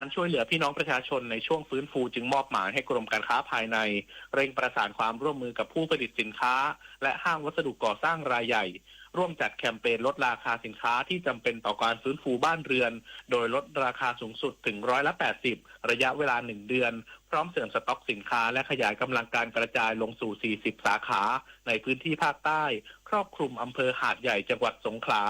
การช่วยเหลือพี่น้องประชาชนในช่วงฟื้นฟูจึงมอบหมายให้กรมการค้าภายในเร่งประสานความร่วมมือกับผู้ผลิตสินค้าและห้างวัสดุก่อสร้างรายใหญ่ร่วมจัดแคมเปญลดราคาสินค้าที่จำเป็นต่อการฟื้นฟูบ้านเรือนโดยลดราคาสูงสุดถึง80%ระยะเวลา1 เดือนพร้อมเสริมสต็อกสินค้าและขยายกำลังการกระจายลงสู่40 สาขาในพื้นที่ภาคใต้ครอบคลุมอำเภอหาดใหญ่จังหวัดสงขลา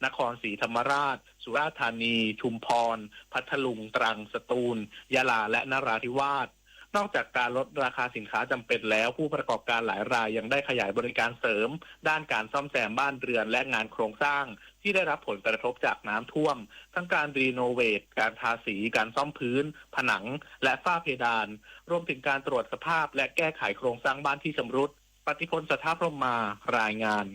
นครศรีธรรมราชสุราษฎร์ธานีชุมพรพัทลุงตรังสตูลยะลาและนราธิวาสนอกจากการลดราคาสินค้าจำเป็นแล้วผู้ประกอบการหลายรายยังได้ขยายบริการเสริมด้านการซ่อมแซมบ้านเรือนและงานโครงสร้างที่ได้รับผลกระทบจากน้ำท่วมทั้งการรีโนเวทการทาสีการซ่อมพื้นผนังและฝ้าเพดานรวมถึงการตรวจสภาพและแก้ไขโครงสร้างบ้านที่ชำรุดปฏิพล สถาพรหมารายงาน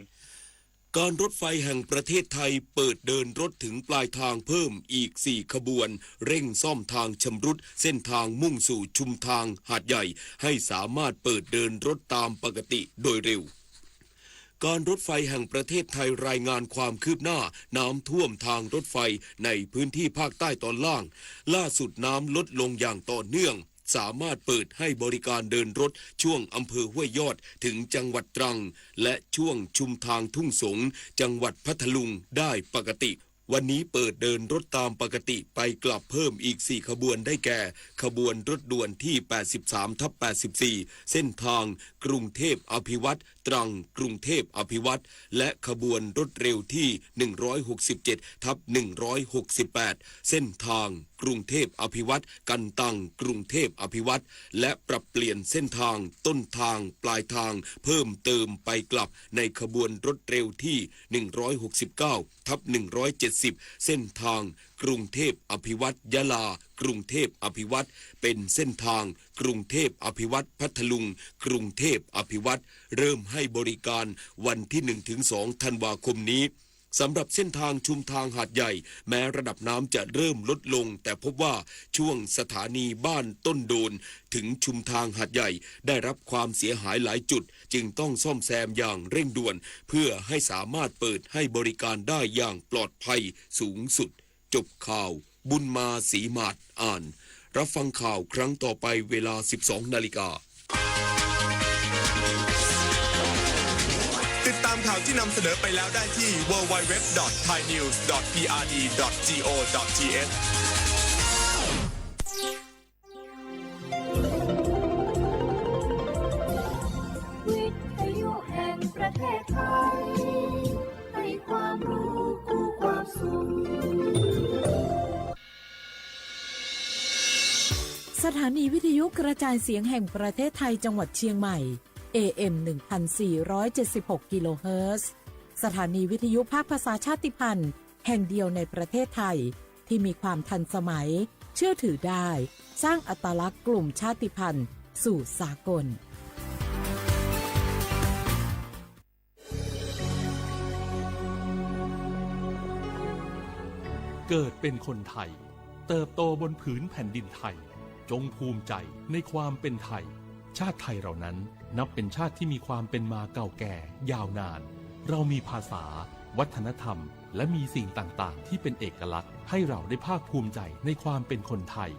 การรถไฟแห่งประเทศไทยเปิดเดินรถถึงปลายทางเพิ่มอีก4 ขบวนเร่งซ่อมทางชำรุดเส้นทางมุ่งสู่ชุมทางหาดใหญ่ให้สามารถเปิดเดินรถตามปกติโดยเร็วการรถไฟแห่งประเทศไทยรายงานความคืบหน้าน้ำท่วมทางรถไฟในพื้นที่ภาคใต้ตอนล่างล่าสุดน้ำลดลงอย่างต่อเนื่องสามารถเปิดให้บริการเดินรถช่วงอำเภอห้วยยอดถึงจังหวัดตรังและช่วงชุมทางทุ่งสงจังหวัดพัทลุงได้ปกติวันนี้เปิดเดินรถตามปกติไปกลับเพิ่มอีก4 ขบวนได้แก่ขบวนรถด่วนที่83/84เส้นทางกรุงเทพอภิวัตรตรังกรุงเทพอภิวัตรและขบวนรถเร็วที่167/168เส้นทางกรุงเทพอภิวัตรกันตังกรุงเทพอภิวัตรและปรับเปลี่ยนเส้นทางต้นทางปลายทางเพิ่มเติมไปกลับในขบวนรถเร็วที่169/170เส้นทางกรุงเทพอภิวัตรยะลากรุงเทพอภิวัตรเป็นเส้นทางกรุงเทพอภิวัตรพัทลุงกรุงเทพอภิวัตรเริ่มให้บริการวันที่ 1-2 ธันวาคมนี้สำหรับเส้นทางชุมทางหาดใหญ่แม้ระดับน้ำจะเริ่มลดลงแต่พบว่าช่วงสถานีบ้านต้นโดนถึงชุมทางหาดใหญ่ได้รับความเสียหายหลายจุดจึงต้องซ่อมแซมอย่างเร่งด่วนเพื่อให้สามารถเปิดให้บริการได้อย่างปลอดภัยสูงสุดจบข่าวบุญมาศรีมาศอ่านรับฟังข่าวครั้งต่อไปเวลา 12 นาฬิกาติดตามข่าวที่นำเสนอไปแล้วได้ที่ www.thainews.prd.go.th วิทยุแห่งประเทศไทยให้ความรู้คู่ความสุขสถานีวิทยุกระจายเสียงแห่งประเทศไทยจังหวัดเชียงใหม่ AM 1476 กิโลเฮิรตซ์สถานีวิทยุภาคภาษาชาติพันธุ์แห่งเดียวในประเทศไทยที่มีความทันสมัยเชื่อถือได้สร้างอัตลักษณ์กลุ่มชาติพันธุ์สู่สากลเกิดเป็นคนไทยเติบโตบนผืนแผ่นดินไทยจงภูมิใจในความเป็นไทยชาติไทยเรานั้นนับเป็นชาติที่มีความเป็นมาเก่าแก่ยาวนานเรามีภาษาวัฒนธรรมและมีสิ่งต่างๆที่เป็นเอกลักษณ์ให้เราได้ภาคภูมิใจในความเป็นคนไทย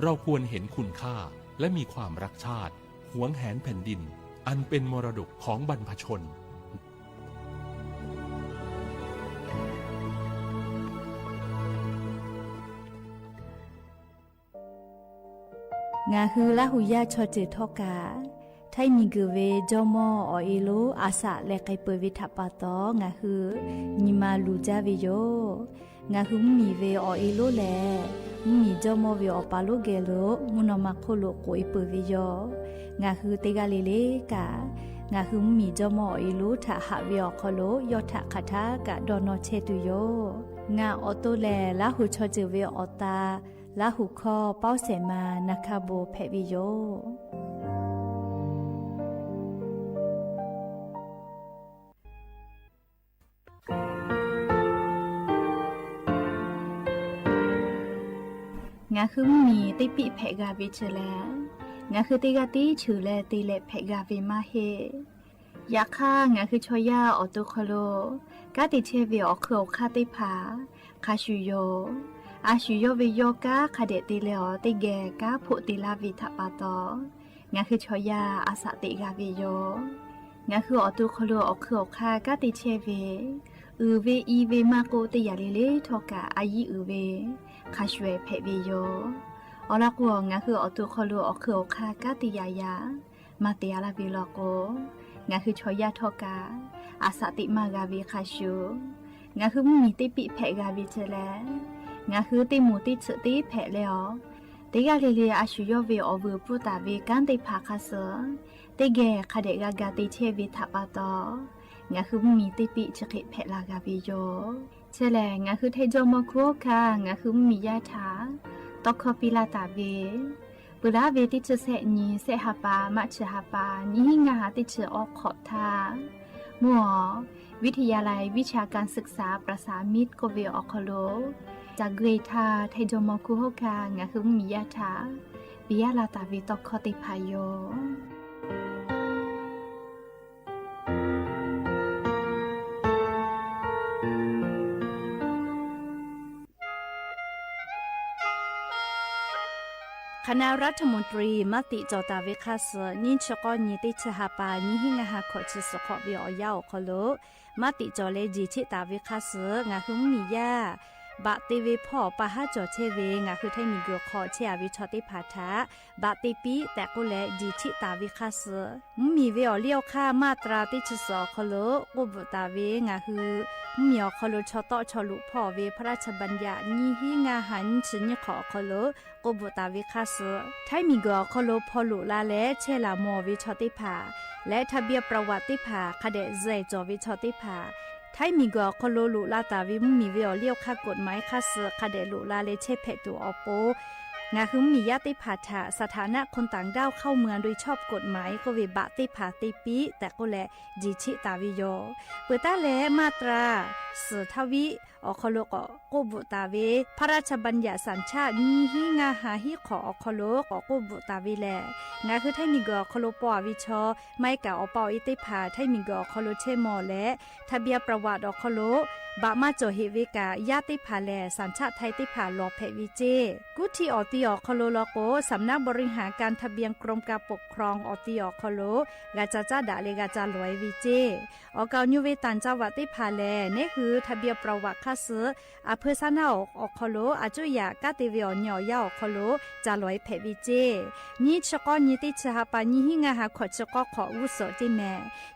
เราควรเห็นคุณค่าและมีความรักชาติหวงแหนแผ่นดินอันเป็นมรดกของบรรพชนงาฮือละหุยาชอเจทอกาไทยมีกเวจอมออเอโลอาสะและไกเปวิทัปปะตองาฮือนิมาลูจาเวโยงาฮือมีเวอเอโลแลมีจอมอเวอปาโลเกโลมุนอมาโคโลโกเอเปเวโยงาฮือเตกาเลเลกางาฮือมีจอมอเอโลทะหะเวอคโลยอทะคาทากะดอนอเชตุโยงาออโตแลละหุชอเจเวอตาลาหุคอเป้าเสมานาคาโบเพวิโยงาคือมีติปิเพกาเวเชลงาคือติกาติชื่อแลติเลเพกาเวมาเฮยาค่างาคือชอยาออโตคโลกาติเชเวอเคอคาติผาคาชูโย อาชุโยเวโยกาคาเดติเลอติแกกาพุติลาวิทปาตองาคือชอยาอาสติกาวิโยงาคืออตุคโลอคืออคากาติเชเวเวอีเวมาโกติยาเลเลทอกาอายีเวคาชเวเพวิโยอลากวงาคืออตุคโลอคืออคากาติยายามาเตียลาวิโลโกงาคือชอยาทอกาอาสติมากาวิคาชูงาคือมีติปิเพกาวิเจเลงาคือติมูติฉติเพเลอติกาเลเลอาชุโยเวอเวปุตาเวกันติภาคาเสติเกคาเดกากาติเชวิทัปาตองาคือมีติปิฉกิเพลากาวิโยเชเลงาคือเทโจโมโคคางาคือมียาถาตอกคอปิลาตาเวปุราเวติฉเสนีเสหปามัชหปานิหิงาติฉออกขอทามัววิทยาลัยวิชาการศึกษาประสานมิตรโกเวออคโลจากเกรทาไทโจโมคุโฮกางาคือมียาถาปิยาลาตาวิตอกคอติพายโยคณะรัฐมนตรีมติจอตาเวคาสนิชกอนิติชหปานิหิงาหาขอจิสขอวิอยาอคโลมติจอเลจิชิตาเวคาสงาหุมมียาบะติเวพ่อปะหาจอเชเวงาคือไทมีกขอเชอวิชอติภาทะบะติปีแต่กุเลจิชิตาเวคาสมีเวอเลียวค่ามาตราติชสอคโลกุบตาเวงาคือมีอคโลชอตอชอลุพ่อเวพระราชบัญญัตินิหิงาหันชญขอคโลกุบตาเวคาสไทมีกคโลพอลุลาและเชลามอวิชอติภาและทะเบียประวัติภาคเดเซจอวิชอติภาไทมีกคโลลุลาตาวิมีเวอเลียวค่ากฎหมายคาสคเดลุลาเลเชเพตูออโปงาคือมีญาติภาษาสถานะคนต่างด้าวเข้าเมืองโดยชอบกฎหมายก็เวบะติภาติปีแต่ก็แลจิชิตาวิโยเปิดตาแลมาตราสือทวิอคโลกโกบุตาเวพระราชบัญญัติสัญชาตินีหิงาหาหิขออคโลกโกบุตาเวแลงาคือไทมีกอคโลปอวิชอไม่กะอปออิติภาไทมีกอคโลเชมอและทะเบียประวัติอคโลบะมาโจเฮวิกาญาติภาแลสัญชาติไทยติภาลอเพวิเจกุทีออติอคโลโลโกสำนักบริหารการทะเบียนกรมการปกครองออติอคโลกาจาจาดาเลกาจาลอยวิเจอเกาญูเวตันจาวติภาแลนี่คือทะเบียนประวัติคาสอเพซานาอคโลอาจุยากาติเวอญอยาอคโลจาลอยเพวิเจนิชกอนิติชหปานิหิงาหาขอชกอขออุโสติแม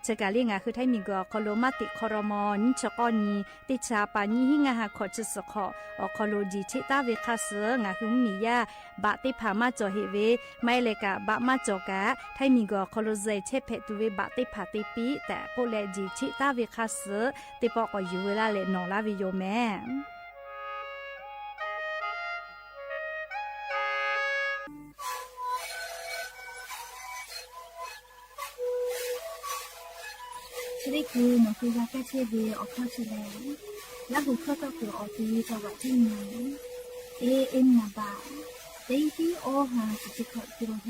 เจกาลิงาคือไทมีกอคโลมาติคอรมอนิชกอนีติชาปานิหิงาหาขอจิสขออคโลจิชิตาเวคาสงาหุมมียาบะติพามาจอเฮเวไม่เลกะบะมาจอกะไทมีกอคโลเซเชเพตุเวบะติพาติปีแต่โกเลจิชิตาเวคาสติปอกอยู่เวลาเลนอลาวิโยแมชริกูนคือยาแก้เชื้อเวออกข้อเฉลยและหูข้อก็คือออกทีจังหวัดที่ไหนเอ็นนาบาเต็งที่โอหาจิตขอกิโลเฮ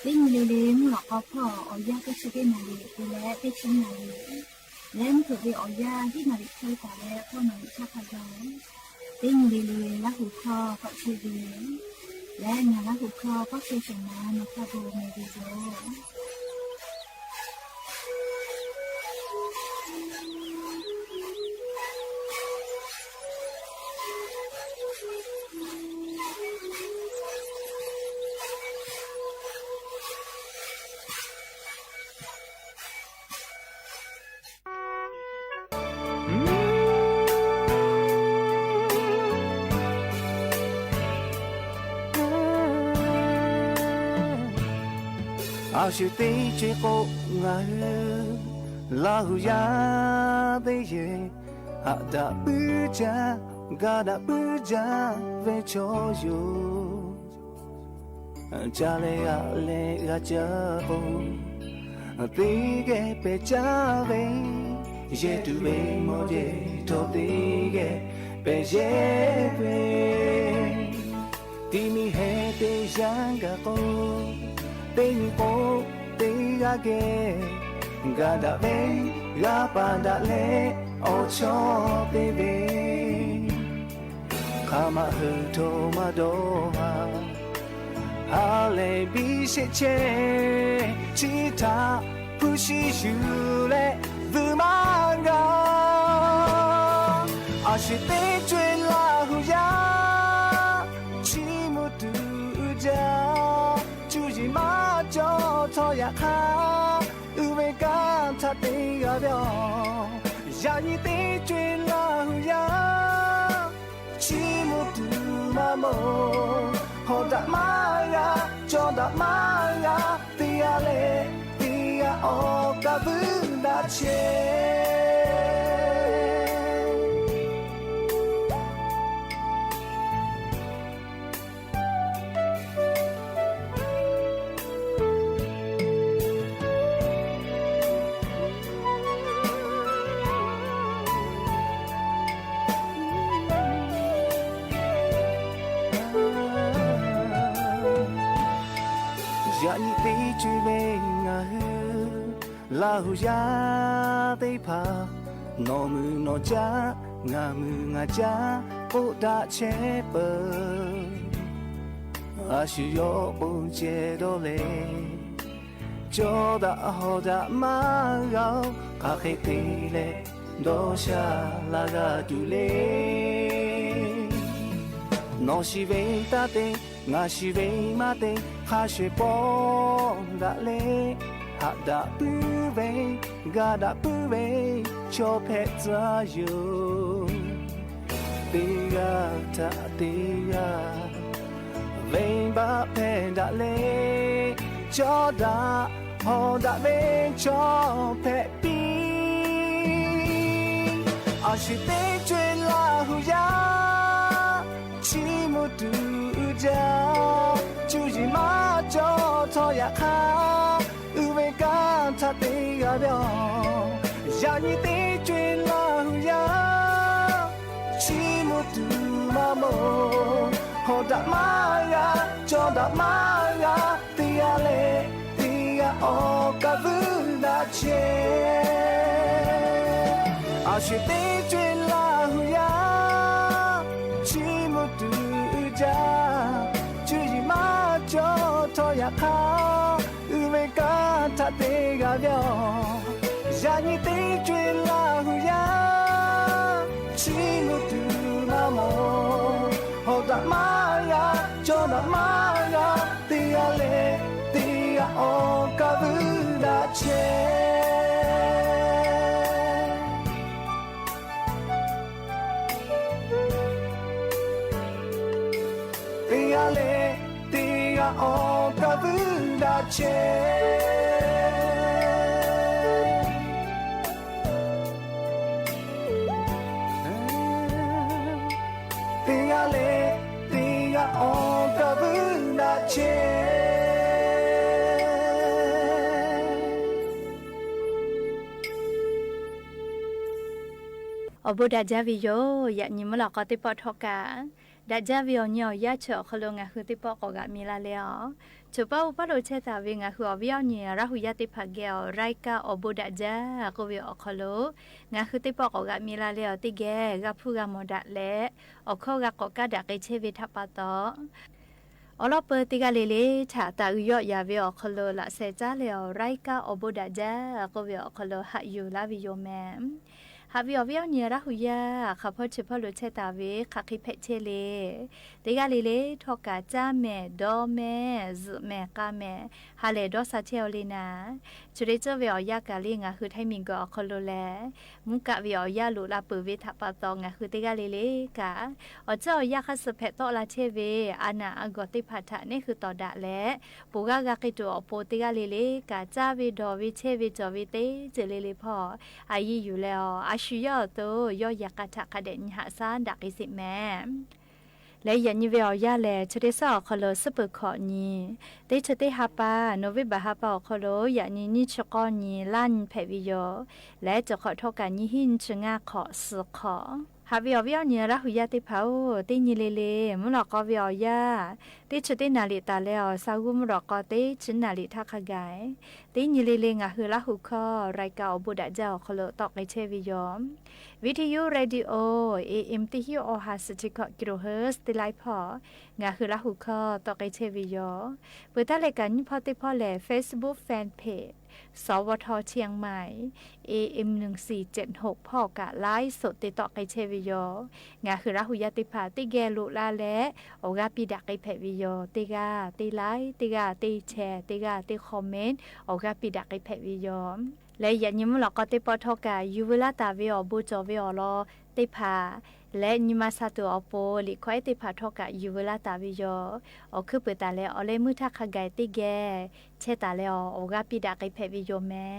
เต็งเลเลมหลอกเอาพ่อเอายาแก้เชื้อนาลีและเต็งชิ้นนาลีและมันถือว่าเอายาที่นาลีเคยแต่แล้วพ่อหนุ่มชาพยองเต็งเลเลและหูข้อก็เชื้อเวและงานและหูข้อก็เคยส่งมาในคาโบเมดิโซao siêu tí chỉ cô ngài la hu ya de ye ha da bu ja ga da bu ja ve cho yo cha le ga cha bo ti ge pe cha ve ye tu ve mo ye to ti ge pe ye ve ti mi he te yang ga ko Tây cô tây ga ghé ga đã về ga ba đã lẽ ô cho tây về Hama hu to ma do ha Ale bi se che Chita pushi shu le Vumanga Ashite chwe la hu ya Chimu tu ja Chuji ma jo to ya ka Uwe ka ta te ga byo Ya ni te chwe la hu ya Chimu tu ma mo Ho da ma ya Jo da ma ya Ti ya le Ti ya o ka bu da che Yani te chwe nga hu la hu ya te pha no mu no cha nga mu nga cha po da che pe a shi yo bu che do le jo da ho da ma ga ka khe te le do sha la ga du le no shi ve ta te nga shi ve ma te ha she pong da le ha da pu ve ga da pu ve cho phe za yo ti ga ta ti ga ve ba phe da le cho da ho da ve cho phe pi a shi te chwe la hu ya chi mu tu ja chu ji ma jo to ya kha u ve ka ta te ga byo ya ni te chwe la hu ya chi mu tu ma mo ho da ma ya jo da ma ya ti ya le ti ya o ka vu da che a shi te chwe la hu ya chi mu tu ja chu ji ma jo to ya kha u ve ka ta te ga byo ya ni te chwe la hu ya chi mu tu ma mo ho da ma ya jo da ma ya ti ya le ti ya o ka vu da che le ti ga o ka vu da che ti ga le ti ga o ka vu da che Obo da javi yo ya ni mo la ka te pa thoka da javi yo nyo ya cho kholo nga hu te pa ko ga mi la le o cho pa pa lo che ta ve nga hu o bi yo ni ra hu ya te pha ge o rai ka obo da ja ko vi o kholo nga hu te pa ko ga mi la le o te ge ga phu ga mo da le o kho ga ko ka da ke che vi tha pa toอลอเปติกาเลเลฉาตาอุยอยาเวอคโลละเซจาเลอไรกาอโบดาจาก็เวอคโลหะอยู่ลาวิโยแมฮาวิอเวอเนียระหุยาข้าพเจ้าพอลุเชตาเวคักคิเพเชเลติกาเลเลทอกาจาแม่ดอแม่ซแม่กาแม่ฮาเลดอซาเชลเลนาจุเรเจเวอยากาเลงาคือให้มิงก็คโลแลมุกะเวอยาลุลาเปเวทะปะตองาคือติกาเลเลกาอเจ้ายาคัสเพตอลาเชเวอานาอากอติพัทะนี่คือตอดะและปูกากากิตัวโปติกาเลเลกาจาเวดอวิเชเวจอวิเตเจเลเลพออายีอยู่แล้วอาชุยอโตยอยากะทะกะเดญหาซานดักอิสิแม่และยันยิเวอยาแลชเดซอคโลสเปขอนีเตชเตฮาปาโนเวบะฮาปาคโลยานีนิชกอนีลั่นเพวิโยและจะขอทอกันยิหินชงาขอสขอ หาวิอวิอเนี่ยละหุยาติเผาตีนี่เลมุนก็วิอยาตีชุดตีนาลิตาแล้วสาวมุนก็ตีชินนาลิทักขกายตีนี่เลงะหือละหุคอรายการบุดะเจ้าคลตอกไอเชวิยอมวิทยุเรดิโอ AM ติฮิโอฮาสติกกิโลเฮิรตซ์ติไลพองะคือละหุคอตอกไอเชวิยอเปิดรายการพอติพอแล Facebook Fanpage สวทเชียงใหม่ AM 1476พ่อกะไลฟ์สดติดต่อไกเชวิโยงาคือราหุยาติภาติแกลุลาและโอกาปิดักไกเพวิโยติกาติไลฟ์ติกาติแชร์ติกาติคอมเมนต์โอกาปิดักไกเพวิโยและยันยิมหลอกก็ติปอทอกายูเวลาตาวิอบูจอวิอลอติภาและนิมาซาตัวอโปลิควายติภาทอกะยูเวลาตาวิโยอคือเปิดตาแล้วอเลมือทักขะไกติแกเชตาแล้วโอกาปิดักไกเพวิโยแม่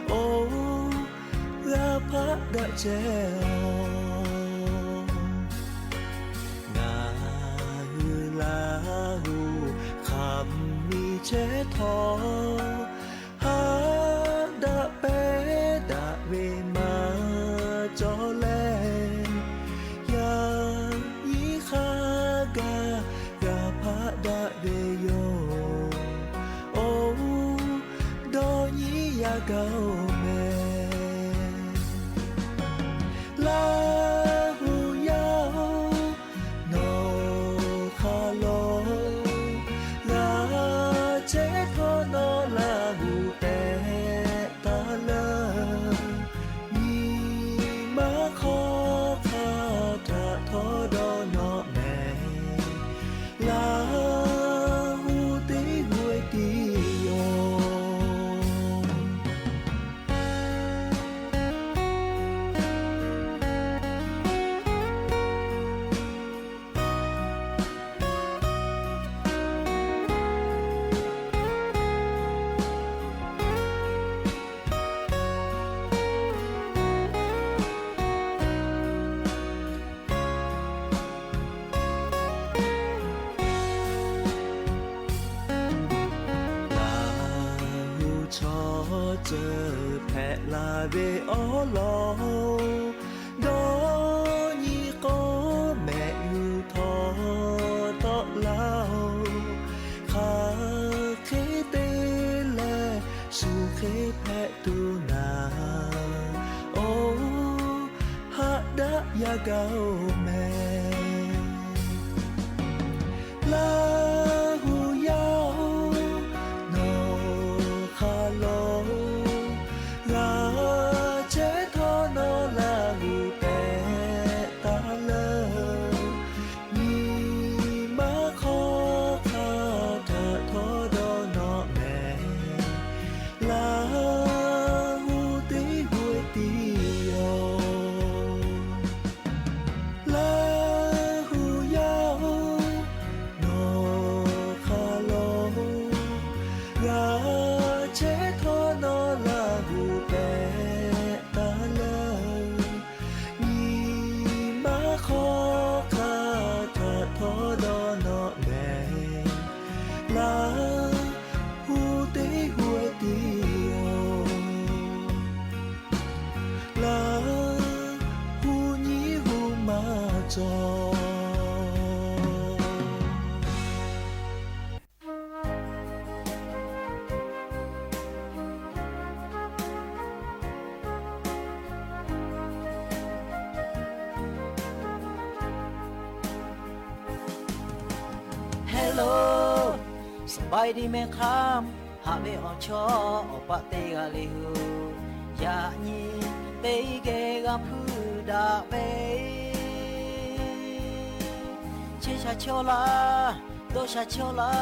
โอ้ราพะดะเจงาฮือลาหูคำมีเชทอหาดะเปดะเวมาจอแลยายีคากากาพะดะเวโยเก้าแม่ลาหูยาวโนคาโลลาเจโทโนลาหูเตตาเลมีมาขอคาถาทอดอนอแม่ลาหูตีหวยตีโยเจอแพะลาเบอลอดอยีโกแม่อยู่ทอตอลาวคาเคเตแลสุเคแพะตูนาโอหะดะยาเกาแม่ลาหูยาวโนคาโลลาเจโทโนลาหูเตตาเลมีมาขอคาถาทอดอนอแม่ลาหูตีหวยตีโยลาหูยาวโนคาโลลาเจโทโนลาหูเตตาเลมีมาขอคาถาทอดอนอแม่ลาหูตีหวยตีโยลาหูนี้หูมาจอสบายดีไหมครับหาไม่ออกชอปะเตกาลิหูยานีเตเกกาพูดาเปเชชาโชลาโตชาโชลา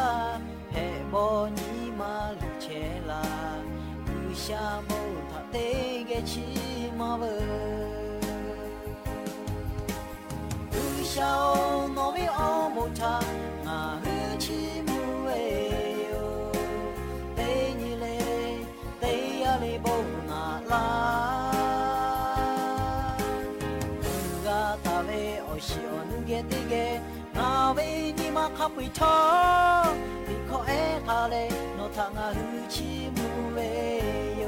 เฮโบนีมาลุเชลาคือ下木他得个起马不，不晓那位阿木他那和起木哎哟，得你嘞，得呀嘞不那啦，个大位哦西哦那个得个，那位你妈卡不他。可爱卡嘞，诺他阿胡起木喂哟。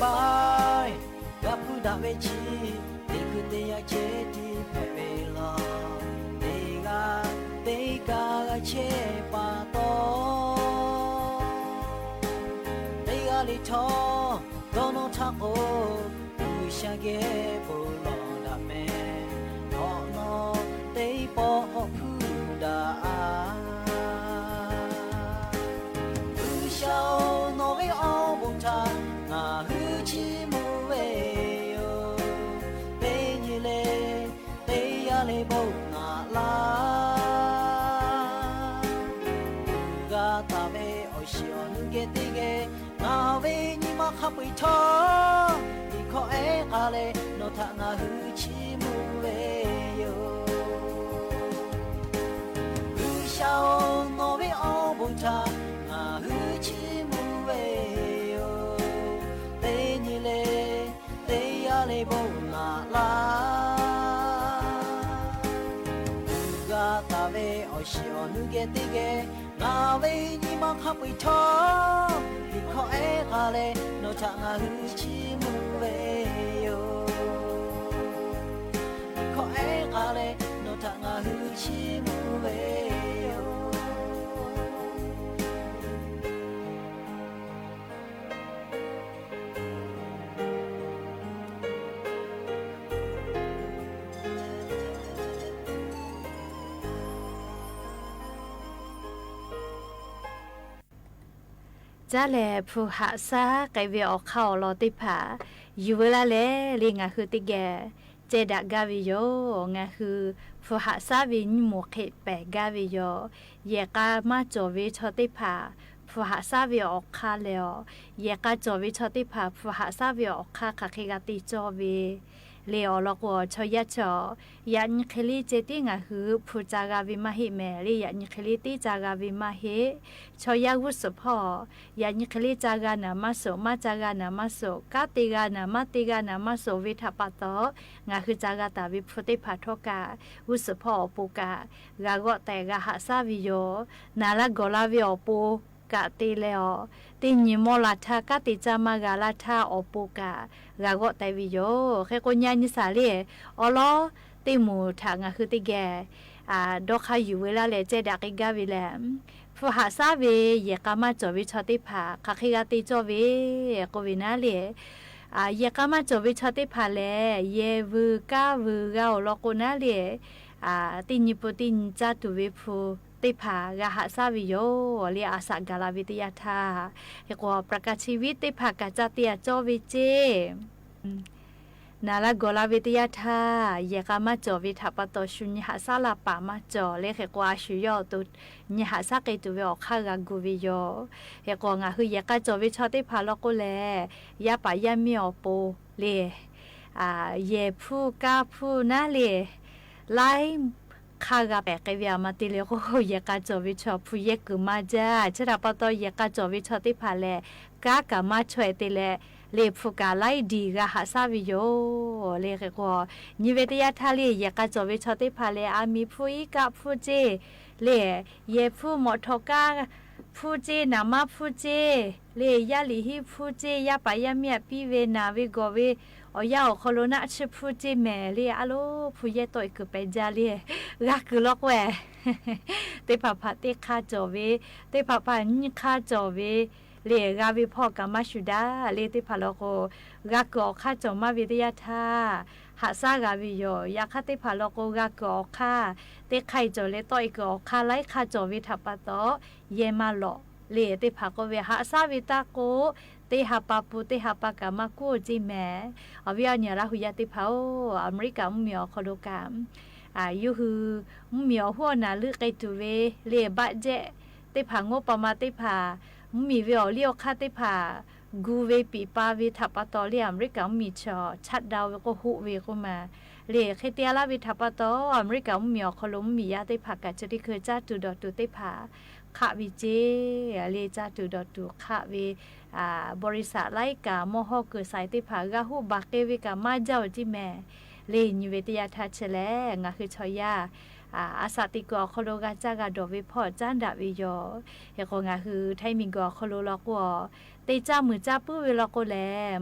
拜，噶普达维奇，你可得呀切蒂佩维拉，你个切巴多，你个里头，多诺塔欧，不想给不浪达咩，诺诺得波普达，不想诺维奥布塔。那和起木喂哟，对你嘞，对呀嘞不那啦，个大位哦西哦那个的个，那位你妈还会唱，你可爱卡嘞，那他那和起木喂哟，不晓那位哦不唱，那和起木喂。嘞不那啦，个大位哦西哦那个的个，那位你妈还会唱，你可爱卡嘞，那他那和起木喂哟，你可爱卡嘞，那他那和起木喂哟。จ้าแลผู้หาซาไกเวออกเข้ารอติผาอยู่เวลาแลเลียงาคือติแกเจดะกาวิโยงาคือผู้หาซาวินหมวกเขแปกาวิโยเยกามาจอวิชอติผาผู้หาซาวิออกคาแล้วเยกาจอวิชอติผาผู้หาซาวิออกคาคาคิกาติจอวิเลอลอกวชอยะชอยันคลีเจติงาคือผู้จากาวิมาหิแมลียันคลีติจากาวิมาหิชอยะวุสพอยันคลีจากานามาโสมาจากานามาโสกาติกานามาติกานามาโสวิทัปปะโตงาคือจากาตาวิพุติภาทกาวุสพอปุกากาโกแต่กาหาซาวิโยนาลาโกลาวิอปูกะติเลอติญิโมลาทากะติจามากาลาทาอปูกากาโกไตวิโยเขกุญญาณิสาเลอลอติหมูทางะคือติแกดอกคาอยู่เวลาเลเจดักกาวิแลผู้หาซาเวเยกามาจอวิชอติภาคาคิกาติจอเวโกวินาเลเยกามาจอวิชอติภาเลเยวูกาวูกาโลโกนาเลติญิปุตินจาตุเวภูติภากาหาซาวิโยเลียอาสากาลาวิทยาธาเฮกว่าประกาศชีวิตติภากาจติยาจอวิเจนาลาโกลาวิทยาธาเยกามาจอวิทัปปะโตชุญหาซาลาปามาจอเลเฮกว่าชุยอตุญหาซาเกตุเวอคากากูวิโยเฮกว่างาคือเยกาจอวิชอติภาลอกุแลยาปายามิอโปเลเยผู้กาผู้นาเลไลคากาแปกเวียมาติเลโกเยกาจอวิชอผู้เยกุมาจาชราปะโตเยกาจอวิชอติภาเลกากามาช่วยติเลเลผู้กาไลดีกาหาซาวิโยเลเกโกนิเวตยาทาเลเยกาจอวิชอติภาเลอามีผู้อีกาผู้เจเลเยผู้หมอทกาผู้เจนามาผู้เจเลยาลิฮิผู้เจยาปายาเมียปีเวนาวิโกเวอยาโคโลนาชิผู้เจแม่เลยอะโลผู้เยตอยคือไปจาเลยรักคือลอกแวเตปะพะเตคาจอเวเตปะพะนิคาจอเว เลกาวิพ่อกามาชุดาเลติพาโลโกกากอคาจอมาวิทยาทาหาซากาวิโยยาคาติพาโลโกกากอคาเตไคจอเลตอยกอคาไลคาจอวิทัปโตเยมาโลเลติพาโกเวหาซาวิตาโกเตหาปาปูเตหาปากามากูจิแมอวิญญาณหุยาติพาโออเมริกามุมีอคโลกามยูฮือมุมีอหัวนาลึกไกตูเวเลบะเจเตพางปมาเตพามุมีเวอเลียวคาเตพากูเวปีปาเวทัปโตเลอเมริกามีชอชัดดาวก็หุเวก็มาเลเคเตียลาวิทัปโตอเมริกามุมีอคโลมุมียาเตพากะจริคือจ้าตุดอตุเตพาขะวิเจเลจ้าตุดอตุขะเวบริษัทไลกามอฮอเกิดสายติผากะฮูบาเกวิกามาเจ้าจิแม่เลนิเวตยาทัชแลงะคือชอยาอาสาติกอโคโลกาจากาดอวิพอจ้านดาวิโยเฮโกงะคือไทมิงกอโคโลลอกวเตจ้ามือจ้าปื้อเวลโกแล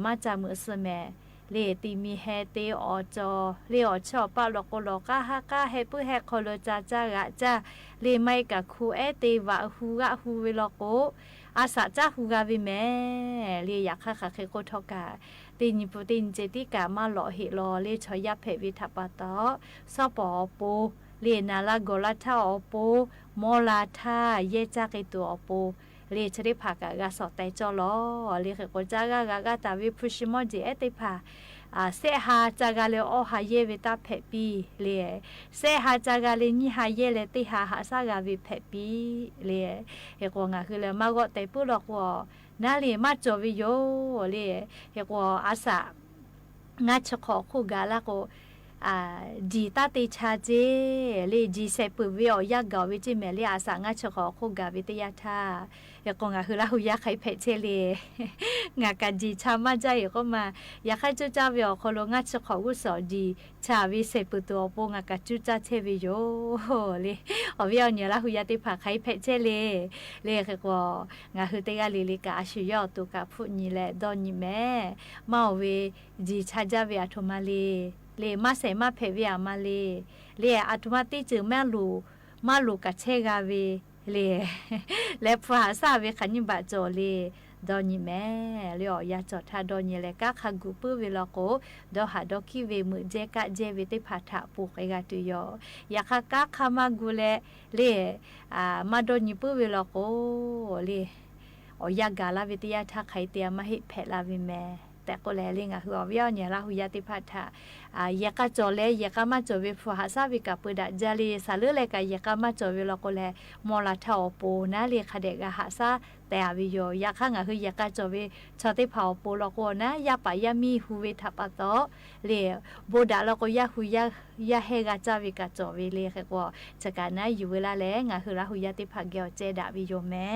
มาจามือสแมเลติมีเฮเตอจอเลอชอปาลโกโลกาฮากาเฮปื้อเฮโคโลจาจากะจ้าเลไมกะคูเอเตวะฮูกะฮูเวลโกอาสาจ้าฮูกาวิแม่เลียกค่ะเคโกทอกาตินิปุตินเจติกามาหล่อเฮลอเลชอยาเพวิทัปตอซอปอโปเลียนาลาโกลาทาอโปโมลาทาเยจากไอตัวอโปเลียชริภากากาสอไตจอลอเลียโกจากากาตาวิพุชิโมเจเอติภาเสหาจากาเลโอหาเยเวตาเพปีเลียเสหาจากาเลนิหาเยเลติหาหาซากาวิเพปีเลียเฮโกงะคือเลมาโกเตปุลอกวนาเลมาจอวิโยเลียเฮโกอาสางัดชขอคู่กาลาโกจีตาติชาเจเลจีเซปุวิโอยากาวิจิเมลีอาสางาชขอคู่กาวิทยาทายกงะคือลาหุยาไคเพเชเลงากาจีชามาใจก็มายาไคจุจาวิโอโคโลงาชขอกุสอจีชาวิเซปุตัวโปงากาจุจาเทวิโยเลอวิโอเนลาหุยาติภาไคเพเชเลเลคือก็งาคือเตกาลิลิกาชิยอตุกาพุญิแลดอนิแม่มาเวจีชาจาวิอาโทมาเลมาเสมาเพวิอามาเลอัตมาติจือแม่ลูกะเชกาเวและภาษาเวคันิบะโจเลดอนิแม่เลอยาจอทาดอนิเลกะคากุปืเวลโกดอหาดอคิเวมือเจกะเจเวติภาทะปุกไอกาตุยอยาคากะคามากุเลมาดอนิปืเวลโกเลอยากาลาวิทยาทาไคเตียมาหิเพลาวิแม่แต่ก็แลลิงอ่ะคือว่าวิญญาณละหุยาติพัทธะยากะจอเลยากะมาจอเวฟัวหาซาวิกะปดะจาลีสาลือเลกะยากะมาจอเวลก็แลมอลาทาอโปนะเลคเดกะหาซาแต่อวิโยยากะงะคือยากะจอเวชอติเผาโปลก็นะยาปะยามีหูเวทัปะตอเลโบดะแล้วก็ยาหุยาเฮกะจาวิกะจอเวเลก็จะกะนะอยู่เวลาแลงะคือละหุยาติพักเกอเจดะวิโยแม่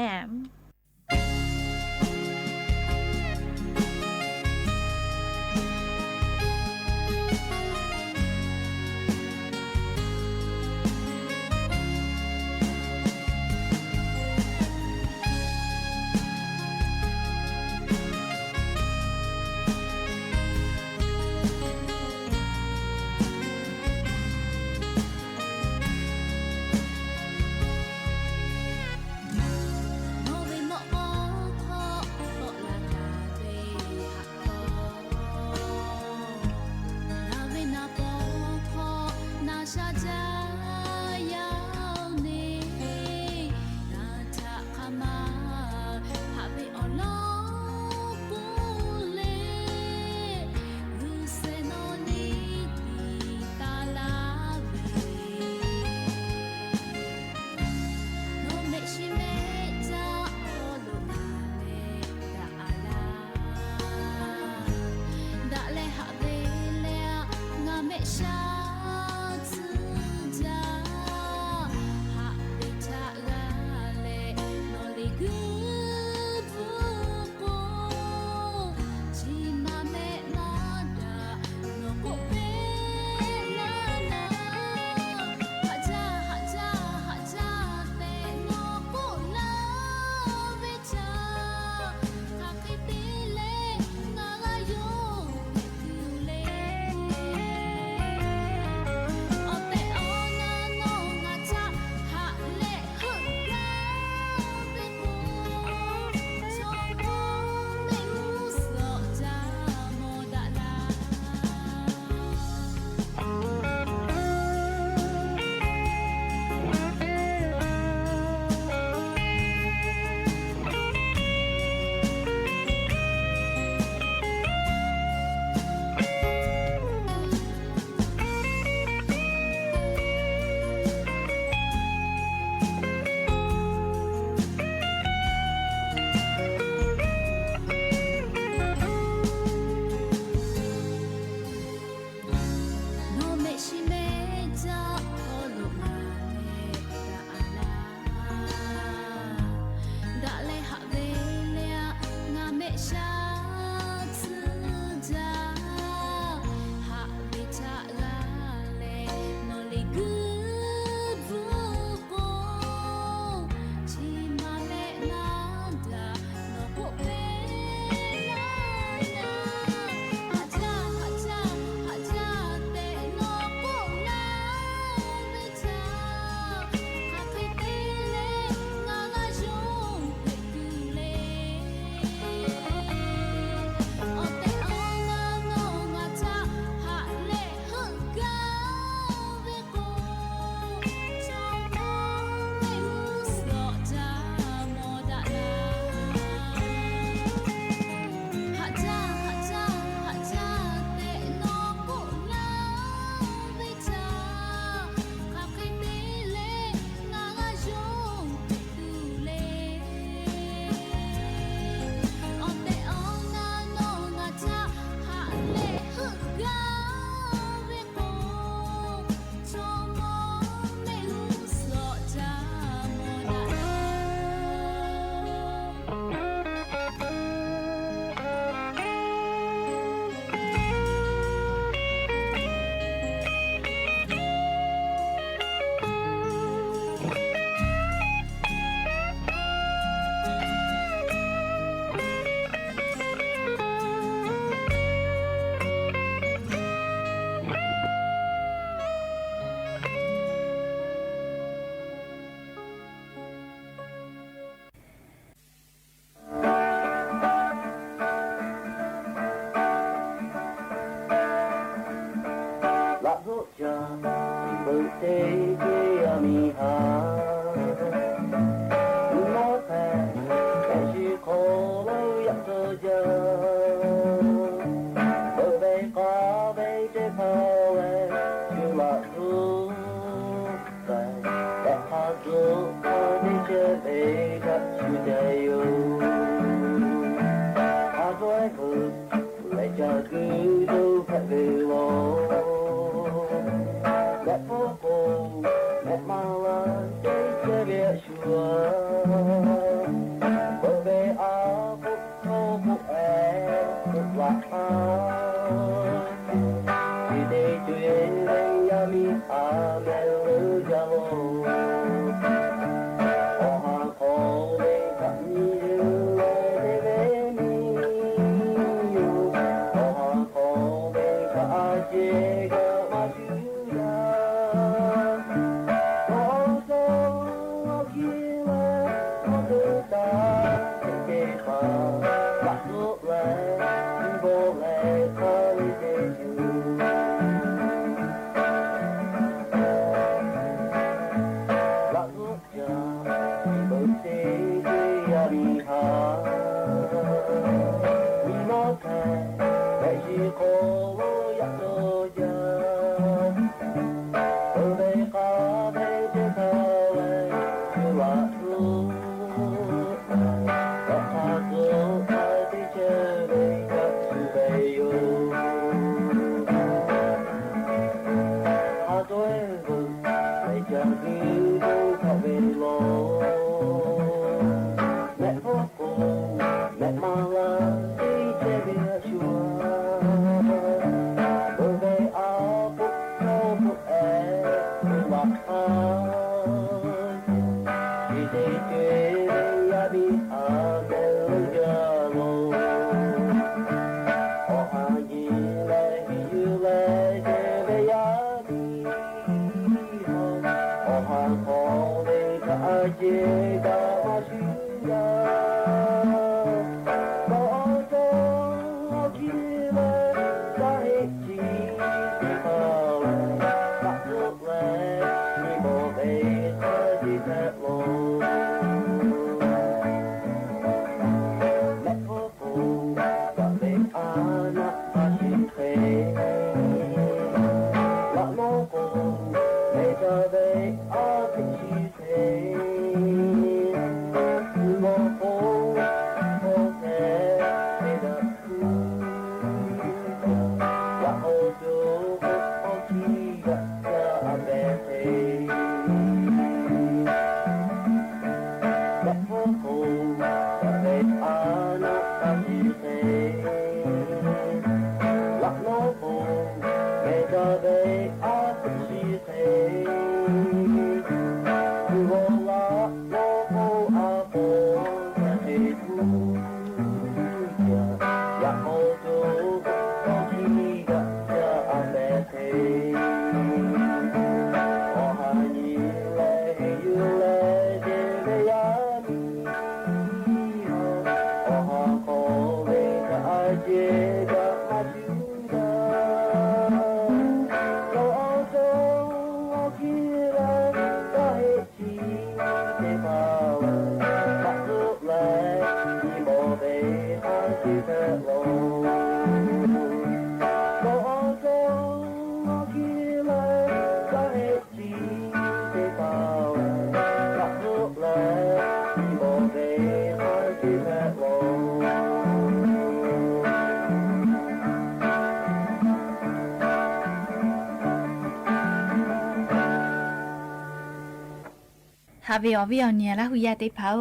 ฮาเบียวเบียวเนี่ยละหุยาติเผา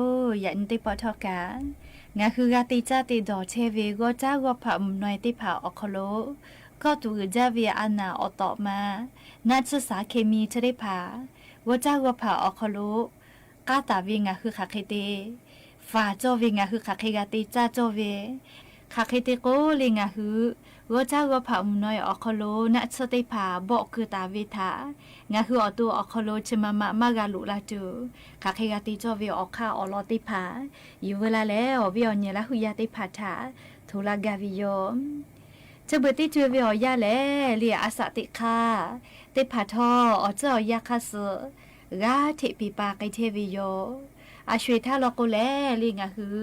ยันติปอทอกางาคือกาติจ้าติดอเชเวก็จ้าก็ผัมหน่อยติเผาออกโลก็ตูจ้าเวียอันนาอตอมานัดศึกษาเคมีจะได้ผ่าว่าจ้าก็ผ่าออกโลกาตาเวงาคือขาเคเตฝาโจเวงาคือขาเคกาติจ้าโจเวขาเคเตโกเลงาคือว่าจ้าก็ผัมหน่อยออกโลนัดสติผ่าบอกคือตาเวทางาคืออตัวออกโลชมามากาลุลาจูขาเคกาติโจเวออกข้าอลอติผ่าอยู่เวลาแล้วเวียวเนี่ยละหุยาติผ่าถาทุลากาวิโยจะเบิดติจูเวียยาแลเลียอาสติคาติผ่าทออเจ้ายาคาสกาเทปีปาไกเทวิโยอาช่วยท่าลอกแลเลียงาคือ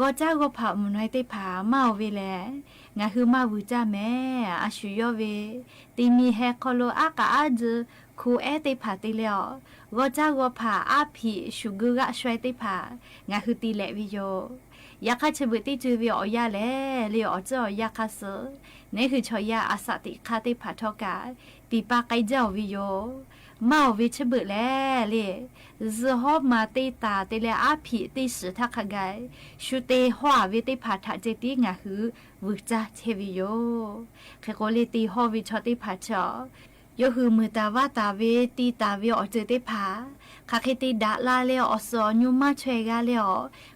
ก็จ้าก็ผ่ามุนให้ติผ่าเมาเวแลงาคือมาวูจ้าแม่อาชุยเวติมีแฮคโลอากาอาจโค คูเอติผาติเลียวก็จ้าก็ผาอาผีชูกุกะช่วยติผางาคือตีแหลวิโยยาคาชบุติจูวิออยาแลเลียวอเจ้ายาคาเสนี่คือชอยาอาสติคาติผาทอกาตีปาไกเจ้าวิโยมาวิชบุแลเลีจะหอบมาตีตาตีเลอาผีตีสือทักขกายชูเตหัววิติผาทะเจติงาคือวุจ้าเทวิโยแค่ก็เลยตีหอวิชอติผาชอยคือมือตาว่าตาเวตีตาเวอเจติผาคาเคติดาลาเลอสอญูมาช่วยกาเลอ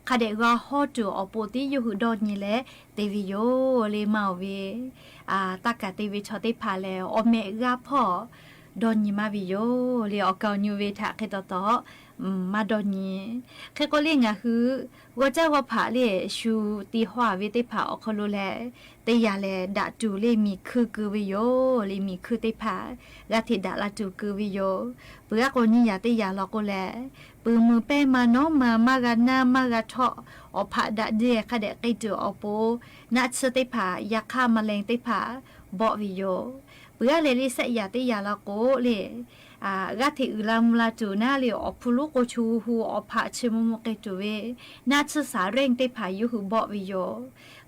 คาเดกว่าฮอจูอปติอยู่ดอนนี่แหละเตวิโยเลมาเวตากะเตวิชอติผาแล้วอเมกาพ่อดอนนี่มาวิโยเลอเกาญูเวทะเคตตอมาดอนนี่แค่ก็เรียกคือว่าเจ้าว่าผาเลชูตีหัวเวติผาอคโลแลแต่ยาแลดาจูเลมีคือกือวิโยเลมีคือติผากะทิดาลาจูกือวิโยเปื้อคนนี้ยาติยาลอโกแลปือมือเป้มาน้องมากะนามากะทออผาดาเดคาเดกิจูอโปนัดสติผายาฆ่ามะเร็งติผาบ่วิโยเปื้อเลลิเสยาติยาลอโกเลกะทิอุลามลาจูนาเลอพุลุโกชูฮูอผาชิมมุเกจูเวนัดสาเร่งติผาอยู่หูบ่วิโย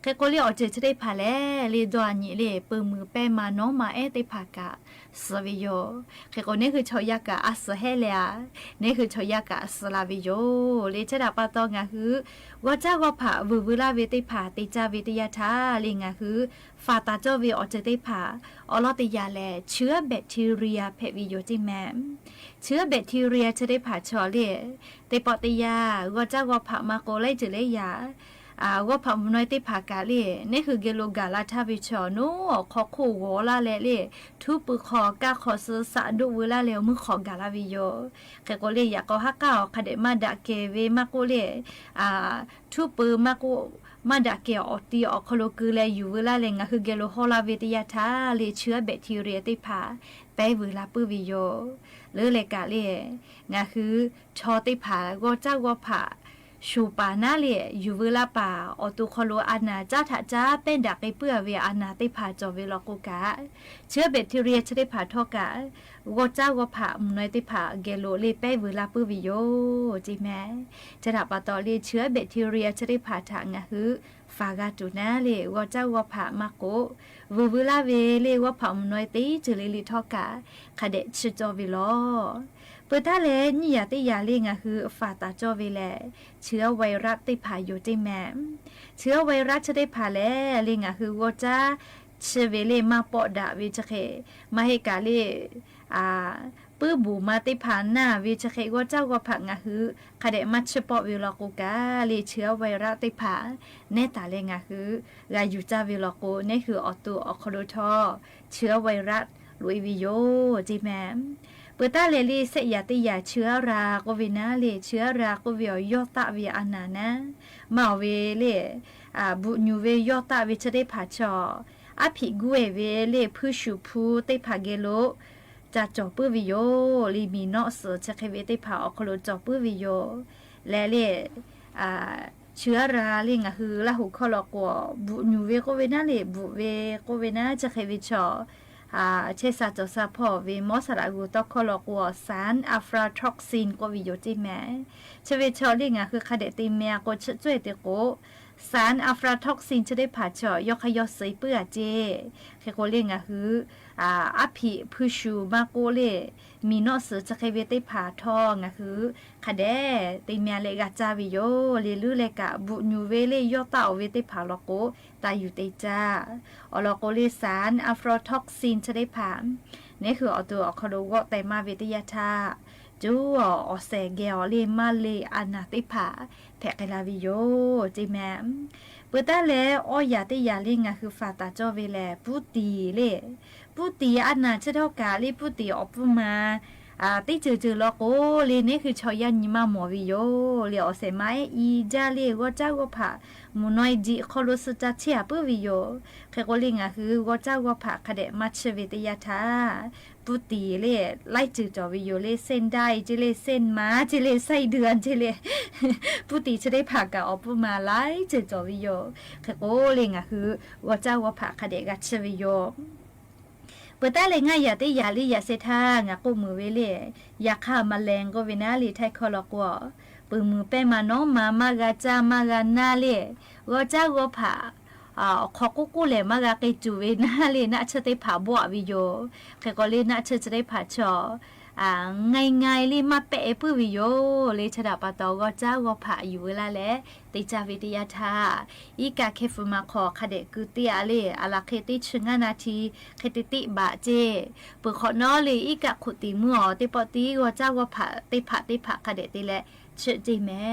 แค่ก็เรียกเจจะได้ผ่าแล้วเลยดวนี้เลยเปิดมือแป้มาน้องมาได้ผ่ากะสวิโยแค่ก็นี่คือชอยากะอัสเฮเลียนี่คือชอยากะสลาวิโยเลยจะดับปะตองะคือว่าเจ้าว่าผ่าวุลาเวติผ่าติจาวิทยาธาเลยงะคือฟาตาเจ้าเวอจะได้ผ่าอลอติยาแลเชื้อแบคทีเรียเพวิโยจิแมมเชื้อแบคทีเรียจะได้ผ่าชอเลยแต่ปฏิยาว่าเจ้าว่าผ่ามาโกไลจะเลยยาว่าพามน้อยติผากาเลนี่คือเกโลกาลาทาวิชอโนขอคู่โวลาเลทุปขอกาขอซื้อสะดุเวลาเลมือของกาลาวิโยแกก็เลยอยากก็ฮักก้าคเดมาดะเกเวมาโกเลทุปมาโกมาดะเกอตีอคโลคือเลอยู่เวลาเลงคือเกโลฮอลาเวติยาธาเลเชื้อแบคทีเรียติผาไปเวลาปื้วิโยหรือเลกาเลงะคือชอติผาก็เจ้าว่าผาชูปานาเลอยู่เวลาป่าอตุคโลอานาจ้าถาจ้าเป็นดักไปเปื่อเวอานาติผาจอเวลโกกะเชื้อแบคทีเรียชได้ผาทอกะวเจ้าว่าผาน้อยติผาเกโลเลไปเวลาปื้วิโยจิแม่จะดับปะตอเลเชื้อแบคทีเรียชได้ผาทางะคือฟากาจูนาเลวเจ้าว่าผามาโกเวลาเวเลว่าผาน้อยติจเลลิทอกะคาเดชจอเวลเปิดท่าเลนี่ยาติยาเลงคือฟาตาจอเวแลเชื้อไวรัสติผาอยู่จิแมเชื้อไวรัสจะได้ผาแลเลงคือว่าจ้าเชเวเลมาปอดาวิจเคมาให้กาเลปื้อบูมาติผาหน้าวิจเคว่าเจ้าว่าผักคือคาเดมัชปอวิลโกกาเลเชื้อไวรัสติผาเนตาเลงคือกายูจาวิลโกนี่คือออตูออคโลทอเชื้อไวรัสลุยวิโยจิแมเปิดตาเลลีเสยติยาเชื้อราโควินาเลเชื้อราโควิอยอตะวิอานานะมาเวเลบุญยูเว ยอตะวิจะได้ผาชออภิกุเอเวเลผู้ชูผู้ได้ผาเกโลจะจอปื้อวิโยลีมีนอสจะเคเวได้ผาอคโลจอปื้อวิโยและเลเชื้อราเลงคือละหุคอลกัวบุญยูเวโควินาเลบุเวโควินาจะเควิชอเชสาจอซาพอเวมอสรากูตอคอลกัวสารอะฟลาทอกซินก็วิโยจิแมเชเวชอเลงคือคาเดติเมียก็ช่วยเตโกสารอะฟลาทอกซินจะได้ผ่าเจาะยกขยอใส่เปื้อเจแค่โกเลงคืออภิผู้ชูมาโกเลมีนอสจะเคเวได้ผ่าทองคือคาเดติเมียเลกาจาวิโยเลลือเลกะบุญูเวเลยอตาเวได้ผ่าลโกตาอยู่เตจ้าอลโกเลสารอะฟลาทอกซินจะได้ผ่านี่คือเอาตัวอคโลวะไตมาวิทยาธาจูอเซเกลเลมาเลอานาติผาแพกลาวิโยจิแมเปิดตาเลออยาติยาเลงคือฟาตาจอเวแลปุตีเลปุตีอานาเชเท่ากาเลปุตีอปุมาติเจอลโกเลนี่คือชอยันยิมาหมอวิโยเลอเซไมอีจาเลว่าเจ้าว่าผามุน้อยจิคอลสจัเชียปุวิโยแค่ก็เลงคือว่าเจ้าว่าผาคเดมัชเวตยาธาปุตีเลไล่จือจอวิโยเลเส้นได้จิเลเส้นม้าจิเลไส้เดือนจิเลปุตีจะได้ผักกับอปุมาไล่จือจอวิโยแค่ก็เลงคือว่าเจ้าว่าผาคเดกัชวิโย เปิดตาเลยง่ายอย่าได้อย่าลีอย่าเสทางากูมือเวเลยอย่าฆ่าแมลงก็เวนาลีไทยคอลอกว่าปืนมือเป้มาน้องมากาจามากานาเลยก็จ้าก็ผ่าขอกูเลยมากาเกจูเวนาเลยน่าจะได้ผ่าบัววิโยแค่ก็เลยน่าจะได้ผ่าชอง่ายๆเลยมาเปะปื้อวิโยเลยฉดาปะตอก็จ้าก็ผ่าอยู่เวลาแล้วติจาวิทยาธาอีกาเคฟมาขอคเดกุเตียเลยอาลาเคติชงานาทีเคติติบาเจเปิดขอนอเลยอีกาขุติมือติปอตีก็จ้าก็ผ่าติผ่าคเดติแลเชื่อใจแม่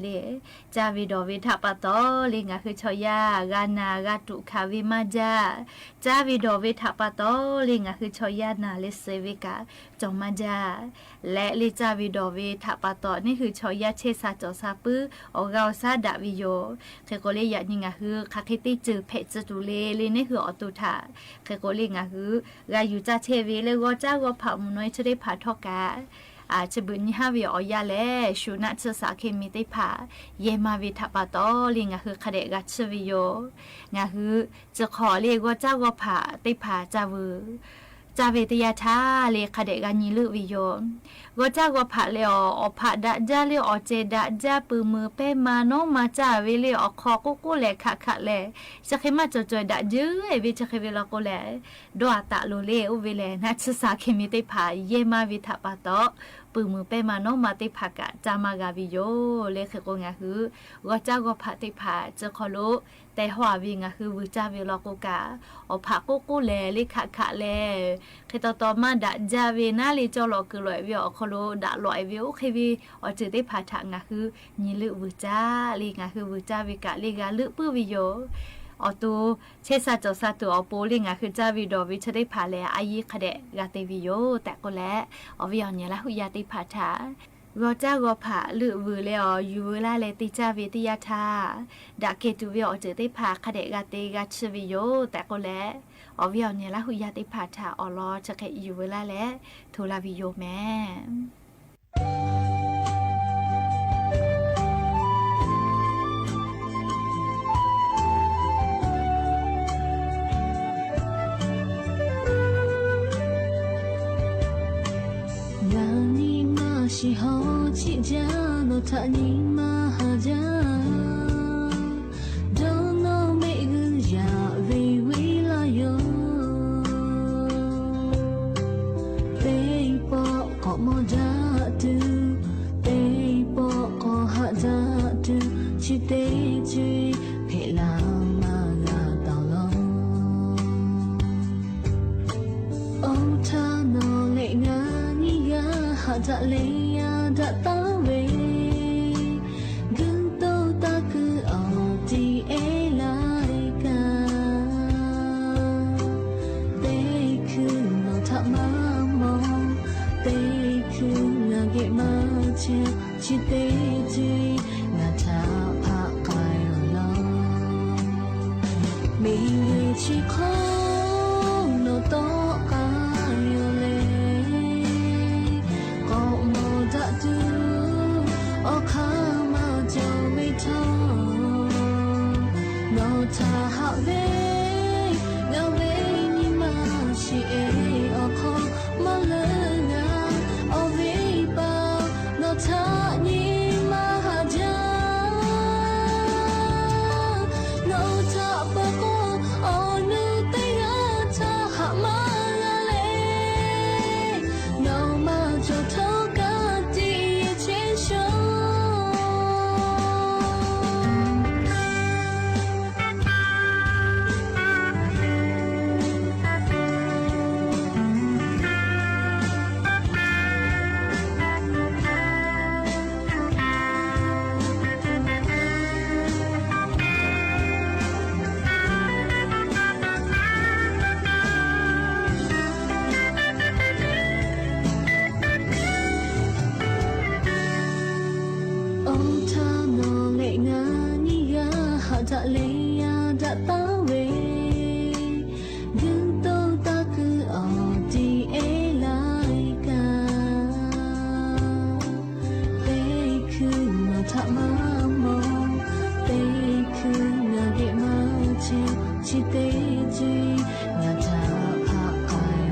เลยจาวิดอวิทัปะตอเลยงาคือชอยากานากาตุคาวิมาจาจาวิดอวิทัปะตอเลยงาคือชอยานาเลเซวิกาจงมาจาและลิจาวิดอวิทัปะตอนี่คือชอยาเชซาจอซาปื้อออกาซาดาวิโยเคโกเลยอยากยิงาคือคาเคติจือเพจตุเลเลยนี่คือออตุธาเคโกเลยงาคือกาอยู่จาเชวิเลยก็จ้าก็ผ่ามุน้อยจะได้ผ่าทอกาจะบุญยาวิออยาเลชูนัทสาเคมีได้ผ่าเยมาวิทัปตอลิงาคือคเดกัชวิโยงาคือจะขอเรียกว่าเจ้าก็ผ่าได้ผ่าจาวจาเวตยาชาเลคเดกานิลุวิโยก็เจ้าก็ผ่าเลอผ่าดะจาเลอเจดะจาปือมือเป้มาโนมาจาเวเลอคอกุเลคะเลจะเคมาจอยดะจื้อเวจะเคเวลาโกเลดอตะโลเลอุเวเลนัทสาเคมีได้ผ่าเยมาวิทัปตอปือมือเป้มาโนมาติผักะจามากาวิโยเลขโกงาคือว่าเจ้าก็ผัติผาจะขอลุแต่หัววิงาคือวิจาวิลโกกาอผักกุเลลิคะเลเคตตอมาดะจาวินาลิจอลอคือลอยวิอขอลุดะลอยวิโอเควิอจือติผาทางาคือญิลึวิจาลิงาคือวิจาวิกะลิกาลึปื้อวิโยอตูเชซาจอซาตัวอโปลิงาคือจาวิดอวิชได้ผ่าแลอายิคเดกาเตวิโยแต่ก็แลอวิออนเนี่ยละหุยาติผาทารอจ้ากอผ่าลือวือเลออยู่เวลาเลติจาวิทยาธาดาเกตุวิอจือได้ผ่าคเดกาเตกาชวิโยแต่ก็แลอวิออนเนี่ยละหุยาติผาทาอลอจะเคอยู่เวลาแลทูลาวิโยแม่是好起家no他你妈哈家都能每个家为为了有被迫搞么家的被迫搞哈家的去得去陪老妈个到老哦他no累个你个哈家累đã ta về gần đâu ta cứ ở thì em lại cả đây cứ nó thả má mong đây cứ là ghé má chia chỉ đây chỉ là thả phá cài lo mình chỉ không nó to ta hạ về ngao về ni mà chỉ ở kho mà lỡ ngà ở về bao nó ta ni mà hạ ja nó ta bao cô ở nơi tây ngã ta hạ mà la lệ nào mà cho thâu cả đi trên sông đã lấy đã ta về gần đâu ta cứ ở thì em lại cả đây cứ mà thả má mong đây cứ là ghé má chỉ đây chỉ là thả phá cài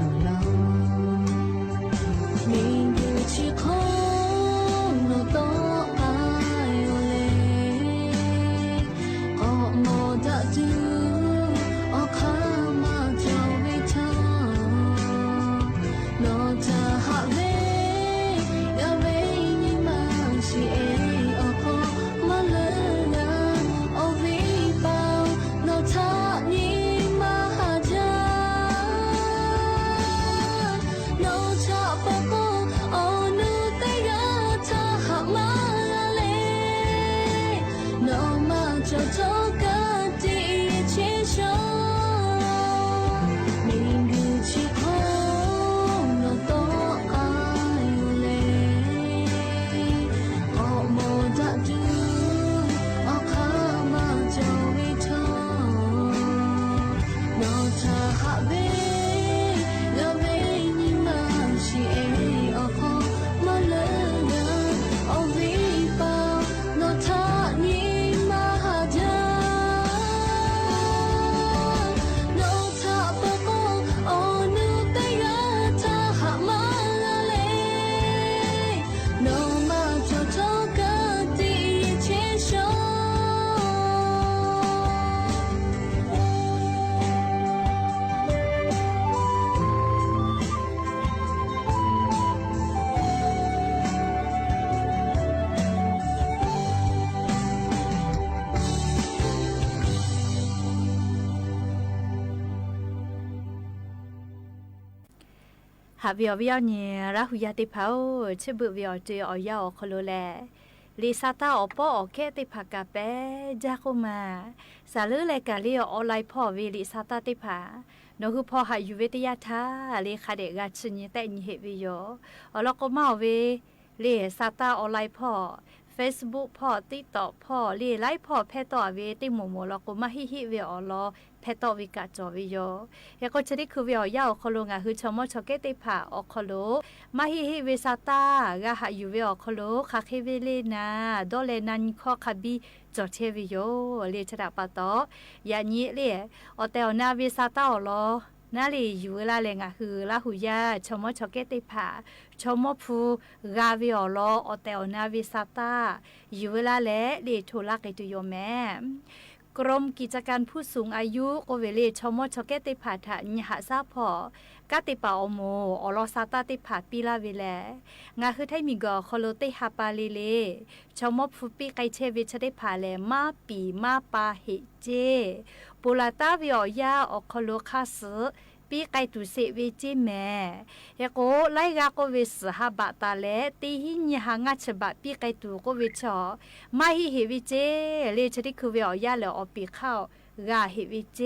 หาวิววิวเนี่ยราหุยาติเผาชื่อบุวิวเจออยาอคโลแลลิซาตาอปออเคติผากาเปจาคุมาสาลือเลกาลีออนไลน์พ่อวิลิซาตาติผาโนคือพ่อหาอยู่เวทยาธาเลคาเดกาชนิแต่นิเฮวิโยอลก็มาเวเลซาตาออนไลน์พ่อFacebook พ่อ TikTok พ่อเรียไลพ่อแพต่อเวติหมู่แล้วก็มาฮิฮิเวอลอแพต่อวิกาจอวิโยแล้วก็จะได้คือเวอยาวคโลงาคือชมชอเกติผาอคโลมาฮิฮิเวซาตากะหาอยู่เวอคโลคาเคเวเลนาดอเลนันข้อคาบีจอเทวิโยเรียชดาปะตอยานี้เรียอเตลนาเวซาตาอลอนาลีอยู่ลาเลงาคือลาหุยาชมชอเกติผาชมพูกาวิอลออเตลนาวิซาตาอยู่ลาเลเดโทลักไอตุโยแม่กรมกิจการผู้สูงอายุโกเวเลชมชอเกติผาทะญหาซาพอกาติปาอโมอลอซาตาติผาปิลาเวแลงาคือไทมีกอคโลติฮาปาลิเลชมพูปิไกเชวิชได้ผาแลมาปีมาปาเฮเจปูลาตาวิอยาอคโลคาสปีไกตุเสเวจิแม่เฮโกไลกาโกเวสหาบะตาเลตีหิญหางาฉบะปีไกตุโกเวชอมาฮิเฮวิเจเลชดิคือเวอยาเลอปีเข้ากาเฮวิเจ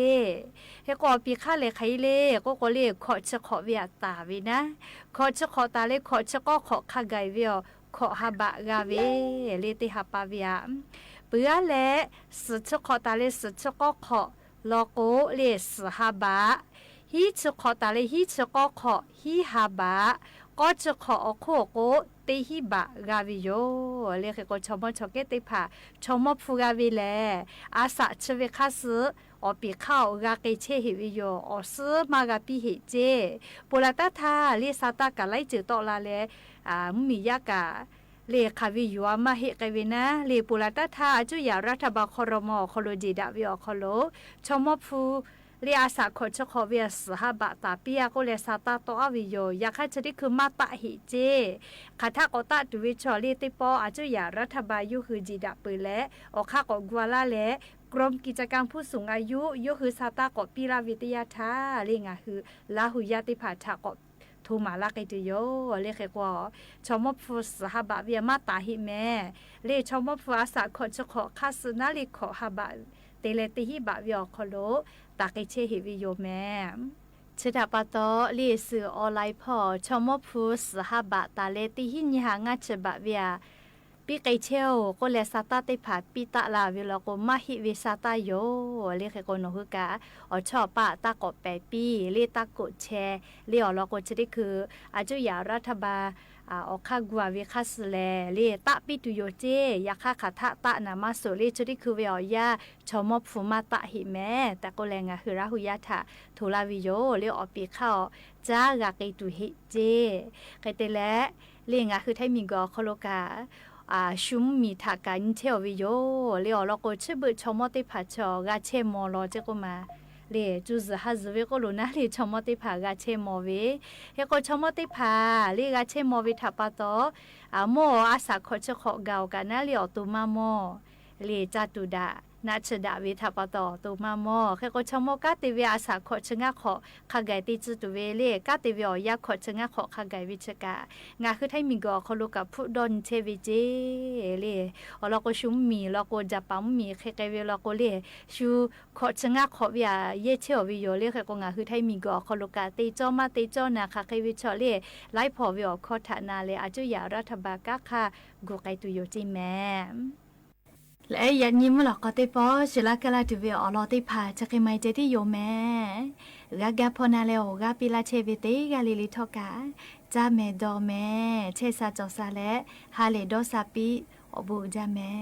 เฮโกปีเข้าเลไคเลโกเลขอชะขอเวตาวินะขอชะขอตาเลขอชะก็ขอคากายเวขอหาบะกาเวเลติหาปาเวียเปื้อและสุชะขอตาเลสุชะก็ขอลอโกเลสหาบะฮิชขอตาเลฮิชก็ขอฮิฮาบะก็จะขอโคโกเตฮิบะกาวิโยเรียกก็ชมชเกติผาชมฟูกาวิแลอาสะชเวคาสอปีเข้ากาเกเชหิวิโยอซื้อมากาปิเฮเจปุระตาทาลิซาตากะไลจือตอลาเลมียากาเลขาวิยัวมาเฮกเวนะเลปุระตาทาจุยารัฐบาลคอรมอคโลจิดาวิโอคโลชมฟูเรียอาสาขอชขอเวียสหบะตาเปียก็เลซาตาโตอวิโยอยากให้ชดิคือมาตะหิเจคาทากอตาตุวิชอลีติปออาจุยารัฐบาลยุคือจีดาปือและอคากอกวาลาและกรมกิจการผู้สูงอายุยุคือซาตากอปีราวิทยาธาเรียงคือลาหุยาติผาทากอทูมาลาไกตุโยเรียกกว่าชมพูสหบะเวียมาตาหิแม่เรียชมพูอาสาขอชขอคาสนาลิขอหบะเตเลติหิบะวิอคโลตาเกเชหิวิโยแม่ชดาปะตอลีสือออนไลน์พอชมพูสหบะตาเลติหิญหางาฉบะเวียปีไกเชลก็เลซาตาติผาปีตะลาวิลก็มาหิวิซาตาโยเรียกก็นฮึกะอชอปะตากอแปปีเรียตากดแชเรียอลก็จะได้คืออาจุยารัฐบาลออกข้ากว่าวิคัสแลเรียตะปิตุโยเจยาค่าขาทะตะนามาโซเรียจะได้คือเวียยาชมฟูมาตะหิแม่แต่ก็แรงคือราหุยาทะทุลาวิโยเรียอปีเข้าจ้ากะเกตุเฮเจไกเตและเรียงคือไทมีกอโคโลกาชุมมีทากันเทววิโยเรียเราก็ชื่อบุชมติผาชอกาเชมอลอเจก็มาเรียจูซฮัซเวก็รู้นะเรียชมติผากาเชมอเวเฮก็ชมติผาเรียกาเชมอวิทัปะโตโมอาสาขอชขอเกากันนะเรียตุมาโมเรียจัตุดานาชดาวิทัปะโตตุมาโมเฮก็ชมกาติเวอาสาขอชงะขอขะไกติจุตุเวเรียกาติเวยาขอชงะขอขะไกวิชกางาคือไทมีกอเขาลูกกับผู้ดนเทวิเจเรียเราก็ชุมมีเราก็จะปั๊มมีเคเกเวเราก็เรียชูขอชงะขอเวียเยเชอวิโยเรียกก็งาคือไทมีกอเขาลูกกาติจอมาติจอนาคาเควิชอเรียไล่พอวิโอขอฐานาเลอาจุยารัฐบาลกะค่ะกูไกตุโยจิแม่และยันยิ้มหลอกก็ได้พอชิลากะลาดูเวอลอติผาจะเคยไม่เจที่โยแม่กะพอนาเลโอกะปิลาเชวิเตกะลิลิทอกะจาเมดอแม่เชซาจอซาและฮาเลดอซาปิอบูจาแม่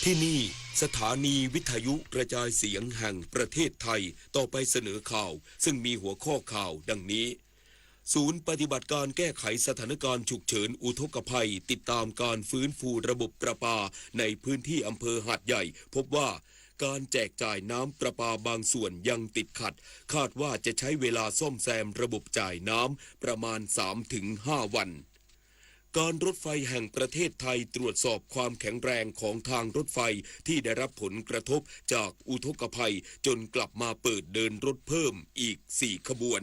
ที่นี่สถานีวิทยุกระจายเสียงแห่งประเทศไทยต่อไปเสนอข่าวซึ่งมีหัวข้อข่าวดังนี้ศูนย์ปฏิบัติการแก้ไขสถานการณ์ฉุกเฉินอุทกภัยติดตามการฟื้นฟูระบบประปาในพื้นที่อำเภอหาดใหญ่พบว่าการแจกจ่ายน้ำประปาบางส่วนยังติดขัดคาดว่าจะใช้เวลาซ่อมแซมระบบจ่ายน้ำประมาณ 3-5 วันการรถไฟแห่งประเทศไทยตรวจสอบความแข็งแรงของทางรถไฟที่ได้รับผลกระทบจากอุทกภัยจนกลับมาเปิดเดินรถเพิ่มอีก 4 ขบวน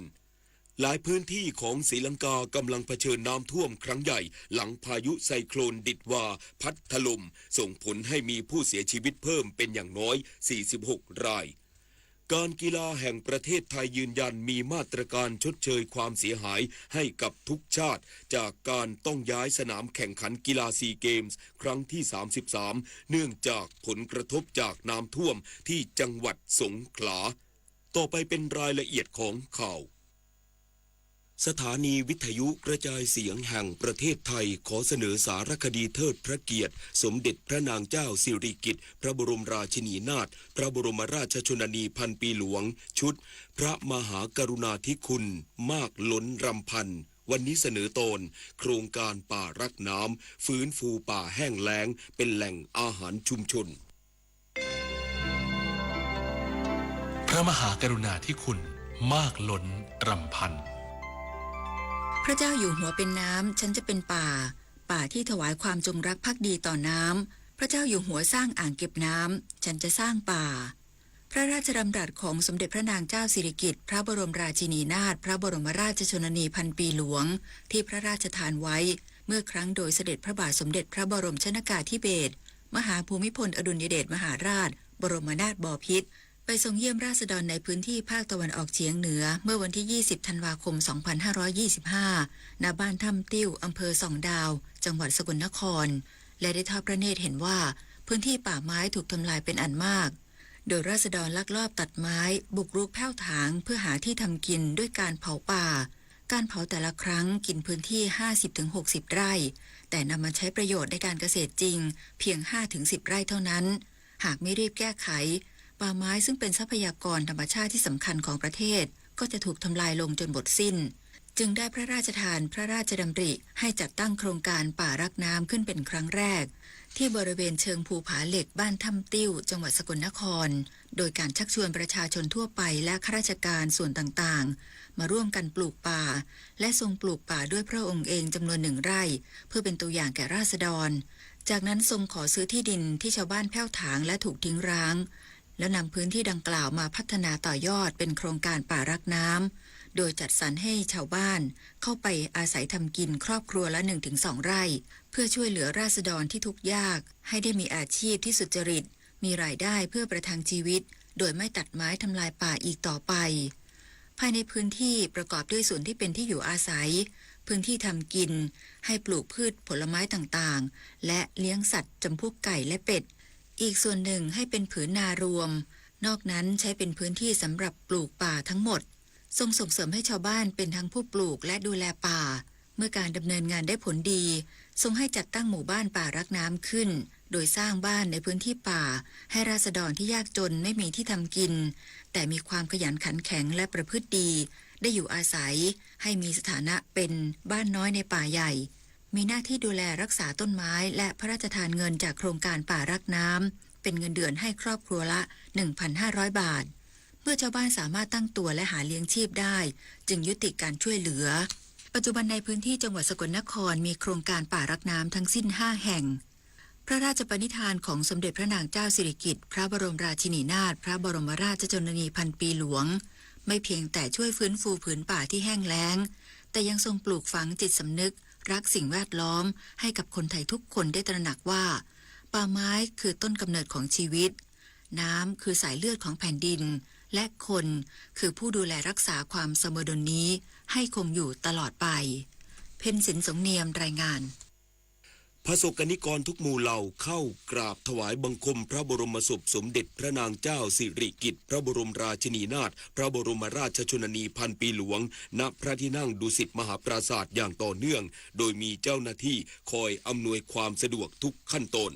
หลายพื้นที่ของศรีลังกากำลังเผชิญน้ำท่วมครั้งใหญ่หลังพายุไซโคลนดิดวาพัดถล่มส่งผลให้มีผู้เสียชีวิตเพิ่มเป็นอย่างน้อย 46 รายการกีฬาแห่งประเทศไทยยืนยันมีมาตรการชดเชยความเสียหายให้กับทุกชาติจากการต้องย้ายสนามแข่งขันกีฬาซีเกมส์ครั้งที่ 33 เนื่องจากผลกระทบจากน้ำท่วมที่จังหวัดสงขลาต่อไปเป็นรายละเอียดของข่าวสถานีวิทยุกระจายเสียงแห่งประเทศไทยขอเสนอสารคดีเทิดพระเกียรติสมเด็จพระนางเจ้าสิริกิติ์พระบรมราชินีนาถพระบรมราชชนนีพันปีหลวงชุดพระมหากรุณาธิคุณมากล้นรำพันวันนี้เสนอตอนโครงการป่ารักน้ำฟื้นฟูป่าแห้งแล้งเป็นแหล่งอาหารชุมชนพระมหากรุณาธิคุณมากล้นรำพันพระเจ้าอยู่หัวเป็นน้ำฉันจะเป็นป่าที่ถวายความจงรักภักดีต่อน้ำพระเจ้าอยู่หัวสร้างอ่างเก็บน้ำฉันจะสร้างป่าพระราชดำรัสของสมเด็จพระนางเจ้าสิริกิติ์พระบรมราชินีนาถพระบรมราชชนนีพันปีหลวงที่พระราชทานไว้เมื่อครั้งโดยเสด็จพระบาทสมเด็จพระบรมชนกาธิเบศรมหาภูมิพลอดุลยเดชมหาราชบรมนาถบพิตรไปทรงเยี่ยมราษฎรในพื้นที่ภาคตะวันออกเฉียงเหนือเมื่อวันที่ 20 ธันวาคม 2525 ณ บ้านถ้ำติ้วอำเภอส่องดาวจังหวัดสกลนครและได้ทอดพระเนตรเห็นว่าพื้นที่ป่าไม้ถูกทำลายเป็นอันมากโดยราษฎรลักลอบตัดไม้บุกรุกแผ่วถางเพื่อหาที่ทำกินด้วยการเผาป่าการเผาแต่ละครั้งกินพื้นที่ 50-60 ไร่แต่นำมาใช้ประโยชน์ในการเกษตรจริงเพียง 5-10 ไร่เท่านั้นหากไม่รีบแก้ไขป่าไม้ซึ่งเป็นทรัพยากรธรรมชาติที่สำคัญของประเทศก็จะถูกทำลายลงจนหมดสิ้นจึงได้พระราชทานพระราชดำริให้จัดตั้งโครงการป่ารักน้ำขึ้นเป็นครั้งแรกที่บริเวณเชิงภูผาเหล็กบ้านถ้ำติ้วจังหวัดสกลนครโดยการชักชวนประชาชนทั่วไปและข้าราชการส่วนต่างๆมาร่วมกันปลูกป่าและทรงปลูกป่าด้วยพระองค์เองจำนวน1 ไร่เพื่อเป็นตัวอย่างแก่ราษฎรจากนั้นทรงขอซื้อที่ดินที่ชาวบ้านแผ่วถางและถูกทิ้งร้างแล้วนำพื้นที่ดังกล่าวมาพัฒนาต่อยอดเป็นโครงการป่ารักน้ำโดยจัดสรรให้ชาวบ้านเข้าไปอาศัยทำกินครอบครัวละ 1-2 ไร่เพื่อช่วยเหลือราษฎรที่ทุกข์ยากให้ได้มีอาชีพที่สุจริตมีรายได้เพื่อประทังชีวิตโดยไม่ตัดไม้ทำลายป่าอีกต่อไปภายในพื้นที่ประกอบด้วยส่วนที่เป็นที่อยู่อาศัยพื้นที่ทำกินให้ปลูกพืชผลไม้ต่างๆและเลี้ยงสัตว์จำพวกไก่และเป็ดอีกส่วนหนึ่งให้เป็นผืนนารวมนอกนั้นใช้เป็นพื้นที่สำหรับปลูกป่าทั้งหมดทรงส่งเสริมให้ชาวบ้านเป็นทั้งผู้ปลูกและดูแลป่าเมื่อการดำเนินงานได้ผลดีทรงให้จัดตั้งหมู่บ้านป่ารักน้ำขึ้นโดยสร้างบ้านในพื้นที่ป่าให้ราษฎรที่ยากจนไม่มีที่ทำกินแต่มีความขยันขันแข็งและประพฤติดีได้อยู่อาศัยให้มีสถานะเป็นบ้านน้อยในป่าใหญ่มีหน้าที่ดูแลรักษาต้นไม้และพระราชทานเงินจากโครงการป่ารักน้ำเป็นเงินเดือนให้ครอบครัวละ 1,500 บาทเมื่อชาวบ้านสามารถตั้งตัวและหาเลี้ยงชีพได้จึงยุติการช่วยเหลือปัจจุบันในพื้นที่จังหวัดสกลนครมีโครงการป่ารักน้ำทั้งสิ้น5 แห่งพระราชปณิธานของสมเด็จพระนางเจ้าสิริกิติ์พระบรมราชินีนาถพระบรมราชชนนีพันปีหลวงไม่เพียงแต่ช่วยฟื้นฟูผืนป่าที่แห้งแล้งแต่ยังทรงปลูกฝังจิตสำนึกรักสิ่งแวดล้อมให้กับคนไทยทุกคนได้ตระหนักว่าป่าไม้คือต้นกำเนิดของชีวิตน้ำคือสายเลือดของแผ่นดินและคนคือผู้ดูแลรักษาความสมดุลนี้ให้คงอยู่ตลอดไปเพ็ญศิลป์สงเนียมรายงาน พระสกนิกรทุกหมู่เหล่าเข้ากราบถวายบังคมพระบรมศพสมเด็จพระนางเจ้าสิริกิติ์พระบรมราชินีนาถพระบรมราชชนนีพันปีหลวงณพระที่นั่งดุสิตมหาปราสาทอย่างต่อเนื่องโดยมีเจ้าหน้าที่คอยอำนวยความสะดวกทุกขั้นตอน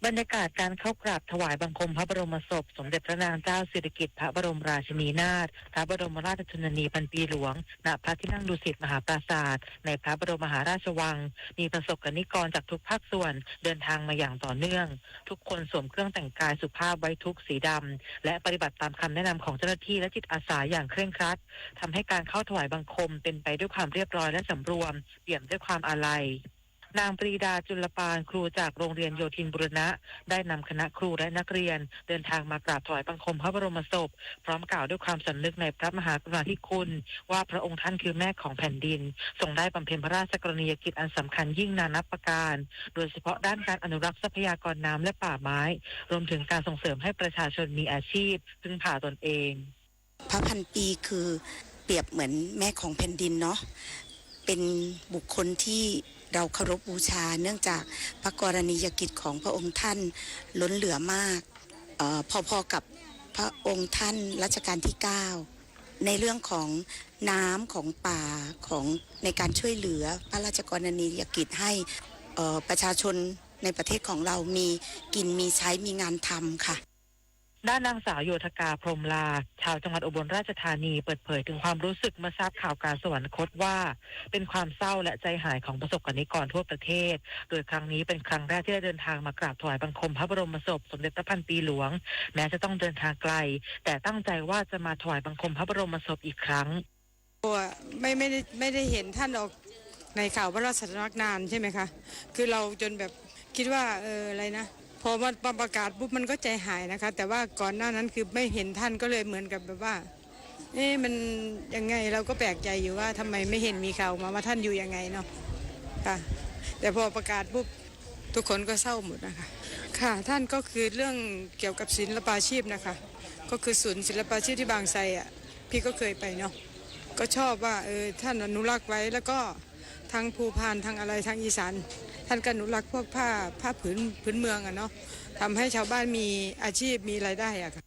บรรยากาศการเข้ากราบถวายบังคมพระบรมศพสมเด็จพระนางเจ้าสิริกิติ์พระบรมราชินีนาถพระบรมราชชนนีพันปีหลวงณพระที่นั่งดุสิตมหาปราสาทในพระบรมมหาราชวังมีประสบกนิกรจากทุกภาคส่วนเดินทางมาอย่างต่อเนื่องทุกคนสวมเครื่องแต่งกายสุภาพไว้ทุกข์สีดำและปฏิบัติตามคำแนะนำของเจ้าหน้าที่และจิตอาสาอย่างเคร่งครัดทำให้การเข้าถวายบังคมเป็นไปด้วยความเรียบร้อยและสำรวมเปี่ยมด้วยความอาลัยนางปรีดาจุลปานครูจากโรงเรียนโยธินบุรณะได้นำคณะครูและนักเรียนเดินทางมากราบถวายบังคมพระบรมศพพร้อมกล่าวด้วยความสำนึกในพระมหากรุณาธิคุณว่าพระองค์ท่านคือแม่ของแผ่นดินทรงได้บำเพ็ญพระราชกรณียกิจอันสำคัญยิ่งนานับประการโดยเฉพาะด้านการอนุรักษ์ทรัพยากรน้ำและป่าไม้รวมถึงการส่งเสริมให้ประชาชนมีอาชีพพึ่งพาตนเองพระพันปีคือเปรียบเหมือนแม่ของแผ่นดินเนาะเป็นบุคคลที่เราเคารพบูชาเนื่องจากพระกรณียกิจของพระองค์ท่านล้นเหลือมากพอๆกับพระองค์ท่านรัชกาลที่9ในเรื่องของน้ำของป่าของในการช่วยเหลือพระราชกรณียกิจให้ประชาชนในประเทศของเรามีกินมีใช้มีงานทำค่ะด้านนางสาวโยธกาพรหมลาชาวจังหวัดอุบลราชธานีเปิดเผยถึงความรู้สึกเมื่อทราบข่าวการสวรรคตว่าเป็นความเศร้าและใจหายของประสบกนิกรทั่วประเทศโดยครั้งนี้เป็นครั้งแรกที่ได้เดินทางมากราบถวายบังคมพระบรมศพสมเด็จพระพันปีหลวงแม้จะต้องเดินทางไกลแต่ตั้งใจว่าจะมาถวายบังคมพระบรมศพอีกครั้งไม่ได้เห็นท่านออกในข่าวพระราชสำนักนานใช่ไหมคะคือเราจนแบบคิดว่าอะไรนะพอมันประกาศปุ๊บมันก็ใจหายนะคะแต่ว่าก่อนหน้านั้นคือไม่เห็นท่านก็เลยเหมือนกับแบบว่ามันยังไงเราก็แปลกใจอยู่ว่าทำไมไม่เห็นมีข่าวมาว่าท่านอยู่ยังไงเนาะค่ะแต่พอประกาศปุ๊บทุกคนก็เศร้าหมดนะคะค่ะท่านก็คือเรื่องเกี่ยวกับศิลปาชีพนะคะก็คือศูนย์ศิลปาชีพที่บางไทรอ่ะพี่ก็เคยไปเนาะก็ชอบว่าท่านอนุรักษ์ไว้แล้วก็ทางภูพานทางอะไรทางอีสานท่านก็อนุรักษ์พวกผ้าผืนเมืองอะเนาะทำให้ชาวบ้านมีอาชีพมีรายได้อะค่ะ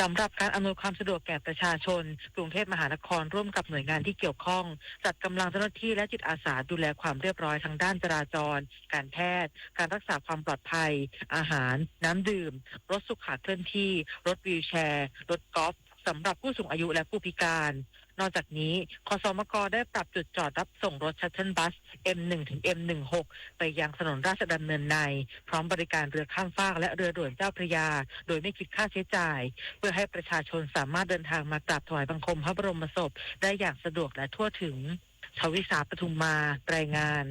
สำหรับการอำนวยความสะดวกแก่ประชาชนกรุงเทพมหานครร่วมกับหน่วยงานที่เกี่ยวข้องจัดกำลังเจ้าหน้าที่และจิตอาสาดูแลความเรียบร้อยทางด้านจราจรการแพทย์การรักษาความปลอดภัยอาหารน้ำดื่มรถสุขาเคลื่อนที่รถวีลแชร์รถกอล์ฟสำหรับผู้สูงอายุและผู้พิการนอกจากนี้คสมก.ได้ปรับจุดจอดรับส่งรถชัตเทิลบัส M1 ถึง M16 ไปยังถนนราชดำเนินในพร้อมบริการเรือข้ามฟากและเรือด่วนเจ้าพระยาโดยไม่คิดค่าใช้จ่ายเพื่อให้ประชาชนสามารถเดินทางมากราบถวายบังคมพระบรมศพได้อย่างสะดวกและทั่วถึงชวิสาปทุมมารายงาน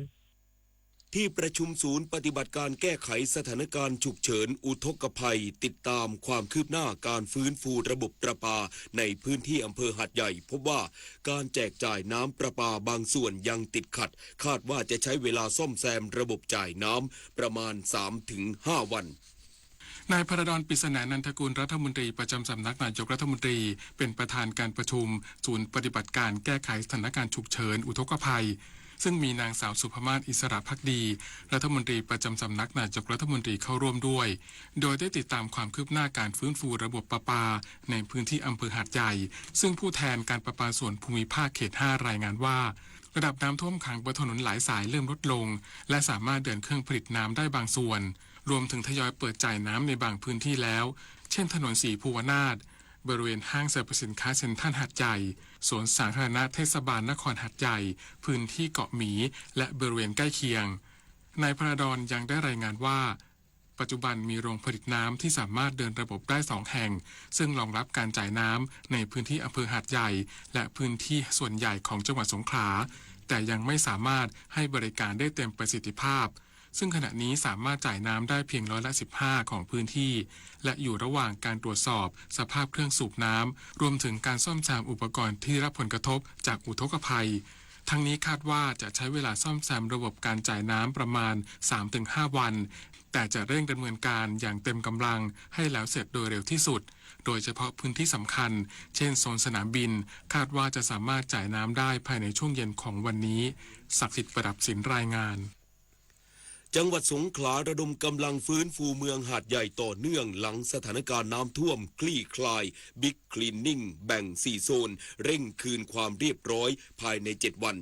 ที่ประชุมศูนย์ปฏิบัติการแก้ไขสถานการณ์ฉุกเฉินอุทกภัยติดตามความคืบหน้าการฟื้นฟูระบบประปาในพื้นที่อำเภอหาดใหญ่พบว่าการแจกจ่ายน้ำประปาบางส่วนยังติดขัดคาดว่าจะใช้เวลาซ่อมแซมระบบจ่ายน้ำประมาณ 3-5 วันนายพระดอน ปริศนานันทกุลรัฐมนตรีประจำสำนักนายกรัฐมนตรีเป็นประธานการประชุมศูนย์ปฏิบัติการแก้ไขสถานการณ์ฉุกเฉินอุทกภัยซึ่งมีนางสาวสุภมาศอิสระภักดีรัฐมนตรีประจำสำนักนายกรัฐมนตรีเข้าร่วมด้วยโดยได้ติดตามความคืบหน้าการฟื้นฟูระบบประปาในพื้นที่อำเภอหาดใหญ่ซึ่งผู้แทนการประปาส่วนภูมิภาคเขต 5 รายงานว่าระดับน้ำท่วมขังบนถนนหลายสายเริ่มลดลงและสามารถเดินเครื่องผลิตน้ำได้บางส่วนรวมถึงทยอยเปิดจ่ายน้ำในบางพื้นที่แล้วเช่นถนนศรีภูวนาถบริเวณห้างสรรพสินค้าเซ็นทรัลหาดใหญ่สวนสาธารณะเทศบาลนครหาดใหญ่พื้นที่เกาะหมีและบริเวณใกล้เคียงนายพระดอนยังได้รายงานว่าปัจจุบันมีโรงผลิตน้ำที่สามารถเดินระบบได้2แห่งซึ่งรองรับการจ่ายน้ำในพื้นที่อำเภอหาดใหญ่และพื้นที่ส่วนใหญ่ของจังหวัดสงขลาแต่ยังไม่สามารถให้บริการได้เต็มประสิทธิภาพซึ่งขณะนี้สามารถจ่ายน้ำได้เพียง15%ของพื้นที่และอยู่ระหว่างการตรวจสอบสภาพเครื่องสูบน้ำรวมถึงการซ่อมแซมอุปกรณ์ที่ได้รับผลกระทบจากอุทกภัยทั้งนี้คาดว่าจะใช้เวลาซ่อมแซมระบบการจ่ายน้ำประมาณ 3-5 วันแต่จะเร่งดำเนินการอย่างเต็มกำลังให้แล้วเสร็จโดยเร็วที่สุดโดยเฉพาะพื้นที่สำคัญเช่นโซนสนามบินคาดว่าจะสามารถจ่ายน้ำได้ภายในช่วงเย็นของวันนี้ศักดิ์สิทธิ์ประดับศิลป์รายงานจังหวัดสงขลาระดมกำลังฟื้นฟูเมืองหาดใหญ่ต่อเนื่องหลังสถานการณ์น้ำท่วมคลี่คลายบิ๊กคลีนนิ่งแบ่ง4โซนเร่งคืนความเรียบร้อยภายใน7วัน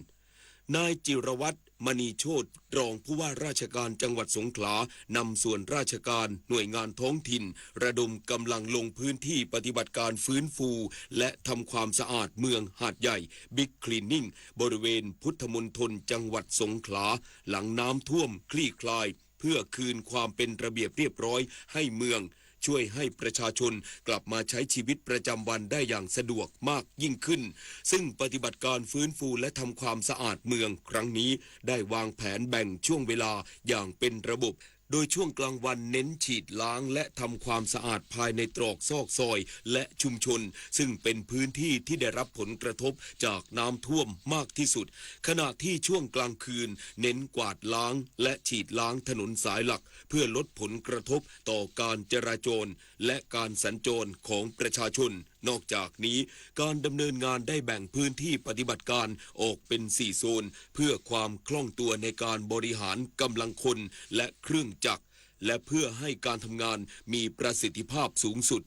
นายจิรวัตร มณีโชติรองผู้ว่าราชการจังหวัดสงขลานำส่วนราชการหน่วยงานท้องถิ่นระดมกำลังลงพื้นที่ปฏิบัติการฟื้นฟูและทำความสะอาดเมืองหาดใหญ่บิ๊กคลีนนิ่งบริเวณพุทธมณฑลจังหวัดสงขลาหลังน้ำท่วมคลี่คลายเพื่อคืนความเป็นระเบียบเรียบร้อยให้เมืองช่วยให้ประชาชนกลับมาใช้ชีวิตประจำวันได้อย่างสะดวกมากยิ่งขึ้นซึ่งปฏิบัติการฟื้นฟูและทำความสะอาดเมืองครั้งนี้ได้วางแผนแบ่งช่วงเวลาอย่างเป็นระบบโดยช่วงกลางวันเน้นฉีดล้างและทำความสะอาดภายในตรอกซอกซอยและชุมชนซึ่งเป็นพื้นที่ที่ได้รับผลกระทบจากน้ำท่วมมากที่สุดขณะที่ช่วงกลางคืนเน้นกวาดล้างและฉีดล้างถนนสายหลักเพื่อลดผลกระทบต่อการจราจรและการสัญจรของประชาชนนอกจากนี้การดำเนินงานได้แบ่งพื้นที่ปฏิบัติการออกเป็น4โซนเพื่อความคล่องตัวในการบริหารกำลังคนและเครื่องจักรและเพื่อให้การทำงานมีประสิทธิภาพสูงสุด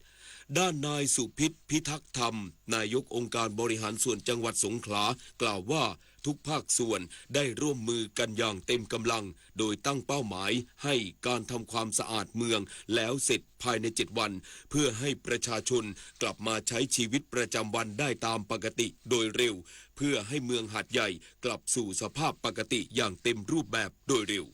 ด้านนายสุพิษพิทักษ์ธรรมนายกองค์การบริหารส่วนจังหวัดสงขลากล่าวว่าทุกภาคส่วนได้ร่วมมือกันอย่างเต็มกำลังโดยตั้งเป้าหมายให้การทำความสะอาดเมืองแล้วเสร็จภายใน7วันเพื่อให้ประชาชนกลับมาใช้ชีวิตประจำวันได้ตามปกติโดยเร็วเพื่อให้เมืองหาดใหญ่กลับสู่สภาพปกติอย่างเต็มรูปแบบโดยเร็ว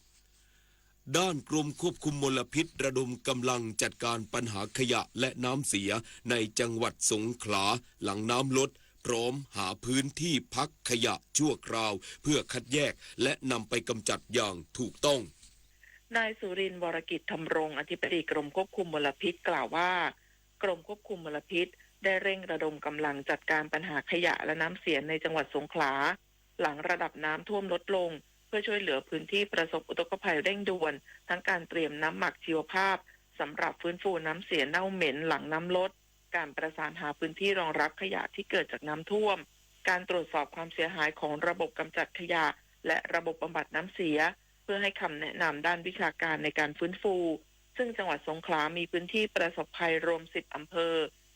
ด้านกรมควบคุมมลพิษระดมกำลังจัดการปัญหาขยะและน้ำเสียในจังหวัดสงขลาหลังน้ำลดพร้อมหาพื้นที่พักขยะชั่วคราวเพื่อคัดแยกและนำไปกำจัดอย่างถูกต้องนายสุรินทร์วรกิจธำรงอธิบดีกรมควบคุมมลพิษกล่าวว่ากรมควบคุมมลพิษได้เร่งระดมกำลังจัดการปัญหาขยะและน้ำเสียในจังหวัดสงขลาหลังระดับน้ำท่วมลดลงเพื่อช่วยเหลือพื้นที่ประสบอุทกภัยเร่งด่วนทั้งการเตรียมน้ำหมักชีวภาพสำหรับฟื้นฟูน้ำเสียเน่าเหม็นหลังน้ำลดการประสานหาพื้นที่รองรับขยะที่เกิดจากน้ำท่วมการตรวจสอบความเสียหายของระบบกำจัดขยะและระบบบำบัดน้ำเสียเพื่อให้คำแนะนำด้านวิชาการในการฟื้นฟูซึ่งจังหวัดสงขลามีพื้นที่ประสบภัยรวม10อำเภอ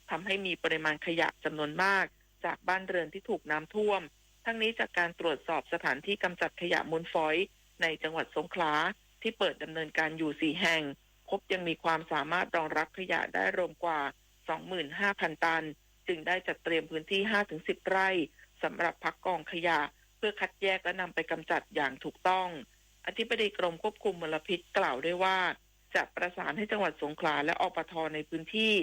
ทำให้มีปริมาณขยะจำนวนมากจากบ้านเรือนที่ถูกน้ำท่วมทั้งนี้จากการตรวจสอบสถานที่กำจัดขยะมูลฝอยในจังหวัดสงขลาที่เปิดดำเนินการอยู่4แห่งพบยังมีความสามารถรองรับขยะได้รวมกว่า 25,000 ตันจึงได้จัดเตรียมพื้นที่ 5-10 ไร่สำหรับพักกองขยะเพื่อคัดแยกและนำไปกำจัดอย่างถูกต้องอธิบดีกรมควบคุมมลพิษกล่าวด้วยว่าจะประสานให้จังหวัดสงขลาและอปท.ในพื้นที่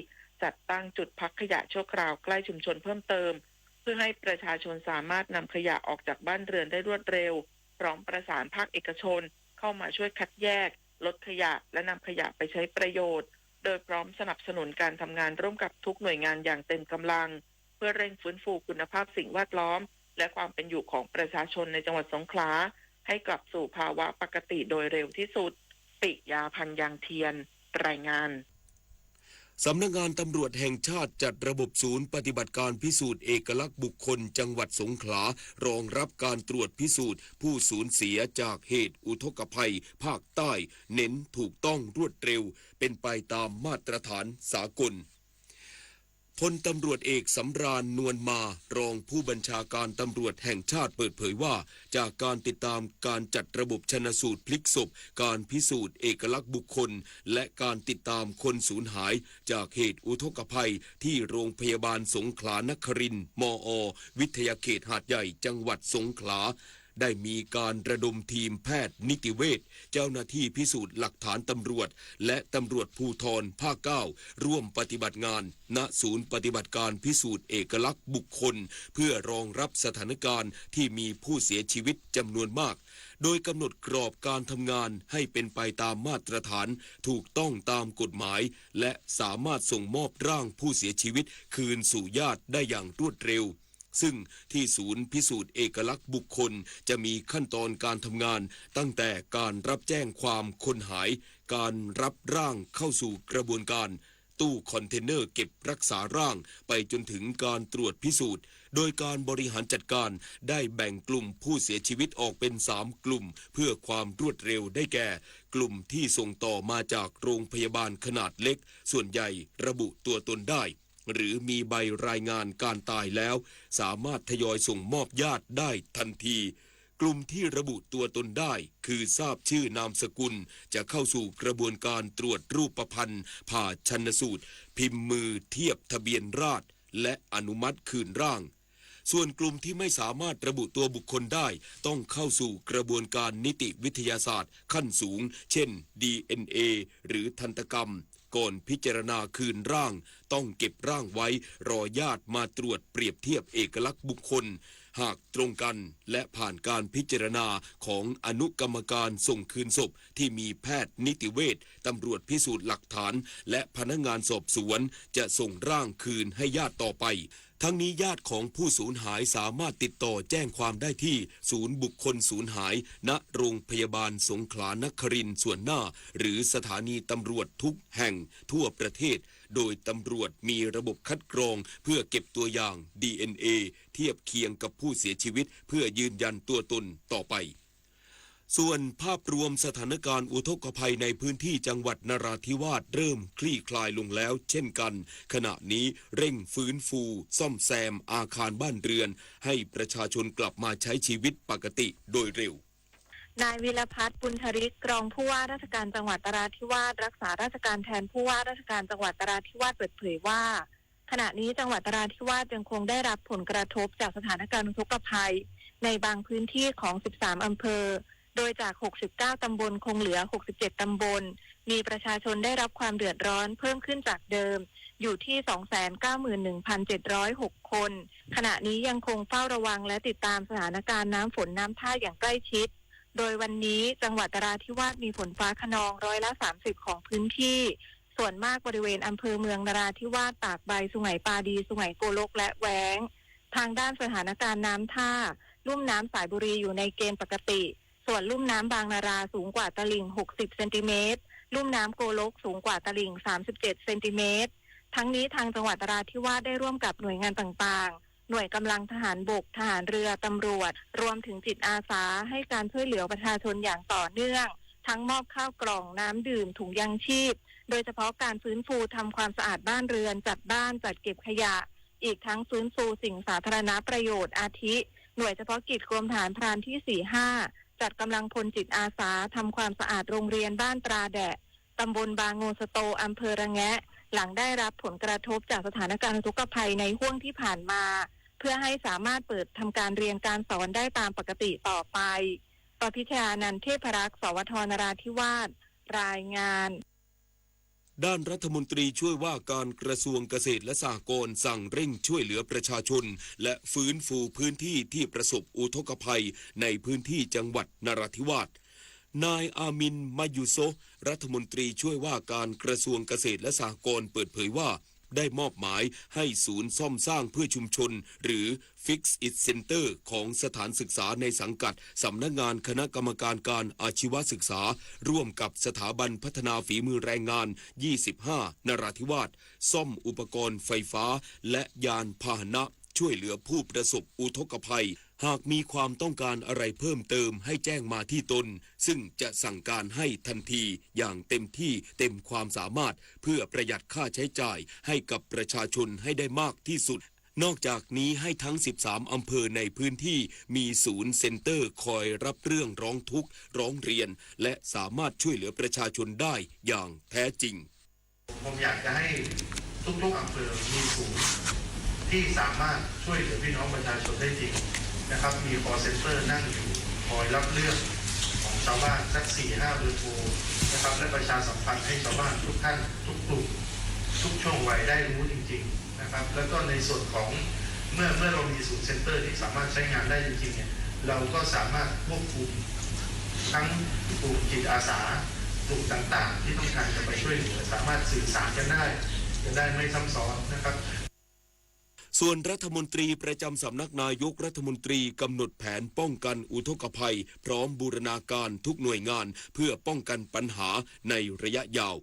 จัดตั้งจุดพักขยะชั่วคราวใกล้ชุมชนเพิ่มเติมเพื่อให้ประชาชนสามารถนำขยะออกจากบ้านเรือนได้รวดเร็วพร้อมประสานภาคเอกชนเข้ามาช่วยคัดแยกลดขยะและนำขยะไปใช้ประโยชน์โดยพร้อมสนับสนุนการทำงานร่วมกับทุกหน่วยงานอย่างเต็มกำลังเพื่อเร่งฟื้นฟูคุณภาพสิ่งแวดล้อมและความเป็นอยู่ของประชาชนในจังหวัดสงขลาให้กลับสู่ภาวะปกติโดยเร็วที่สุดปิยาพันธ์ยางเทียนรายงานสำนักงานตำรวจแห่งชาติจัดระบบศูนย์ปฏิบัติการพิสูจน์เอกลักษณ์บุคคลจังหวัดสงขลารองรับการตรวจพิสูจน์ผู้สูญเสียจากเหตุอุทกภัยภาคใต้เน้นถูกต้องรวดเร็วเป็นไปตามมาตรฐานสากลพลตำรวจเอกสำราญนวลมารองผู้บัญชาการตำรวจแห่งชาติเปิดเผยว่าจากการติดตามการจัดระบบชันสูตรพลิกศพการพิสูจน์เอกลักษณ์บุคคลและการติดตามคนสูญหายจากเหตุอุทกภัยที่โรงพยาบาลสงขลานครินทร์มอ.วิทยาเขตหาดใหญ่จังหวัดสงขลาได้มีการระดมทีมแพทย์นิติเวชเจ้าหน้าที่พิสูจน์หลักฐานตำรวจและตำรวจภูธรภาค 9ร่วมปฏิบัติงานณศูนย์ปฏิบัติการพิสูจน์เอกลักษณ์บุคคลเพื่อรองรับสถานการณ์ที่มีผู้เสียชีวิตจำนวนมากโดยกำหนดกรอบการทำงานให้เป็นไปตามมาตรฐานถูกต้องตามกฎหมายและสามารถส่งมอบร่างผู้เสียชีวิตคืนสู่ญาติได้อย่างรวดเร็วซึ่งที่ศูนย์พิสูจน์เอกลักษณ์บุคคลจะมีขั้นตอนการทำงานตั้งแต่การรับแจ้งความคนหายการรับร่างเข้าสู่กระบวนการตู้คอนเทนเนอร์เก็บรักษาร่างไปจนถึงการตรวจพิสูจน์โดยการบริหารจัดการได้แบ่งกลุ่มผู้เสียชีวิตออกเป็น3กลุ่มเพื่อความรวดเร็วได้แก่กลุ่มที่ส่งต่อมาจากโรงพยาบาลขนาดเล็กส่วนใหญ่ระบุตัวตนได้หรือมีใบรายงานการตายแล้วสามารถทยอยส่งมอบญาติได้ทันทีก กลุ่มที่ระบุตัวตนได้คือทราบชื่อนามสกุลจะเข้าสู่กระบวนการตรวจรูปพรรณผ่าชันสูตรพิมพ์มือเทียบทะเบียนราษฎร์และอนุมัติคืนร่างส่วนกลุ่มที่ไม่สามารถระบุตัวบุคคลได้ต้องเข้าสู่กระบวนการนิติวิทยาศาสตร์ขั้นสูงเช่น DNA หรือทันตกรรมก่อนพิจารณาคืนร่างต้องเก็บร่างไว้รอญาติมาตรวจเปรียบเทียบเอกลักษณ์บุคคลหากตรงกันและผ่านการพิจารณาของอนุกรรมการส่งคืนศพที่มีแพทย์นิติเวชตำรวจพิสูจน์หลักฐานและพนักงานสอบสวนจะส่งร่างคืนให้ญาติต่อไปทั้งนี้ญาติของผู้สูญหายสามารถติดต่อแจ้งความได้ที่ศูนย์บุคคลสูญหายณโรงพยาบาลสงขลานครินทร์ส่วนหน้าหรือสถานีตำรวจทุกแห่งทั่วประเทศโดยตำรวจมีระบบคัดกรองเพื่อเก็บตัวอย่าง DNA เทียบเคียงกับผู้เสียชีวิตเพื่อยืนยันตัวตนต่อไปส่วนภาพรวมสถานการณ์อุทกภัยในพื้นที่จังหวัดนราธิวาสเริ่มคลี่คลายลงแล้วเช่นกันขณะนี้เร่งฟื้นฟูซ่อมแซมอาคารบ้านเรือนให้ประชาชนกลับมาใช้ชีวิตปกติโดยเร็วนายวิรพัฒน์ บุญธริกรองผู้ว่าราชการจังหวัดนราธิวาสรักษาราชการแทนผู้ว่าราชการจังหวัดนราธิวาสเปิดเผยว่าขณะนี้จังหวัดนราธิวาสยังคงได้รับผลกระทบจากสถานการณ์อุทกภัยในบางพื้นที่ของ13อำเภอโดยจาก69ตำบลคงเหลือ67ตำบลมีประชาชนได้รับความเดือดร้อนเพิ่มขึ้นจากเดิมอยู่ที่ 291,706 คนขณะนี้ยังคงเฝ้าระวังและติดตามสถานการณ์น้ำฝนน้ำท่าอย่างใกล้ชิดโดยวันนี้จังหวัดนราธิวาสมีฝนฟ้าคะนอง30%ของพื้นที่ส่วนมากบริเวณอำเภอเมืองนราธิวาสตากใบสุไหงปาดีสุไหงโกลกและแว้งทางด้านสถานการณ์น้ำท่าลุ่มน้ำสายบุรีอยู่ในเกณฑ์ปกติส่วนลุ่มน้ำบางนาราสูงกว่าตลิ่ง60เซนติเมตรลุ่มน้ำโกลกสูงกว่าตลิ่ง37เซนติเมตรทั้งนี้ทางจังหวัดนราธิวาสได้ร่วมกับหน่วยงานต่างๆหน่วยกำลังทหารบกทหารเรือตำรวจรวมถึงจิตอาสาให้การช่วยเหลือประชาชนอย่างต่อเนื่องทั้งมอบข้าวกล่องน้ำดื่มถุงยางชีพโดยเฉพาะการฟื้นฟูทำความสะอาดบ้านเรือนจัดบ้านจัดเก็บขยะอีกทั้งฟื้นฟูสิ่งสาธารณประโยชน์อาทิหน่วยเฉพาะกิจกรมทหารพรานที่45จัดกำลังพลจิตอาสาทำความสะอาดโรงเรียนบ้านตราแดะตำบลบางโงสโตอำเภอระแงะหลังได้รับผลกระทบจากสถานการณ์อุทกภัยในห้วงที่ผ่านมาเพื่อให้สามารถเปิดทำการเรียนการสอนได้ตามปกติต่อไปปพิชญานันท์ เทพรักษ์ สวท นราธิวาสรายงานด้านรัฐมนตรีช่วยว่าการกระทรวงเกษตรและสหกรณ์สั่งเร่งช่วยเหลือประชาชนและฟื้นฟูพื้นที่ที่ประสบอุทกภัยในพื้นที่จังหวัดนราธิวาสนายอามิน มายุโซรัฐมนตรีช่วยว่าการกระทรวงเกษตรและสหกรณ์เปิดเผยว่าได้มอบหมายให้ศูนย์ซ่อมสร้างเพื่อชุมชนหรือ Fix It Center ของสถานศึกษาในสังกัดสำนักงานคณะกรรมการการอาชีวศึกษาร่วมกับสถาบันพัฒนาฝีมือแรงงาน25นราธิวาสซ่อมอุปกรณ์ไฟฟ้าและยานพาหนะช่วยเหลือผู้ประสบอุทกภัยหากมีความต้องการอะไรเพิ่มเติมให้แจ้งมาที่ตนซึ่งจะสั่งการให้ทันทีอย่างเต็มที่เต็มความสามารถเพื่อประหยัดค่าใช้จ่ายให้กับประชาชนให้ได้มากที่สุดนอกจากนี้ให้ทั้ง13อำเภอในพื้นที่มีศูนย์เซ็นเตอร์คอยรับเรื่องร้องทุกข์ร้องเรียนและสามารถช่วยเหลือประชาชนได้อย่างแท้จริงผมอยากจะให้ทุกๆอำเภอมีศูนย์ที่สามารถช่วยเหลือพี่น้องประชาชนได้จริงนะครับมี call center นั่งอยู่คอยรับเรื่องของชาวบ้านสัก 4-5 เบอร์โทรนะครับและประชาสัมพันธ์ให้ชาวบ้านทุกท่านทุกกลุ่มทุกช่วงวัยได้รู้จริงๆนะครับแล้วก็ในส่วนของเมื่อเรามีศูนย์เซ็นเตอร์ที่สามารถใช้งานได้จริงๆเนี่ยเราก็สามารถควบคุมทั้งกลุ่มจิตอาสากลุ่มต่างๆที่ต้องการจะไปช่วยเหลือสามารถสื่อสารกันได้จะได้ไม่ซ้ำซ้อนนะครับส่วนรัฐมนตรีประจำสำนักนายกรัฐมนตรีกำหนดแผนป้องกันอุทกภัยพร้อมบูรณาการทุกหน่วยงานเพื่อป้องกันปัญหาในระยะยาว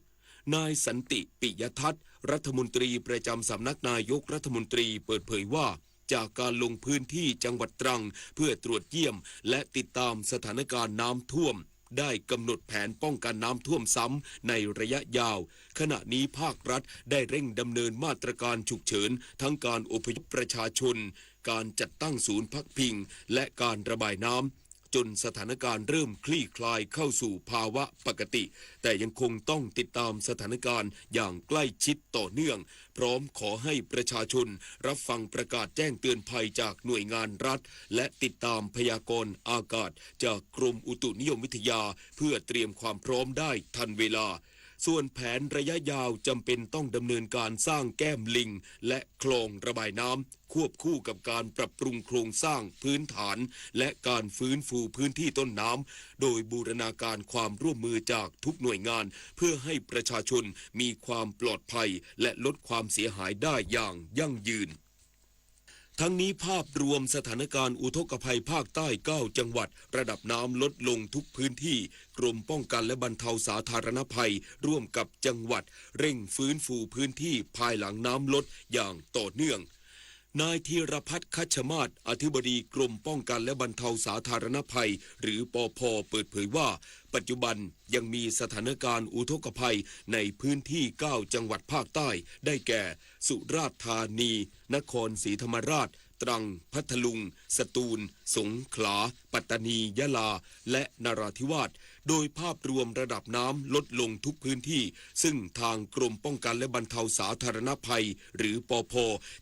นายสันติปิยทัศน์รัฐมนตรีประจำสำนักนายกรัฐมนตรีเปิดเผยว่าจากการลงพื้นที่จังหวัดตรังเพื่อตรวจเยี่ยมและติดตามสถานการณ์น้ำท่วมได้กำหนดแผนป้องกันน้ำท่วมซ้ำในระยะยาวขณะนี้ภาครัฐได้เร่งดำเนินมาตรการฉุกเฉินทั้งการอพยพประชาชนการจัดตั้งศูนย์พักพิงและการระบายน้ำ จนสถานการณ์เริ่มคลี่คลายเข้าสู่ภาวะปกติ แต่ยังคงต้องติดตามสถานการณ์อย่างใกล้ชิดต่อเนื่องพร้อมขอให้ประชาชนรับฟังประกาศแจ้งเตือนภัยจากหน่วยงานรัฐและติดตามพยากรณ์อากาศจากกรมอุตุนิยมวิทยาเพื่อเตรียมความพร้อมได้ทันเวลาส่วนแผนระยะยาวจำเป็นต้องดำเนินการสร้างแก้มลิงและคลองระบายน้ำควบคู่กับการปรับปรุงโครงสร้างพื้นฐานและการฟื้นฟูพื้นที่ต้นน้ำโดยบูรณาการความร่วมมือจากทุกหน่วยงานเพื่อให้ประชาชนมีความปลอดภัยและลดความเสียหายได้อย่างยั่งยืนทั้งนี้ภาพรวมสถานการณ์อุทกภัยภาคใต้9จังหวัดระดับน้ำลดลงทุกพื้นที่กรมป้องกันและบรรเทาสาธารณภัยร่วมกับจังหวัดเร่งฟื้นฟูพื้นที่ภายหลังน้ำลดอย่างต่อเนื่องนายธีรพัฒน์คัชมาศอธิบดีกรมป้องกันและบรรเทาสาธารณภัยหรือปภ.เปิดเผยว่าปัจจุบันยังมีสถานการณ์อุทกภัยในพื้นที่9จังหวัดภาคใต้ได้แก่สุราษฎร์ธานีนครศรีธรรมราชตรังพัทลุงสตูลสงขลาปัตตานียะลาและนราธิวาสโดยภาพรวมระดับน้ำลดลงทุกพื้นที่ซึ่งทางกรมป้องกันและบรรเทาสาธารณภัยหรือปภ.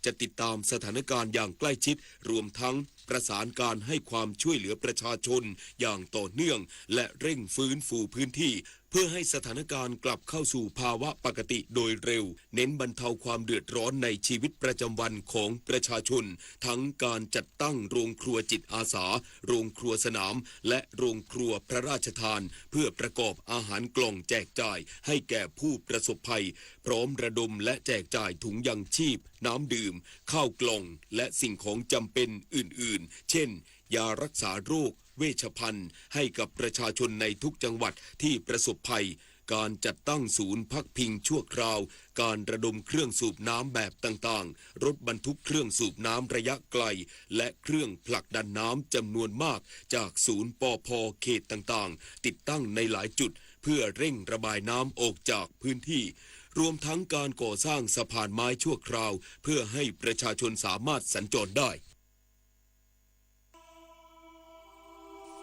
จะติดตามสถานการณ์อย่างใกล้ชิดรวมทั้งประสานการให้ความช่วยเหลือประชาชนอย่างต่อเนื่องและเร่งฟื้นฟูพื้นที่เพื่อให้สถานการณ์กลับเข้าสู่ภาวะปกติโดยเร็วเน้นบรรเทาความเดือดร้อนในชีวิตประจำวันของประชาชนทั้งการจัดตั้งโรงครัวจิตอาสาโรงครัวสนามและโรงครัวพระราชทานเพื่อประกอบอาหารกล่องแจกจ่ายให้แก่ผู้ประสบภัยพร้อมระดมและแจกจ่ายถุงยังชีพน้ำดื่มข้าวกล่องและสิ่งของจำเป็นอื่นๆเช่นยารักษาโรคเวชภัณฑ์ให้กับประชาชนในทุกจังหวัดที่ประสบภัยการจัดตั้งศูนย์พักพิงชั่วคราวการระดมเครื่องสูบน้ำแบบต่างๆรถบรรทุกเครื่องสูบน้ำระยะไกลและเครื่องผลักดันน้ำจำนวนมากจากศูนย์ปภ.เขตต่างๆติดตั้งในหลายจุดเพื่อเร่งระบายน้ำออกจากพื้นที่รวมทั้งการก่อสร้างสะพานไม้ชั่วคราวเพื่อให้ประชาชนสามารถสัญจรได้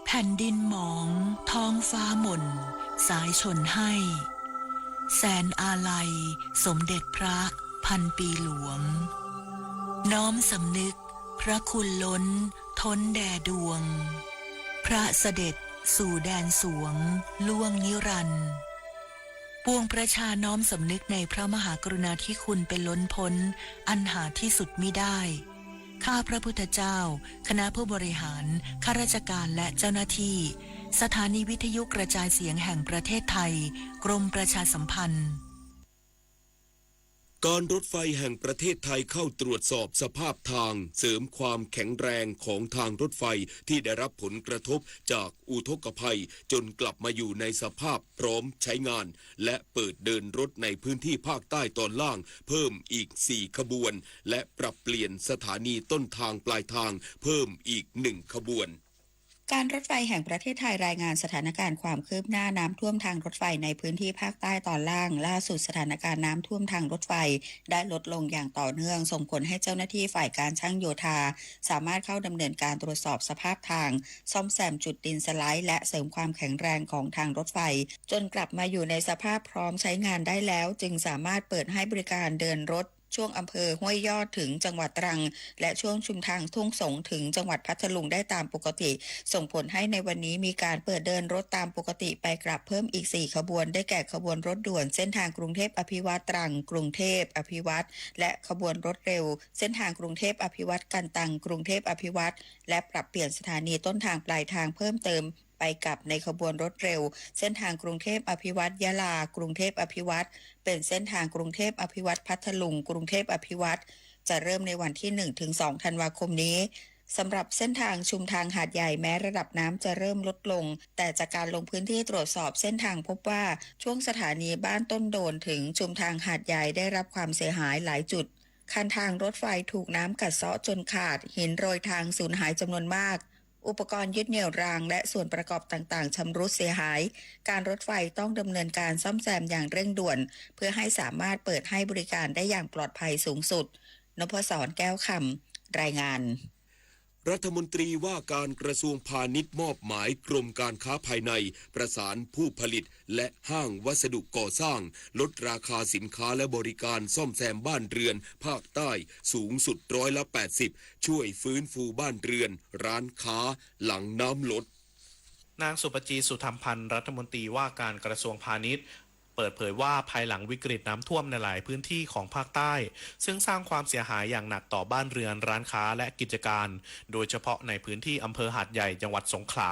แผ่นดินหมองท้องฟ้าหม่นสายชนให้แสนอาลัยสมเด็จพระพันปีหลวงน้อมสำนึกพระคุณล้นท้นแด่ดวงพระเสด็จสู่แดนสวงล่วงนิรันดร์ปวงประชาน้อมสำนึกในพระมหากรุณาธิคุณเป็นล้นพ้นอันหาที่สุดมิได้ข้าพระพุทธเจ้าคณะผู้บริหารข้าราชการและเจ้าหน้าที่สถานีวิทยุกระจายเสียงแห่งประเทศไทยกรมประชาสัมพันธ์การรถไฟแห่งประเทศไทยเข้าตรวจสอบสภาพทางเสริมความแข็งแรงของทางรถไฟที่ได้รับผลกระทบจากอุทกภัยจนกลับมาอยู่ในสภาพพร้อมใช้งานและเปิดเดินรถในพื้นที่ภาคใต้ตอนล่างเพิ่มอีก4ขบวนและปรับเปลี่ยนสถานีต้นทางปลายทางเพิ่มอีก1ขบวนการรถไฟแห่งประเทศไทยรายงานสถานการณ์ความคืบหน้าน้ำท่วมทางรถไฟในพื้นที่ภาคใต้ตอนล่างล่าสุดสถานการณ์น้ำท่วมทางรถไฟได้ลดลงอย่างต่อเนื่องส่งผลให้เจ้าหน้าที่ฝ่ายการช่างโยธาสามารถเข้าดำเนินการตรวจสอบสภาพทางซ่อมแซมจุดดินสไลด์และเสริมความแข็งแรงของทางรถไฟจนกลับมาอยู่ในสภาพพร้อมใช้งานได้แล้วจึงสามารถเปิดให้บริการเดินรถช่วงอำเภอห้วยยอดถึงจังหวัดตรังและช่วงชุมทางทุ่งสงถึงจังหวัดพัทลุงได้ตามปกติส่งผลให้ในวันนี้มีการเปิดเดินรถตามปกติไปกลับเพิ่มอีก4ขบวนได้แก่ขบวนรถด่วนเส้นทางกรุงเทพอภิวัตรตรังกรุงเทพอภิวัตรและขบวนรถเร็วเส้นทางกรุงเทพอภิวัตรกันตังกรุงเทพอภิวัตรและปรับเปลี่ยนสถานีต้นทางปลายทางเพิ่มเติมไปกับในขบวนรถเร็วเส้นทางกรุงเทพอภิวัตรยะลากรุงเทพอภิวัตรเป็นเส้นทางกรุงเทพอภิวัตรพัทลุงกรุงเทพอภิวัตรจะเริ่มในวันที่ 1-2 ธันวาคมนี้สำหรับเส้นทางชุมทางหาดใหญ่แม้ระดับน้ำจะเริ่มลดลงแต่จากการลงพื้นที่ตรวจสอบเส้นทางพบว่าช่วงสถานีบ้านต้นโดนถึงชุมทางหาดใหญ่ได้รับความเสียหายหลายจุดคันทางรถไฟถูกน้ำกัดเซาะจนขาดหินโรยทางสูญหายจำนวนมากอุปกรณ์ยึดเหนี่ยวรางและส่วนประกอบต่างๆชำรุดเสียหายการรถไฟต้องดำเนินการซ่อมแซมอย่างเร่งด่วนเพื่อให้สามารถเปิดให้บริการได้อย่างปลอดภัยสูงสุดนพศรแก้วคำรายงาน รัฐมนตรีว่าการกระทรวงพาณิชย์มอบหมายกรมการค้าภายในประสานผู้ผลิตและห้างวัสดุก่อสร้างลดราคาสินค้าและบริการซ่อมแซมบ้านเรือนภาคใต้สูงสุด80%ช่วยฟื้นฟูบ้านเรือนร้านค้าหลังน้ำลดนางสุปจีสุธรรมพันธ์รัฐมนตรีว่าการกระทรวงพาณิชย์เปิดเผยว่าภายหลังวิกฤตน้ำท่วมในหลายพื้นที่ของภาคใต้ซึ่งสร้างความเสียหายอย่างหนักต่อบ้านเรือนร้านค้าและกิจการโดยเฉพาะในพื้นที่อำเภอหาดใหญ่จังหวัดสงขลา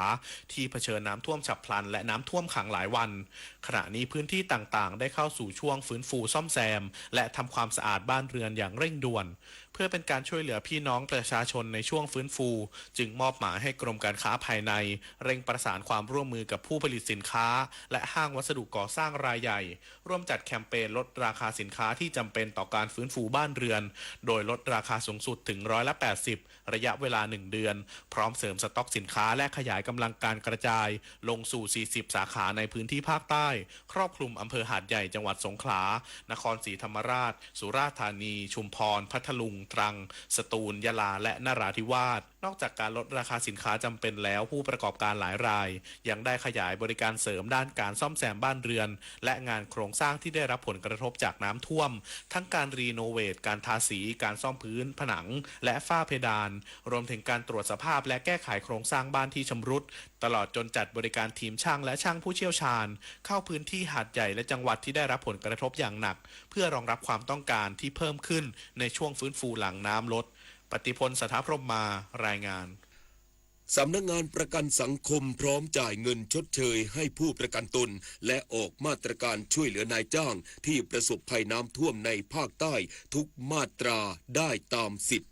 ที่เผชิญน้ำท่วมฉับพลันและน้ำท่วมขังหลายวันขณะนี้พื้นที่ต่างๆได้เข้าสู่ช่วงฟื้นฟูซ่อมแซมและทำความสะอาดบ้านเรือนอย่างเร่งด่วนเพื่อเป็นการช่วยเหลือพี่น้องประชาชนในช่วงฟื้นฟูจึงมอบหมายให้กรมการค้าภายในเร่งประสานความร่วมมือกับผู้ผลิตสินค้าและห้างวัสดุก่อสร้างรายใหญ่ร่วมจัดแคมเปญลดราคาสินค้าที่จำเป็นต่อการฟื้นฟูบ้านเรือนโดยลดราคาสูงสุดถึง80%ระยะเวลา1เดือนพร้อมเสริมสต็อกสินค้าและขยายกำลังการกระจายลงสู่40สาขาในพื้นที่ภาคใต้ครอบคลุมอำเภอหาดใหญ่จังหวัดสงขลานครศรีธรรมราชสุราษฎร์ธานีชุมพรพัทลุงตรังสตูลยะลาและนราธิวาสนอกจากการลดราคาสินค้าจำเป็นแล้วผู้ประกอบการหลายรายยังได้ขยายบริการเสริมด้านการซ่อมแซมบ้านเรือนและงานโครงสร้างที่ได้รับผลกระทบจากน้ำท่วมทั้งการรีโนเวทการทาสีการซ่อมพื้นผนังและฝ้าเพดานรวมถึงการตรวจสภาพและแก้ไขโครงสร้างบ้านที่ชำรุดตลอดจนจัดบริการทีมช่างและช่างผู้เชี่ยวชาญเข้าพื้นที่หาดใหญ่และจังหวัดที่ได้รับผลกระทบอย่างหนักเพื่อรองรับความต้องการที่เพิ่มขึ้นในช่วงฟื้นฟูหลังน้ำลดปฏิพล สถาพรหมารายงานสำนักงานประกันสังคมพร้อมจ่ายเงินชดเชยให้ผู้ประกันตนและออกมาตรการช่วยเหลือนายจ้างที่ประสบภัยน้ำท่วมในภาคใต้ทุกมาตราได้ตามสิทธิ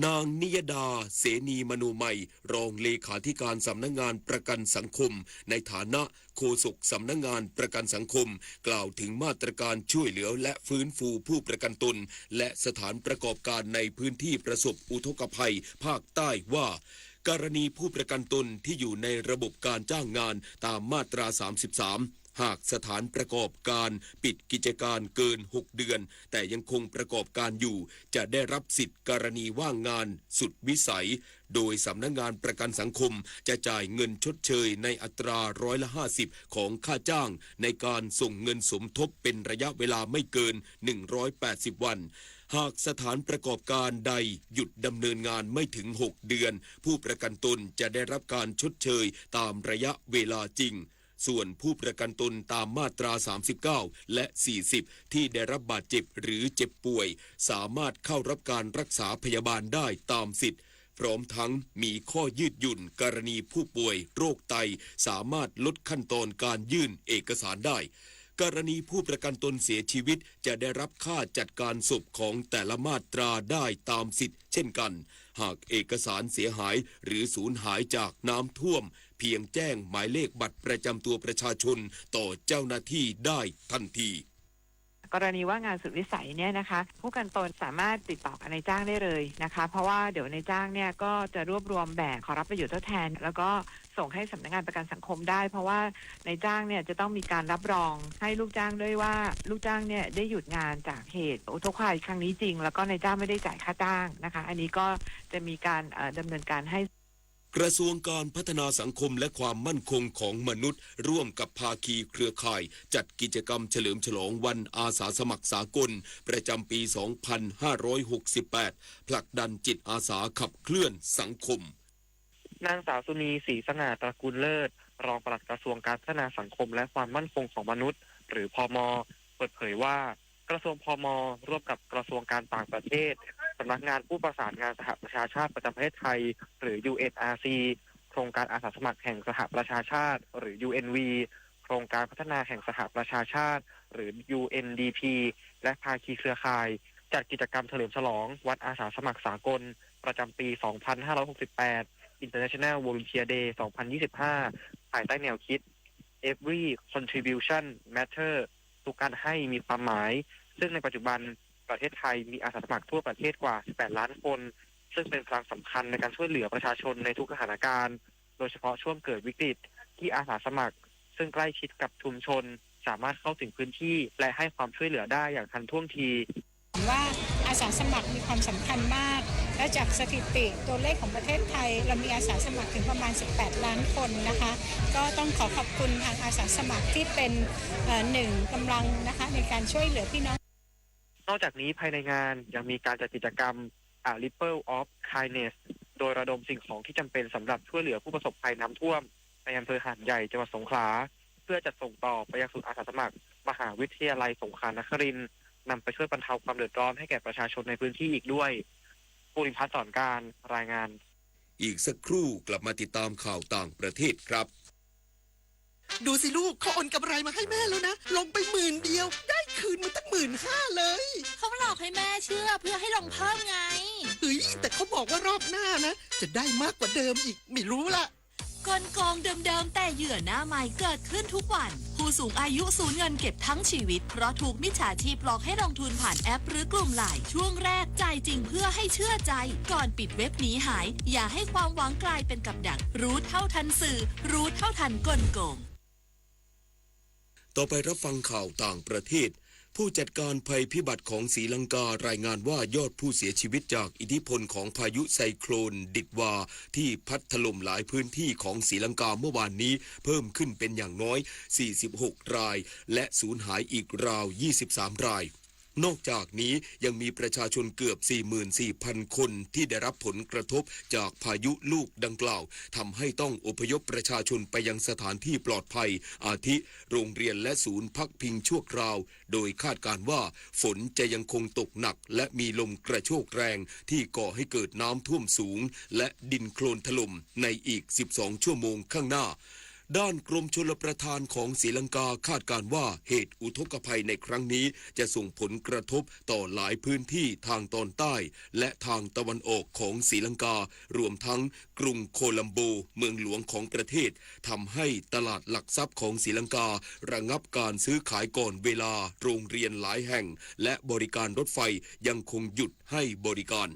นางนิยดาเสนีมโนมัยรองเลขาธิการสำนักงานประกันสังคมในฐานะโฆษกสำนักงานประกันสังคมกล่าวถึงมาตรการช่วยเหลือและฟื้นฟูผู้ประกันตนและสถานประกอบการในพื้นที่ประสบอุทกภัยภาคใต้ว่ากรณีผู้ประกันตนที่อยู่ในระบบการจ้างงานตามมาตรา33หากสถานประกอบการปิดกิจการเกิน6เดือนแต่ยังคงประกอบการอยู่จะได้รับสิทธิกรณีว่างงานสุดวิสัยโดยสำนักงานประกันสังคมจะจ่ายเงินชดเชยในอัตรา50%ของค่าจ้างในการส่งเงินสมทบเป็นระยะเวลาไม่เกิน180วันหากสถานประกอบการใดหยุดดำเนินงานไม่ถึง6เดือนผู้ประกันตนจะได้รับการชดเชยตามระยะเวลาจริงส่วนผู้ประกันตนตามมาตรา39และ40ที่ได้รับบาดเจ็บหรือเจ็บป่วยสามารถเข้ารับการรักษาพยาบาลได้ตามสิทธิ์พร้อมทั้งมีข้อยืดหยุ่นกรณีผู้ป่วยโรคไตสามารถลดขั้นตอนการยื่นเอกสารได้กรณีผู้ประกันตนเสียชีวิตจะได้รับค่าจัดการศพของแต่ละมาตราได้ตามสิทธิ์เช่นกันหากเอกสารเสียหายหรือสูญหายจากน้ำท่วมเพียงแจ้งหมายเลขบัตรประจำตัวประชาชนต่อเจ้าหน้าที่ได้ทันทีกรณีว่างานสุดวิสัยเนี่ยนะคะผู้ประกันตนสามารถติดต่อกับนายจ้างได้เลยนะคะเพราะว่าเดี๋ยวนายจ้างเนี่ยก็จะรวบรวมแบบขอรับประโยชน์ทดแทนแล้วก็ส่งให้สำนักงานประกันสังคมได้เพราะว่านายจ้างเนี่ยจะต้องมีการรับรองให้ลูกจ้างด้วยว่าลูกจ้างเนี่ยได้หยุดงานจากเหตุอุทกภัยครั้งนี้จริงแล้วก็นายจ้างไม่ได้จ่ายค่าจ้างนะคะอันนี้ก็จะมีการดำเนินการให้กระทรวงการพัฒนาสังคมและความมั่นคงของมนุษย์ร่วมกับภาคีเครือข่ายจัดกิจกรรมเฉลิมฉลองวันอาสาสมัครสากลประจำปี 2568 ผลักดันจิตอาสาขับเคลื่อนสังคมนางสาวสุนีศรีสง่าตระกูลเลิศรองปลัดกระทรวงการพัฒนาสังคมและความมั่นคงของมนุษย์หรือพม.เปิดเผยว่ากระทรวงพม.ร่วมกับกระทรวงการต่างประเทศสำนักงานผู้ประสานงานสหประชาชาติประจำประเทศไทยหรือ UNRC โครงการอาสาสมัครแห่งสหประชาชาติหรือ UNV โครงการพัฒนาแห่งสหประชาชาติหรือ UNDP และภาคีเครือข่ายจัดกิจกรรมเฉลิมฉลองวันอาสาสมัครสากลประจำปี 2568 International Volunteer Day 2025 ภายใต้แนวคิด Every Contribution Matter ทุกการให้มีความหมายซึ่งในปัจจุบันประเทศไทยมีอาสาสมัครทั่วประเทศกว่า 18 ล้านคนซึ่งเป็นพลังสำคัญในการช่วยเหลือประชาชนในทุกสถานการณ์โดยเฉพาะช่วงเกิดวิกฤตที่อาสาสมัครซึ่งใกล้ชิดกับชุมชนสามารถเข้าถึงพื้นที่และให้ความช่วยเหลือได้อย่างทันท่วงทีว่า อาสาสมัครมีความสำคัญมากและจากสถิติตัวเลขของประเทศไทยเรามีอาสาสมัครถึงประมาณ18ล้านคนนะคะก็ต้องขอบคุณทางอาสาสมัครที่เป็นหนึ่งกำลังนะคะในการช่วยเหลือพี่น้องนอกจากนี้ภายในงานยังมีการจัดกิจกรรม A Ripple of Kindness โดยระดมสิ่งของที่จำเป็นสำหรับช่วยเหลือผู้ประสบภัยน้ำท่วมในอำเภอหาดใหญ่จังหวัดสงขลาเพื่อจัดส่งต่อไปยังศูนย์อาสาสมัครมหาวิทยาลัยสงขลานครินทร์นำไปช่วยบรรเทาความเดือดร้อนให้แก่ประชาชนในพื้นที่อีกด้วยภูริพัฒน์สอนการรายงานอีกสักครู่กลับมาติดตามข่าวต่างประเทศครับดูสิลูกเขาโอนกำไรมาให้แม่แล้วนะลงไป10,000เดียวได้คืนมาตั้ง15,000เลยเขาหลอกให้แม่เชื่อเพื่อให้ลงเพิ่มไงเฮ้ยแต่เขาบอกว่ารอบหน้านะจะได้มากกว่าเดิมอีกไม่รู้ละกลโกงเดิมๆแต่เหยื่อหน้าใหม่เกิดขึ้นทุกวันผู้สูงอายุสูญเงินเก็บทั้งชีวิตเพราะถูกมิจฉาชีพหลอกให้ลงทุนผ่านแอปหรือกลุ่มไลน์ช่วงแรกจ่ายจริงเพื่อให้เชื่อใจก่อนปิดเว็บหนีหายอย่าให้ความหวังกลายเป็นกับดักรู้เท่าทันสื่อรู้เท่าทันกลโกงต่อไปรับฟังข่าวต่างประเทศผู้จัดการภัยพิบัติของศรีลังการายงานว่ายอดผู้เสียชีวิตจากอิทธิพลของพายุไซโคลนดิดวาที่พัดถล่มหลายพื้นที่ของศรีลังกาเมื่อวานนี้เพิ่มขึ้นเป็นอย่างน้อย46รายและสูญหายอีกราว23รายนอกจากนี้ยังมีประชาชนเกือบ 44,000 คนที่ได้รับผลกระทบจากพายุลูกดังกล่าวทำให้ต้องอพยพประชาชนไปยังสถานที่ปลอดภัยอาทิโรงเรียนและศูนย์พักพิงชั่วคราวโดยคาดการณ์ว่าฝนจะยังคงตกหนักและมีลมกระโชกแรงที่ก่อให้เกิดน้ำท่วมสูงและดินโคลนถล่มในอีก12ชั่วโมงข้างหน้าด้านกรมชลประทานของศรีลังกาคาดการณ์ว่าเหตุอุทกภัยในครั้งนี้จะส่งผลกระทบต่อหลายพื้นที่ทางตอนใต้และทางตะวันออกของศรีลังการวมทั้งกรุงโคลัมโบเมืองหลวงของประเทศทำให้ตลาดหลักทรัพย์ของศรีลังการะงับการซื้อขายก่อนเวลาโรงเรียนหลายแห่งและบริการรถไฟยังคงหยุดให้บริการ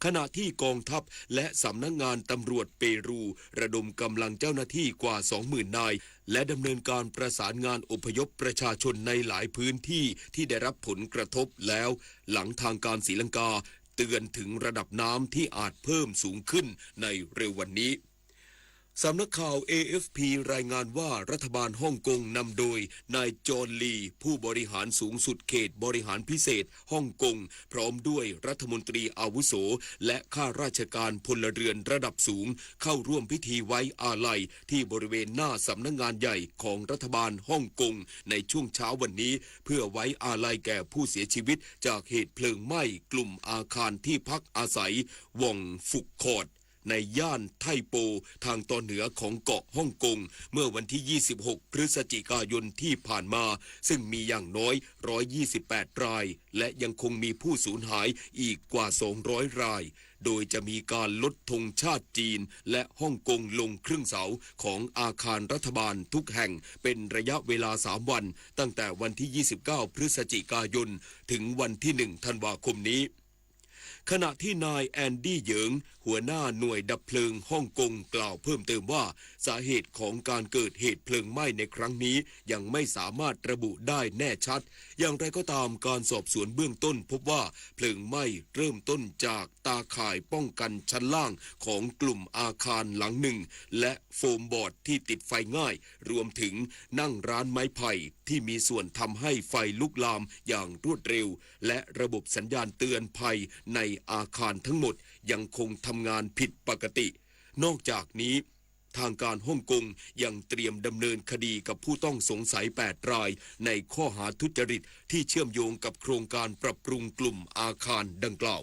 ขณะที่กองทัพและสำนักงานตำรวจเปรูระดมกำลังเจ้าหน้าที่กว่า 20,000 นายและดำเนินการประสานงานอพยพประชาชนในหลายพื้นที่ที่ได้รับผลกระทบแล้วหลังทางการศรีลังกาเตือนถึงระดับน้ำที่อาจเพิ่มสูงขึ้นในเร็ววันนี้สำนักข่าว AFP รายงานว่ารัฐบาลฮ่องกงนำโดยนายจอห์นลีผู้บริหารสูงสุดเขตบริหารพิเศษฮ่องกงพร้อมด้วยรัฐมนตรีอาวุโสและข้าราชการพลเรือนระดับสูงเข้าร่วมพิธีไว้อาลัยที่บริเวณหน้าสำนักงานใหญ่ของรัฐบาลฮ่องกงในช่วงเช้าวันนี้เพื่อไว้อาลัยแก่ผู้เสียชีวิตจากเหตุเพลิงไหม้กลุ่มอาคารที่พักอาศัยว่องฟุกคอร์ดในย่านไทโปทางตอนเหนือของเกาะฮ่องกงเมื่อวันที่ 26 พฤศจิกายนที่ผ่านมาซึ่งมีอย่างน้อย 128 รายและยังคงมีผู้สูญหายอีกกว่า 200 รายโดยจะมีการลดธงชาติจีนและฮ่องกงลงครึ่งเสาของอาคารรัฐบาลทุกแห่งเป็นระยะเวลา 3 วันตั้งแต่วันที่ 29 พฤศจิกายนถึงวันที่ 1 ธันวาคมนี้ขณะที่นายแอนดี้เหยิงหัวหน้าหน่วยดับเพลิงฮ่องกงกล่าวเพิ่มเติมว่าสาเหตุของการเกิดเหตุเพลิงไหม้ในครั้งนี้ยังไม่สามารถระบุได้แน่ชัดอย่างไรก็ตามการสอบสวนเบื้องต้นพบว่าเพลิงไหม้เริ่มต้นจากตาข่ายป้องกันชั้นล่างของกลุ่มอาคารหลังหนึ่งและโฟมบอร์ดที่ติดไฟง่ายรวมถึงนั่งร้านไม้ไผ่ที่มีส่วนทำให้ไฟลุกลามอย่างรวดเร็วและระบบสัญญาณเตือนภัยในอาคารทั้งหมดยังคงทำงานผิดปกตินอกจากนี้ทางการฮ่องกงยังเตรียมดำเนินคดีกับผู้ต้องสงสัย8รายในข้อหาทุจริตที่เชื่อมโยงกับโครงการปรับปรุงกลุ่มอาคารดังกล่าว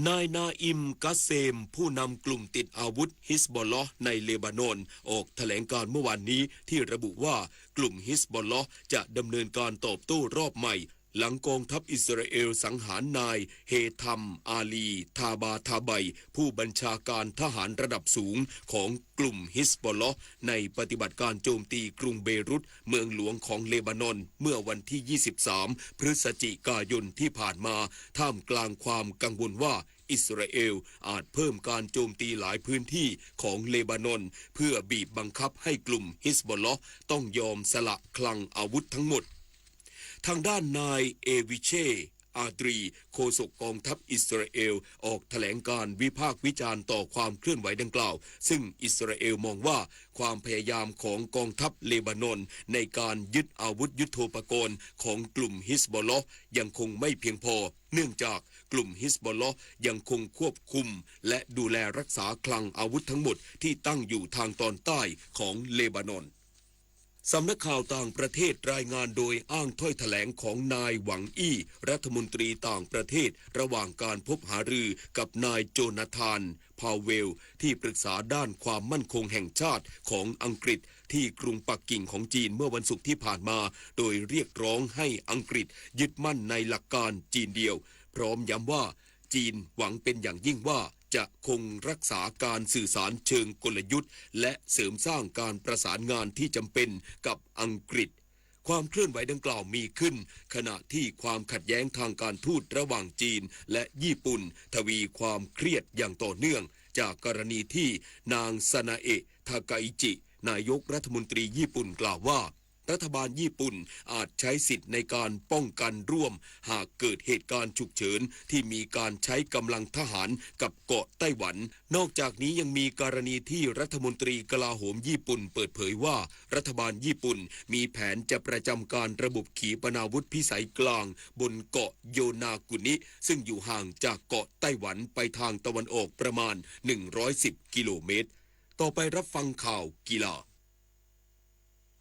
นายนาอิมกัสเซมผู้นำกลุ่มติดอาวุธฮิสบอลเลาะห์ในเลบานอนออกแถลงการเมื่อวานนี้ที่ระบุว่ากลุ่มฮิสบอลเลาะห์จะดำเนินการตอบโต้รอบใหม่หลังกองทัพอิสราเอลสังหารนายเฮทัมอาลีทาบาทาไบผู้บัญชาการทหารระดับสูงของกลุ่มฮิสบอลเลาะห์ในปฏิบัติการโจมตีกรุงเบรุตเมืองหลวงของเลบานอนเมื่อวันที่ 23 พฤศจิกายนที่ผ่านมาท่ามกลางความกังวลว่าอิสราเอลอาจเพิ่มการโจมตีหลายพื้นที่ของเลบานอนเพื่อบีบบังคับให้กลุ่มฮิสบอลเลาะห์ต้องยอมสละคลังอาวุธทั้งหมดทางด้านนายเอวิเช่ อาดรีโฆษกกองทัพอิสราเอลออกแถลงการวิพากษ์วิจารณ์ต่อความเคลื่อนไหวดังกล่าวซึ่งอิสราเอลมองว่าความพยายามของกองทัพเลบานอนในการยึดอาวุธยุทโธปกรณ์ของกลุ่มฮิซบอลเลาะห์ยังคงไม่เพียงพอเนื่องจากกลุ่มฮิซบอลเลาะห์ยังคงควบคุมและดูแลรักษาคลังอาวุธทั้งหมดที่ตั้งอยู่ทางตอนใต้ของเลบานอนสำนักข่าวต่างประเทศรายงานโดยอ้างถ้อยแถลงของนายหวังอี้รัฐมนตรีต่างประเทศระหว่างการพบหารือกับนายโจนาธานพาเวลที่ปรึกษาด้านความมั่นคงแห่งชาติของอังกฤษที่กรุงปักกิ่งของจีนเมื่อวันศุกร์ที่ผ่านมาโดยเรียกร้องให้อังกฤษยึดมั่นในหลักการจีนเดียวพร้อมย้ำว่าจีนหวังเป็นอย่างยิ่งว่าจะคงรักษาการสื่อสารเชิงกลยุทธ์และเสริมสร้างการประสานงานที่จำเป็นกับอังกฤษความเคลื่อนไหวดังกล่าวมีขึ้นขณะที่ความขัดแย้งทางการทูตระหว่างจีนและญี่ปุ่นทวีความเครียดอย่างต่อเนื่องจากกรณีที่นางซานาเอะทาคาอิจินายกรัฐมนตรีญี่ปุ่นกล่าวว่ารัฐบาลญี่ปุ่นอาจใช้สิทธิ์ในการป้องกันร่วมหากเกิดเหตุการณ์ฉุกเฉินที่มีการใช้กำลังทหารกับเกาะไต้หวันนอกจากนี้ยังมีกรณีที่รัฐมนตรีกลาโหมญี่ปุ่นเปิดเผยว่ารัฐบาลญี่ปุ่นมีแผนจะประจำการระบบขีปนาวุธพิสัยกลางบนเกาะโยนากุนิซึ่งอยู่ห่างจากเกาะไต้หวันไปทางตะวันออกประมาณ110กิโลเมตรต่อไปรับฟังข่าวกีฬา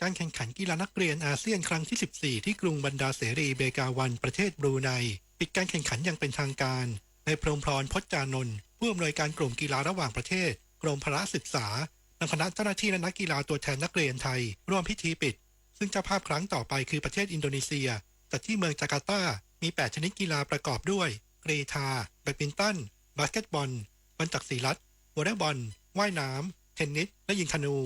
การแข่งขันกีฬานักเรียนอาเซียนครั้งที่14ที่กรุงบันดาเสรีเบกาวันประเทศบรูไนปิดการแข่งขันอย่างเป็นทางการในพรหมพรพจน์จานนท์ผู้อำนวยการกลุ่มกีฬาระหว่างประเทศกรมพละศึกษานำคณะเจ้าหน้าที่และนักกีฬาตัวแทนนักเรียนไทยร่วมพิธีปิดซึ่งเจ้าภาพครั้งต่อไปคือประเทศอินโดนีเซียจัดที่เมืองจาการ์ตามี8ชนิดกีฬาประกอบด้วยกรีฑาแบดมินตันบาสเกตบอลบอลจักรศรีรัตน์วอลเลย์บอลว่ายน้ำเทนนิสและยิงธนู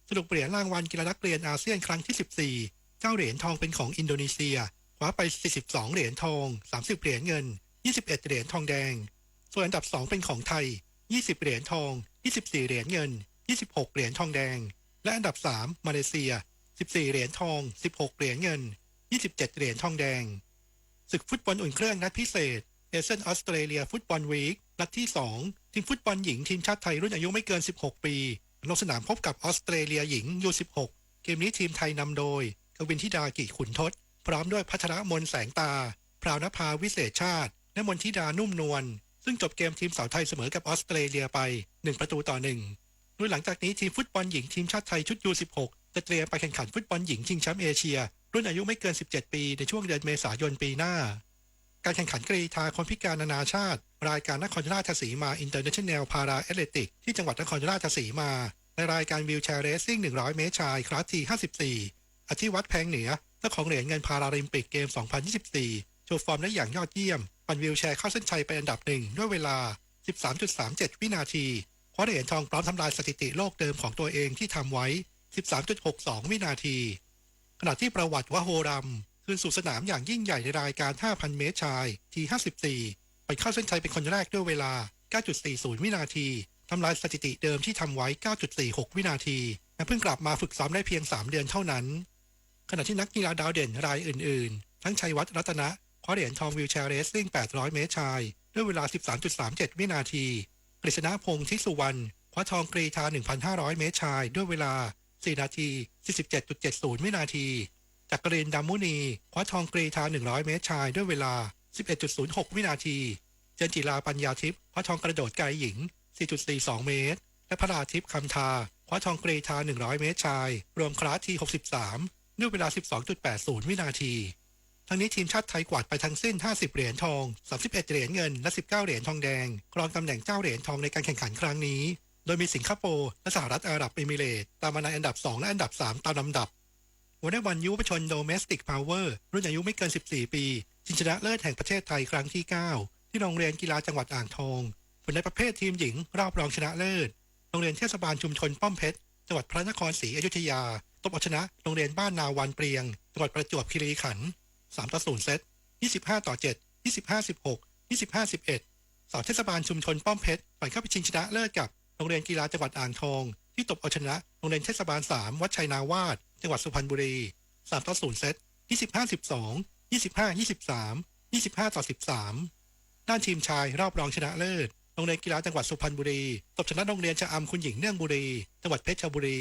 สรุปเหรียญรางวัลกีฬานักเรียนอาเซียนครั้งที่14 9เหรียญทองเป็นของอินโดนีเซียคว้าไป42เหรียญทอง30เหรียญเงิน21เหรียญทองแดงส่วนอันดับ2เป็นของไทย20เหรียญทอง24เหรียญเงิน26เหรียญทองแดงและอันดับ3มาเลเซีย14เหรียญทอง16เหรียญเงิน27เหรียญทองแดงศึกฟุตบอลอุ่นเครื่องนัดพิเศษเอเชียนออสเตรเลียฟุตบอลวีคนัดที่2ทีมฟุตบอลหญิงทีมชาติไทยรุ่นอายุไม่เกิน16ปีลงสนามพบกับออสเตรเลียหญิง U16 เกมนี้ทีมไทยนำโดยกวินธิดากิจขุนทศพร้อมด้วยพัชรมนต์แสงตาพราวนภาวิเศษชาติและมนธิดานุ่มนวลซึ่งจบเกมทีมสาวไทยเสมอกับออสเตรเลียไป1-1โดยหลังจากนี้ทีมฟุตบอลหญิงทีมชาติไทยชุด U16 จะเตรียมไปแข่งขันฟุตบอลหญิงชิงแชมป์เอเชียรุ่นอายุไม่เกิน17ปีในช่วงเดือนเมษายนปีหน้าการแข่งขันกรีฑาคนพิการนานาชาติรายการนครราชสีมาอินเตอร์เนชั่นแนลพาราแอตเลติกที่จังหวัดนครราชสีมาในรายการวีลแชร์เรซซิ่ง100เมตรชายคลาสที่54อธิวัฒน์แพงเหนือเจ้าของเหรียญเงินพาราลิมปิกเกม 2024 โชว์ฟอร์มได้อย่างยอดเยี่ยมปั่นวีลแชร์เข้าเส้นชัยเป็นอันดับ1ด้วยเวลา 13.37 วินาทีคว้าเหรียญทองพร้อมทำลายสถิติโลกเดิมของตัวเองที่ทำไว้ 13.62 วินาทีขณะที่ประวัติวะโฮรัมคืนสู่สนามอย่างยิ่งใหญ่ในรายการ 5,000 เมตรชายที่54ไปเข้าเส้นชัยเป็นคนแรกด้วยเวลา 9.40 วินาทีทำลายสถิติเดิมที่ทำไว้ 9.46 วินาทีและเพิ่งกลับมาฝึกซ้อมได้เพียง3เดือนเท่านั้นขณะที่นักกีฬาดาวเด่นรายอื่นๆทั้งชัยวัฒน์รัตนะคว้าเหรียญทองวีลแชร์เรซซิ่ง800เมตรชายด้วยเวลา 13.37 วินาทีกฤษณพงษ์ทิสุวรรณคว้าทองกรีฑา 1,500 เมตรชายด้วยเวลา4นาที 47.70 วินาทีจักรินทร์ ดำมุนีคว้าทองกรีฑา 100 เมตรชายด้วยเวลา 11.06 วินาทีเจนจิราปัญญาทิพย์คว้าทองกระโดดไกลหญิง 4.42 เมตรและพราทิพย์คำทาคว้าทองกรีฑา 100 เมตรชายรวมคลาสที่63ด้วยเวลา 12.80 วินาทีทั้งนี้ทีมชาติไทยกวาดไปทั้งสิ้น50เหรียญทอง31เหรียญเงินและ19เหรียญทองแดงครองตำแหน่งเจ้าเหรียญทองในการแข่งขันครั้งนี้โดยมีสิงคโปร์และสหรัฐอาหรับเอมิเรตส์ตามมาในอันดับ2และอันดับ3ตามลำดับวอลเลย์บอลยุวชนโดเมสติกพาวเวอร์รุ่นอายุไม่เกิน14ปีชิงชนะเลิศแห่งประเทศไทยครั้งที่9ที่โรงเรียนกีฬาจังหวัดอ่างทองผลในประเภททีมหญิงรอบรองชนะเลิศโรงเรียนเทศบาลชุมชนป้อมเพชรจังหวัดพระนครศรีอยุธยาตบเอาชนะโรงเรียนบ้านนาวันเปรียงจังหวัดประจวบคีรีขันธ์3-0เซต25-7 25-16 25-11สาวเทศบาลชุมชนป้อมเพชรผ่านเข้าไปชิงชนะเลิศกับโรงเรียนกีฬาจังหวัดอ่างทองที่ตบเอาชนะโรงเรียนเทศบาล3วัดชัยนาวาสจังหวัดสุพรรณบุรี3-0เซต25-12 25-23 25-13 ด้านทีมชายรอบรองชนะเลิศโรงเรียนกีฬาจังหวัดสุพรรณบุรีตบชนะโรงเรียนชะอำคุณหญิงเนื่องบุรีจังหวัดเพชรบุรี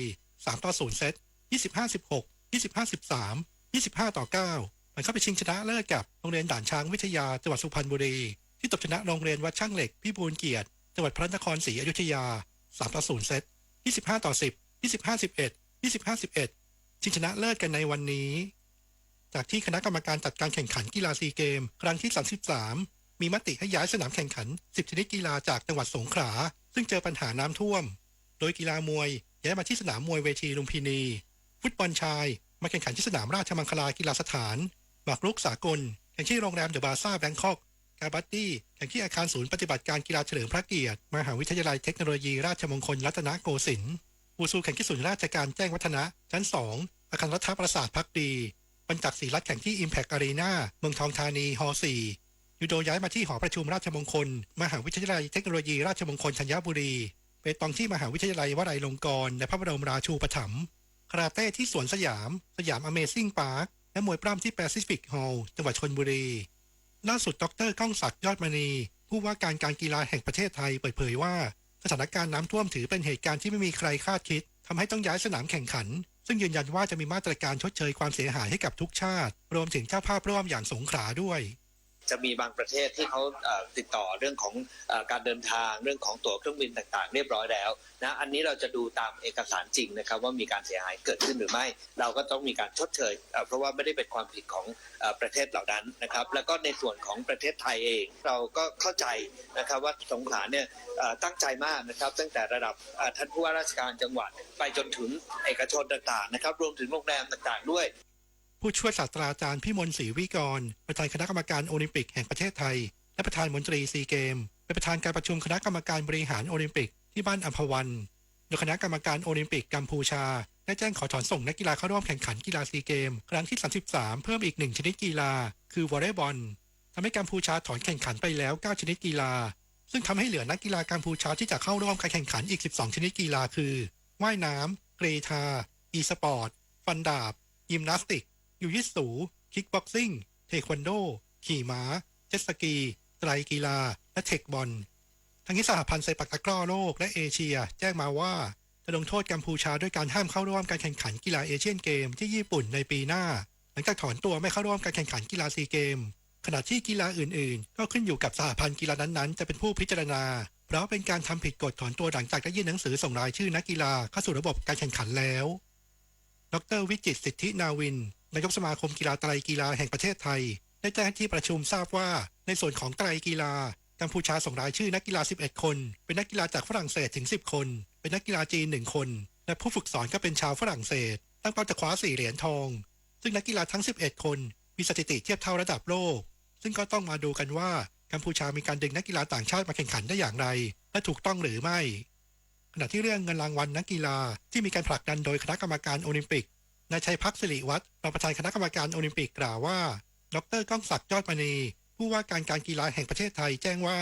3-0 เซต 25-16 25-13 25-9มันเข้าไปชิงชนะเลิศกับโรงเรียนด่านช้างวิทยาจังหวัดสุพรรณบุรีที่ตบชนะโรงเรียนวัดช่างเหล็กพิบูลเกียรติจังหวัดพระนครศรีอยุธยา 3-0 เซต 25-10 25-11 25-11 ชิงชนะเลิศกันในวันนี้จากที่คณะกรรมการจัดการแข่งขันกีฬาซีเกมครั้งที่ 33 มีมติให้ย้ายสนามแข่งขัน 10 ชนิดกีฬาจากจังหวัดสงขลาซึ่งเจอปัญหาน้ำท่วมโดยกีฬามวยย้ายมาที่สนามมวยเวทีลุมพินีฟุตบอลชายมาแข่งขันที่สนามราชมังคลากีฬาสถานหมากรุกสากลแข่งที่โรงแรมเดอะบาซ่าแบงคอกกาบัตตี้แข่งที่อาคารศูนย์ปฏิบัติการกีฬาเฉลิมพระเกียรติมหาวิทยาลัยเทคโนโลยีราชมงคลรัตนโกสินทร์วูซูแข่งที่ศูนย์ราชการแจ้งวัฒนะชั้น 2 อาคารรัฐประสาทพักดีบรรจักษ์ศรีรัตน์แข่งที่ Impact Arena เมืองทองธานีฮ4ยูโดย้ายมาที่หอประชุมราชมงคลมหาวิทยาลัยเทคโนโลยีราชมงคลธัญบุรีเปตองที่มหาวิทยาลัยวลัยลงกรณ์ในพระบรมราชูปถัมภ์คาราเต้ที่สวนสยามAmazing Park และมวยปล้ำที่ Pacific Hall จังหวัดชลบุรีล่าสุดดร.ก้องศักดิ์ยอดมณีผู้ว่าการการกีฬาแห่งประเทศไทยเปิดเผยว่าสถานการณ์น้ำท่วมถือเป็นเหตุการณ์ที่ไม่มีใครคาดคิดทำให้ต้องย้ายสนามแข่งขันซึ่งยืนยันว่าจะมีมาตรการชดเชยความเสียหายให้กับทุกชาติรวมถึงเจ้าภาพร่วมอย่างสงขลาด้วยจะมีบางประเทศที่เขาติดต่อเรื่องของการเดินทางเรื่องของตั๋วเครื่องบินต่างๆเรียบร้อยแล้วนะอันนี้เราจะดูตามเอกสารจริงนะครับว่ามีการเสียหายเกิดขึ้นหรือไม่เราก็ต้องมีการชดเชยเพราะว่าไม่ได้เป็นความผิดของประเทศเหล่านั้นนะครับแล้วก็ในส่วนของประเทศไทยเองเราก็เข้าใจนะครับว่าสงขลาเนี่ยตั้งใจมากนะครับตั้งแต่ระดับท่านผู้ว่าราชการจังหวัดไปจนถึงเอกชนต่างๆนะครับรวมถึงโรงแรมต่างๆด้วยผู้ช่วยศาสตราจารย์พิมลศรีวิกรประธานคณะกรรมการโอลิมปิกแห่งประเทศไทยและประธานมนตรีซีเกมเป็นประธานการประชุมคณะกรรมการบริหารโอลิมปิกที่บ้านอัมพวันโดยคณะกรรมการโอลิมปิกกัมพูชาได้แจ้งขอถอนส่งนักกีฬาเข้าร่วมแข่งขันกีฬาซีเกมครั้งที่ 33เพิ่มอีก1ชนิดกีฬาคือวอลเลย์บอลทำให้กัมพูชาถอนแข่งขันไปแล้ว9ชนิดกีฬาซึ่งทำให้เหลือนักกีฬากัมพูชาที่จะเข้าร่วมการแข่งขันอีก12ชนิดกีฬาคือว่ายน้ำเกรทาอีสปอร์ตฟันดาบยิมนาสติกยูยิสูคิกบ็อกซิ่งเทควันโดขี่ม้าเจ็ตสกีไตรกีฬาและเทคบอลทั้งนี้สหพันธ์เซปักตะกร้อโลกและเอเชียแจ้งมาว่าจะลงโทษกัมพูชาด้วยการห้ามเข้าร่วมการแข่งขันกีฬาเอเชียนเกมที่ญี่ปุ่นในปีหน้าหลังจากถอนตัวไม่เข้าร่วมการแข่งขันกีฬาซีเกมขณะที่กีฬาอื่นๆก็ขึ้นอยู่กับสหพันธ์กีฬานั้นๆจะเป็นผู้พิจารณาเพราะเป็นการทำผิดกฎถอนตัวหลังจากได้ยื่นหนังสือส่งรายชื่อนักกีฬาเข้าสู่ระบบการแข่งขันแล้วดร.วิจิตรสิทธินาวินนายกสมาคมกีฬาไตรกีฬาแห่งประเทศไทยได้แจ้งที่ประชุมทราบว่าในส่วนของไตรกีฬากัมพูชาส่งรายชื่อนักกีฬา11คนเป็นนักกีฬาจากฝรั่งเศสถึง10คนเป็นนักกีฬาจีน1คนและผู้ฝึกสอนก็เป็นชาวฝรั่งเศสตั้งเป้าจะคว้า4เหรียญทองซึ่งนักกีฬาทั้ง11คนมีสถิติเทียบเท่าระดับโลกซึ่งก็ต้องมาดูกันว่ากัมพูชามีการดึงนักกีฬาต่างชาติมาแข่งขันได้อย่างไรและถูกต้องหรือไม่ขณะที่เรื่องเงินรางวัลนักกีฬาที่มีการผลักดันโดยคณะกรรมการโอลิมปิกนายชัยพักดิ์สิริวัฒน์รองประธานคณะกรรมการโอลิมปิกกล่าวว่าดร.ก้องศักดิ์ยอดมณีผู้ว่าการการกีฬาแห่งประเทศไทยแจ้งว่า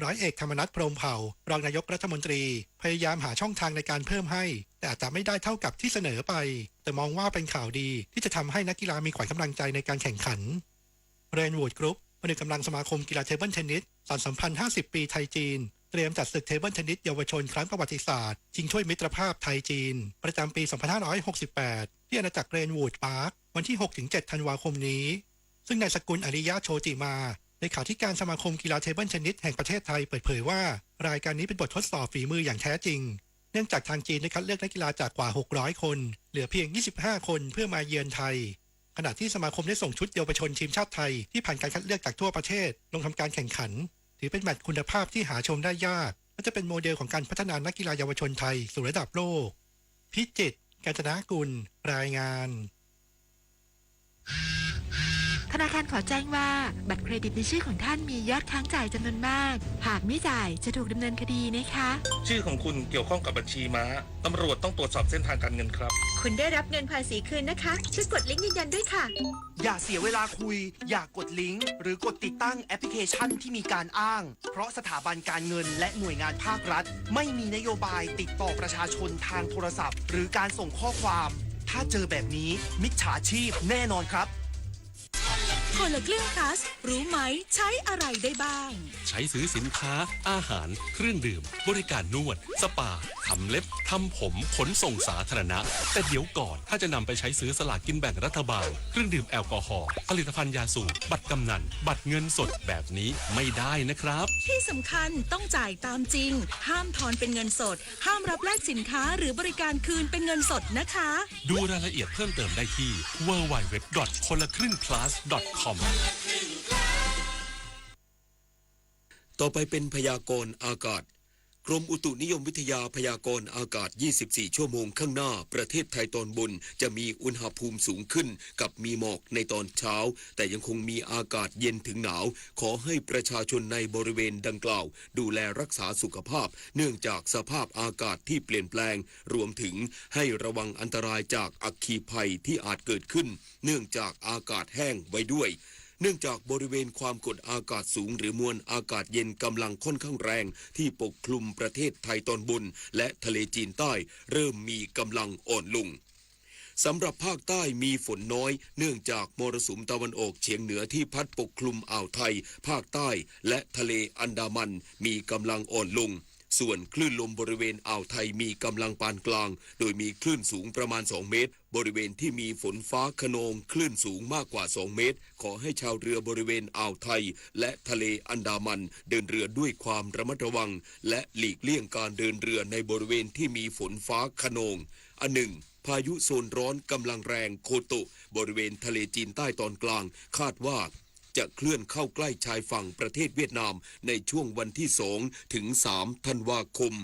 ร้อยเอกธรรมนัสพรหมเผ่ารองนายกรัฐมนตรีพยายามหาช่องทางในการเพิ่มให้แต่อาจจะไม่ได้เท่ากับที่เสนอไปแต่มองว่าเป็นข่าวดีที่จะทำให้นักกีฬามีขวัญกำลังใจในการแข่งขันเรนวูดกรุ๊ปผนึกกำลังสมาคมกีฬาเทเบิลเทนนิสสานสัมพันธ์50ปีไทยจีนเตรียมจัดศึกเทเบิลเทนนิสเยาวชนครั้งประวัติศาสตร์ชิงถ้วยมิตรภาพไทยจีนประจำปี 2568 ที่อาณาจักรเรนวูดพาร์ควันที่ 6-7 ธันวาคมนี้ซึ่งนายสกุลอริยะโชติมาเลขาธิการสมาคมกีฬาเทเบิลเทนนิสแห่งประเทศไทยเปิดเผยว่ารายการนี้เป็นบททดสอบฝีมืออย่างแท้จริงเนื่องจากทางจีนได้คัดเลือกนักกีฬาจากกว่า600คนเหลือเพียง25คนเพื่อมาเยือนไทยขณะที่สมาคมได้ส่งชุดเยาวชนทีมชาติไทยที่ผ่านการคัดเลือกจากทั่วประเทศลงทำการแข่งขันถือเป็นแมตช์คุณภาพที่หาชมได้ยากและจะเป็นโมเดลของการพัฒนานักกีฬาเยาวชนไทยสู่ระดับโลกพิจิตร กาญจนากุลรายงานธนาคารขอแจ้งว่าบัตรเครดิตในชื่อของท่านมียอดค้างจ่ายจำนวนมากหากไม่จ่ายจะถูกดำเนินคดีนะคะชื่อของคุณเกี่ยวข้องกับบัญชีม้าตำรวจต้องตรวจสอบเส้นทางการเงินครับคุณได้รับเงินภาษีคืนนะคะช่วยกดลิงก์ยืนยันด้วยค่ะอย่าเสียเวลาคุยอย่ากดลิงก์หรือกดติดตั้งแอปพลิเคชันที่มีการอ้างเพราะสถาบันการเงินและหน่วยงานภาครัฐไม่มีนโยบายติดต่อประชาชนทางโทรศัพท์หรือการส่งข้อความถ้าเจอแบบนี้มิจฉาชีพแน่นอนครับ คนละครึ่ง plus รู้ไหมใช้อะไรได้บ้างใช้ซื้อสินค้าอาหารเครื่องดื่มบริการนวดสปาทำเล็บทำผมขนส่งสาธารณะแต่เดี๋ยวก่อนถ้าจะนำไปใช้ซื้อสลากกินแบ่งรัฐบาลเครื่องดื่มแอลกอฮอล์ผลิตภัณฑ์ยาสูบบัตรกำนันบัตรเงินสดแบบนี้ไม่ได้นะครับที่สำคัญต้องจ่ายตามจริงห้ามทอนเป็นเงินสดห้ามรับแลกสินค้าหรือบริการคืนเป็นเงินสดนะคะดูรายละเอียดเพิ่มเติมได้ที่ www.konlakringplus.com ต่อไปเป็นพยากรณ์อากาศกรมอุตุนิยมวิทยาพยากรณ์อากาศ24ชั่วโมงข้างหน้าประเทศไทยตอนบนจะมีอุณหภูมิสูงขึ้นกับมีหมอกในตอนเช้าแต่ยังคงมีอากาศเย็นถึงหนาวขอให้ประชาชนในบริเวณดังกล่าวดูแลรักษาสุขภาพเนื่องจากสภาพอากาศที่เปลี่ยนแปลงรวมถึงให้ระวังอันตรายจากอัคคีภัยที่อาจเกิดขึ้นเนื่องจากอากาศแห้งไว้ด้วยเนื่องจากบริเวณความกดอากาศสูงหรือมวลอากาศเย็นกำลังค่อนข้างแรงที่ปกคลุมประเทศไทยตอนบนและทะเลจีนใต้เริ่มมีกำลังอ่อนลงสำหรับภาคใต้มีฝนน้อยเนื่องจากมรสุมตะวันออกเฉียงเหนือที่พัดปกคลุมอ่าวไทยภาคใต้และทะเลอันดามันมีกำลังอ่อนลงส่วนคลื่นลมบริเวณอ่าวไทยมีกำลังปานกลางโดยมีคลื่นสูงประมาณ2เมตรบริเวณที่มีฝนฟ้าคะนองคลื่นสูงมากกว่า2เมตรขอให้ชาวเรือบริเวณอ่าวไทยและทะเลอันดามันเดินเรือด้วยความระมัดระวังและหลีกเลี่ยงการเดินเรือในบริเวณที่มีฝนฟ้าคะนองอันหนึ่งพายุโซนร้อนกำลังแรงโคโตะบริเวณทะเลจีนใต้ตอนกลางคาดว่าจะเคลื่อนเข้าใกล้ชายฝั่งประเทศเวียดนามในช่วงวันที่2ถึง3ธันวาคม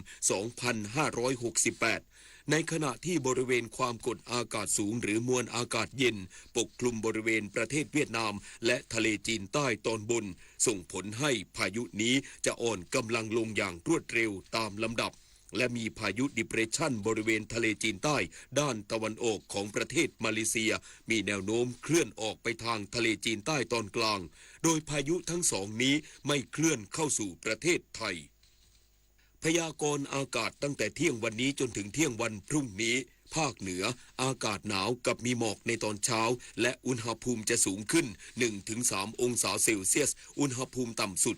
2568ในขณะที่บริเวณความกดอากาศสูงหรือมวลอากาศเย็นปกคลุมบริเวณประเทศเวียดนามและทะเลจีนใต้ตอนบนส่งผลให้พายุนี้จะอ่อนกำลังลงอย่างรวดเร็วตามลำดับและมีพายุดิเพรสชันบริเวณทะเลจีนใต้ด้านตะวันออกของประเทศมาเลเซียมีแนวโน้มเคลื่อนออกไปทางทะเลจีนใต้ตอนกลางโดยพายุทั้งสองนี้ไม่เคลื่อนเข้าสู่ประเทศไทยพยากรณ์อากาศตั้งแต่เที่ยงวันนี้จนถึงเที่ยงวันพรุ่งนี้ภาคเหนืออากาศหนาวกับมีหมอกในตอนเช้าและอุณหภูมิจะสูงขึ้น 1-3 องศาเซลเซียสอุณหภูมิต่ำสุด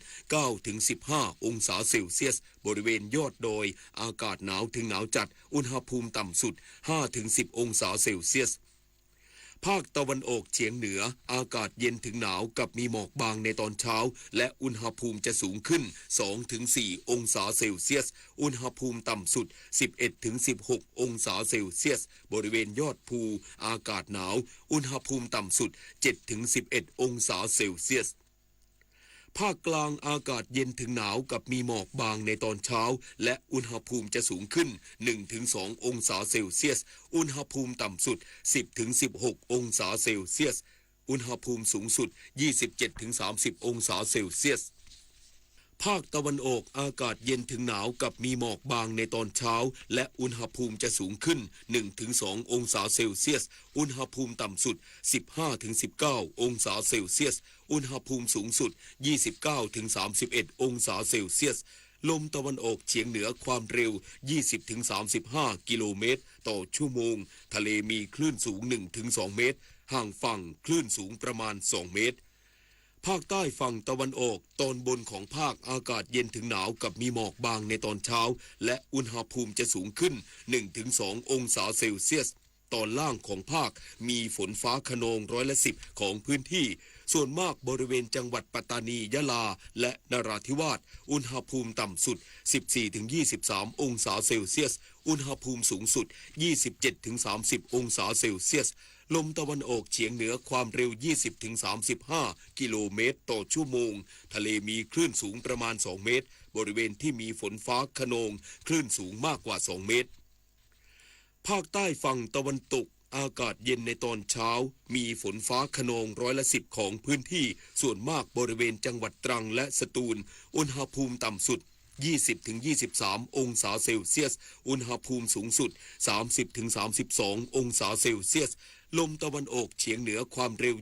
9-15 องศาเซลเซียสบริเวณยอดดอยอากาศหนาวถึงหนาวจัดอุณหภูมิต่ำสุด 5-10 องศาเซลเซียสภาคตะวันออกเฉียงเหนืออากาศเย็นถึงหนาวกับมีหมอกบางในตอนเช้าและอุณหภูมิจะสูงขึ้น 2-4 องศาเซลเซียสอุณหภูมิต่ำสุด 11-16 องศาเซลเซียสบริเวณยอดภูอากาศหนาวอุณหภูมิต่ำสุด 7-11 องศาเซลเซียสภาคกลางอากาศเย็นถึงหนาวกับมีหมอกบางในตอนเช้าและอุณหภูมิจะสูงขึ้น 1-2 องศาเซลเซียสอุณหภูมิต่ำสุด 10-16 องศาเซลเซียสอุณหภูมิสูงสุด 27-30 องศาเซลเซียสภาคตะวันออกอากาศเย็นถึงหนาวกับมีหมอกบางในตอนเช้าและอุณหภูมิจะสูงขึ้น 1-2 องศาเซลเซียสอุณหภูมิต่ำสุด 15-19 องศาเซลเซียสอุณหภูมิสูงสุด 29-31 องศาเซลเซียสลมตะวันออกเฉียงเหนือความเร็ว 20-35 กิโลเมตรต่อชั่วโมงทะเลมีคลื่นสูง 1-2 เมตรห่างฝั่งคลื่นสูงประมาณ 2 เมตรภาคใต้ฝั่งตะวันออกตอนบนของภาคอากาศเย็นถึงหนาวกับมีหมอกบางในตอนเช้าและอุณหภูมิจะสูงขึ้น 1-2 องศาเซลเซียสตอนล่างของภาคมีฝนฟ้าคะนอง10%ของพื้นที่ส่วนมากบริเวณจังหวัดปัตตานียะลาและนราธิวาสอุณหภูมิต่ำสุด 14-23 องศาเซลเซียสอุณหภูมิสูงสุด 27-30 องศาเซลเซียสลมตะวันออกเฉียงเหนือความเร็ว 20-35 กิโลเมตรต่อชั่วโมงทะเลมีคลื่นสูงประมาณ 2 เมตรบริเวณที่มีฝนฟ้าคะนองคลื่นสูงมากกว่า 2 เมตรภาคใต้ฝั่งตะวันตกอากาศเย็นในตอนเช้ามีฝนฟ้าคะนอง10%ของพื้นที่ส่วนมากบริเวณจังหวัดตรังและสตูลอุณหภูมิต่ำสุด 20-23 องศาเซลเซียสอุณหภูมิสูงสุด 30-32 องศาเซลเซียสลมตะวันออกเฉียงเหนือความเร็ว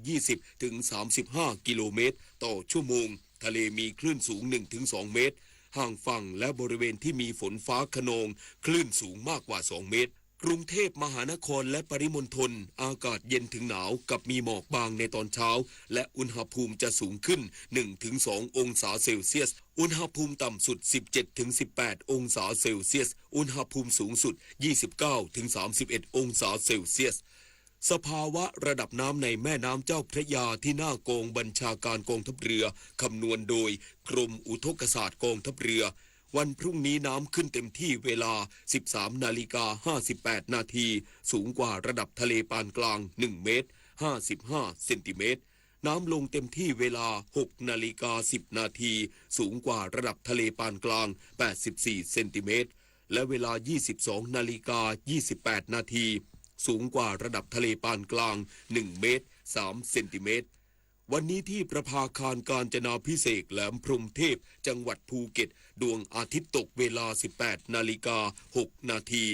20-35 กิโลเมตรต่อชั่วโมงทะเลมีคลื่นสูง 1-2 เมตรห่างฝั่งและบริเวณที่มีฝนฟ้าคะนองคลื่นสูงมากกว่า 2 เมตร กรุงเทพมหานครและปริมณฑลอากาศเย็นถึงหนาวกับมีหมอกบางในตอนเช้าและอุณหภูมิจะสูงขึ้น 1-2 องศาเซลเซียสอุณหภูมิต่ำสุด 17-18 องศาเซลเซียสอุณหภูมิสูงสุด 29-31 องศาเซลเซียสสภาวะระดับน้ำในแม่น้ำเจ้าพระยาที่หน้ากองบัญชาการกองทัพเรือคำนวณโดยกรมอุทกศาสตร์กองทัพเรือวันพรุ่งนี้น้ำขึ้นเต็มที่เวลา 13:58 นาทีสูงกว่าระดับทะเลปานกลาง 1 เมตร 55 เซนติเมตรน้ำลงเต็มที่เวลา 6:10 นาทีสูงกว่าระดับทะเลปานกลาง 84 เซนติเมตรและเวลา 22:28 นาทีสูงกว่าระดับทะเลปานกลาง 1 เมตร 3 เซนติเมตรวันนี้ที่ประภาคารกาญจนาภิเษกแหลมพรหมเทพจังหวัดภูเก็ตดวงอาทิตย์ตกเวลา 18:06 นาที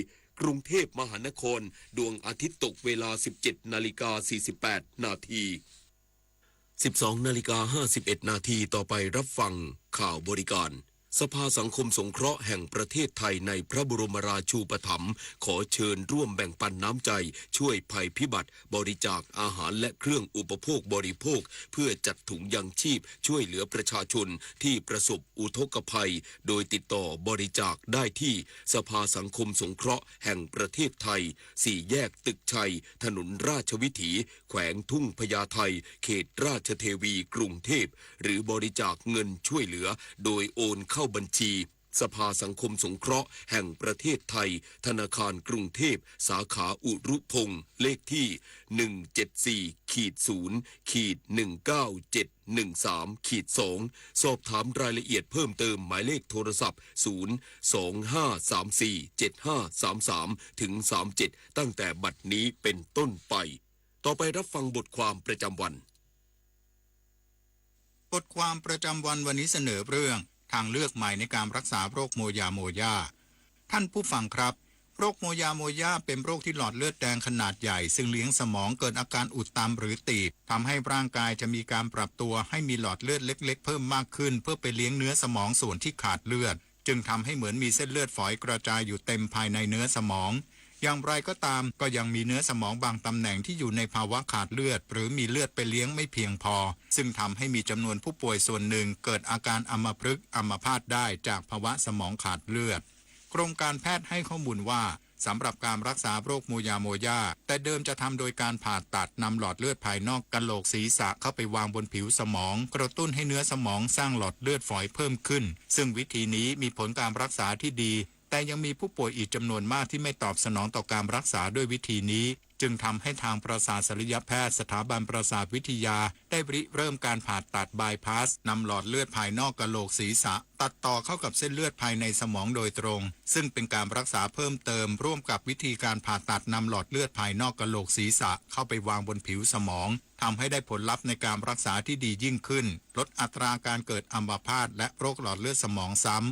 กรุงเทพมหานครดวงอาทิตย์ตกเวลา 17:48 นาที 12:51 นาทีต่อไปรับฟังข่าวบริการสภาสังคมสงเคราะห์แห่งประเทศไทยในพระบรมราชูปถัมภ์ขอเชิญร่วมแบ่งปันน้ำใจช่วยภัยพิบัติบริจาคอาหารและเครื่องอุปโภคบริโภคเพื่อจัดถุงยังชีพช่วยเหลือประชาชนที่ประสบอุทกภัยโดยติดต่อบริจาคได้ที่สภาสังคมสงเคราะห์แห่งประเทศไทย4 แยกตึกชัยถนนราชวิถีแขวงทุ่งพญาไทเขตราชเทวีกรุงเทพหรือบริจาคเงินช่วยเหลือโดยโอนเข้าบัญชีสภาสังคมสงเคราะห์แห่งประเทศไทยธนาคารกรุงเทพสาขาอุรุพงษ์เลขที่ 174-0-19713-2สอบถามรายละเอียดเพิ่มเติมหมายเลขโทรศัพท์ 025347533-37 ตั้งแต่บัดนี้เป็นต้นไปต่อไปรับฟังบทความประจำวันบทความประจำวันวันนี้เสนอเรื่องทางเลือกใหม่ในการรักษาโรคโมยาโมย่าท่านผู้ฟังครับโรคโมยาโมย่าเป็นโรคที่หลอดเลือดแดงขนาดใหญ่ซึ่งเลี้ยงสมองเกิดอาการอุดตันหรือตีบทำให้ร่างกายจะมีการปรับตัวให้มีหลอดเลือดเล็กๆเพิ่มมากขึ้นเพื่อไปเลี้ยงเนื้อสมองส่วนที่ขาดเลือดจึงทำให้เหมือนมีเส้นเลือดฝอยกระจายอยู่เต็มภายในเนื้อสมองอย่างไรก็ตามก็ยังมีเนื้อสมองบางตำแหน่งที่อยู่ในภาวะขาดเลือดหรือมีเลือดไปเลี้ยงไม่เพียงพอซึ่งทำให้มีจำนวนผู้ป่วยส่วนหนึ่งเกิดอาการอัมพฤกษ์อัมพาตได้จากภาวะสมองขาดเลือดกรมการแพทย์ให้ข้อมูลว่าสำหรับการรักษาโรคโมยาโมย่าแต่เดิมจะทำโดยการผ่าตัดนำหลอดเลือดภายนอกกะโหลกศีรษะเข้าไปวางบนผิวสมองกระตุ้นให้เนื้อสมองสร้างหลอดเลือดฝอยเพิ่มขึ้นซึ่งวิธีนี้มีผลการรักษาที่ดีแต่ยังมีผู้ป่วยอีกจำนวนมากที่ไม่ตอบสนองต่อการรักษาด้วยวิธีนี้จึงทำให้ทางประสาทศัลยแพทย์สถาบันประสาทวิทยาได้ริเริ่มการผ่าตัดบายพาสนำหลอดเลือดภายนอกกะโหลกศีรษะตัดต่อเข้ากับเส้นเลือดภายในสมองโดยตรงซึ่งเป็นการรักษาเพิ่มเติมร่วมกับวิธีการผ่าตัดนำหลอดเลือดภายนอกกะโหลกศีรษะเข้าไปวางบนผิวสมองทำให้ได้ผลลัพธ์ในการรักษาที่ดียิ่งขึ้นลดอัตราการเกิดอัมพาตและโรคหลอดเลือดสมองซ้ำ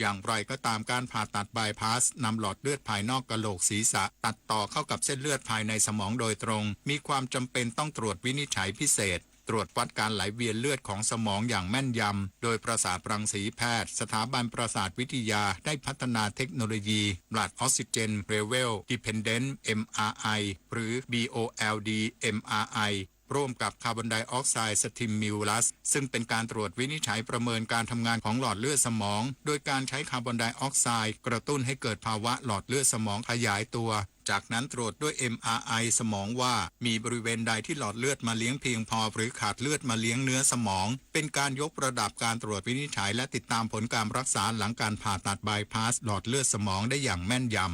อย่างไรก็ตามการผ่าตัดบายพาสนำหลอดเลือดภายนอกกะโหลกศีรษะตัดต่อเข้ากับเส้นเลือดภายในสมองโดยตรงมีความจำเป็นต้องตรวจวินิจฉัยพิเศษตรวจวัดการไหลเวียนเลือดของสมองอย่างแม่นยำโดยประสาทรังสีแพทย์สถาบันประสาทวิทยาได้พัฒนาเทคโนโลยี Blood Oxygen Level Dependent MRI หรือ BOLD MRIร่วมกับคาร์บอนไดออกไซด์สติมิวลัสซึ่งเป็นการตรวจวินิจฉัยประเมินการทำงานของหลอดเลือดสมองโดยการใช้คาร์บอนไดออกไซด์กระตุ้นให้เกิดภาวะหลอดเลือดสมองขยายตัวจากนั้นตรวจด้วย MRI สมองว่ามีบริเวณใดที่หลอดเลือดมาเลี้ยงเพียงพอหรือขาดเลือดมาเลี้ยงเนื้อสมองเป็นการยกระดับการตรวจวินิจฉัยและติดตามผลการรักษาหลังการผ่าตัดบายพาสหลอดเลือดสมองได้อย่างแม่นยำ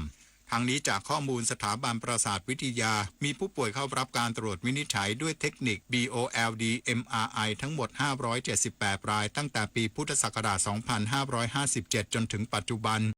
ทั้งนี้จากข้อมูลสถาบันประสาทวิทยามีผู้ป่วยเข้ารับการตรวจวินิจฉัยด้วยเทคนิค BOLD MRI ทั้งหมด578รายตั้งแต่ปีพุทธศักราช 2557 จนถึงปัจจุบัน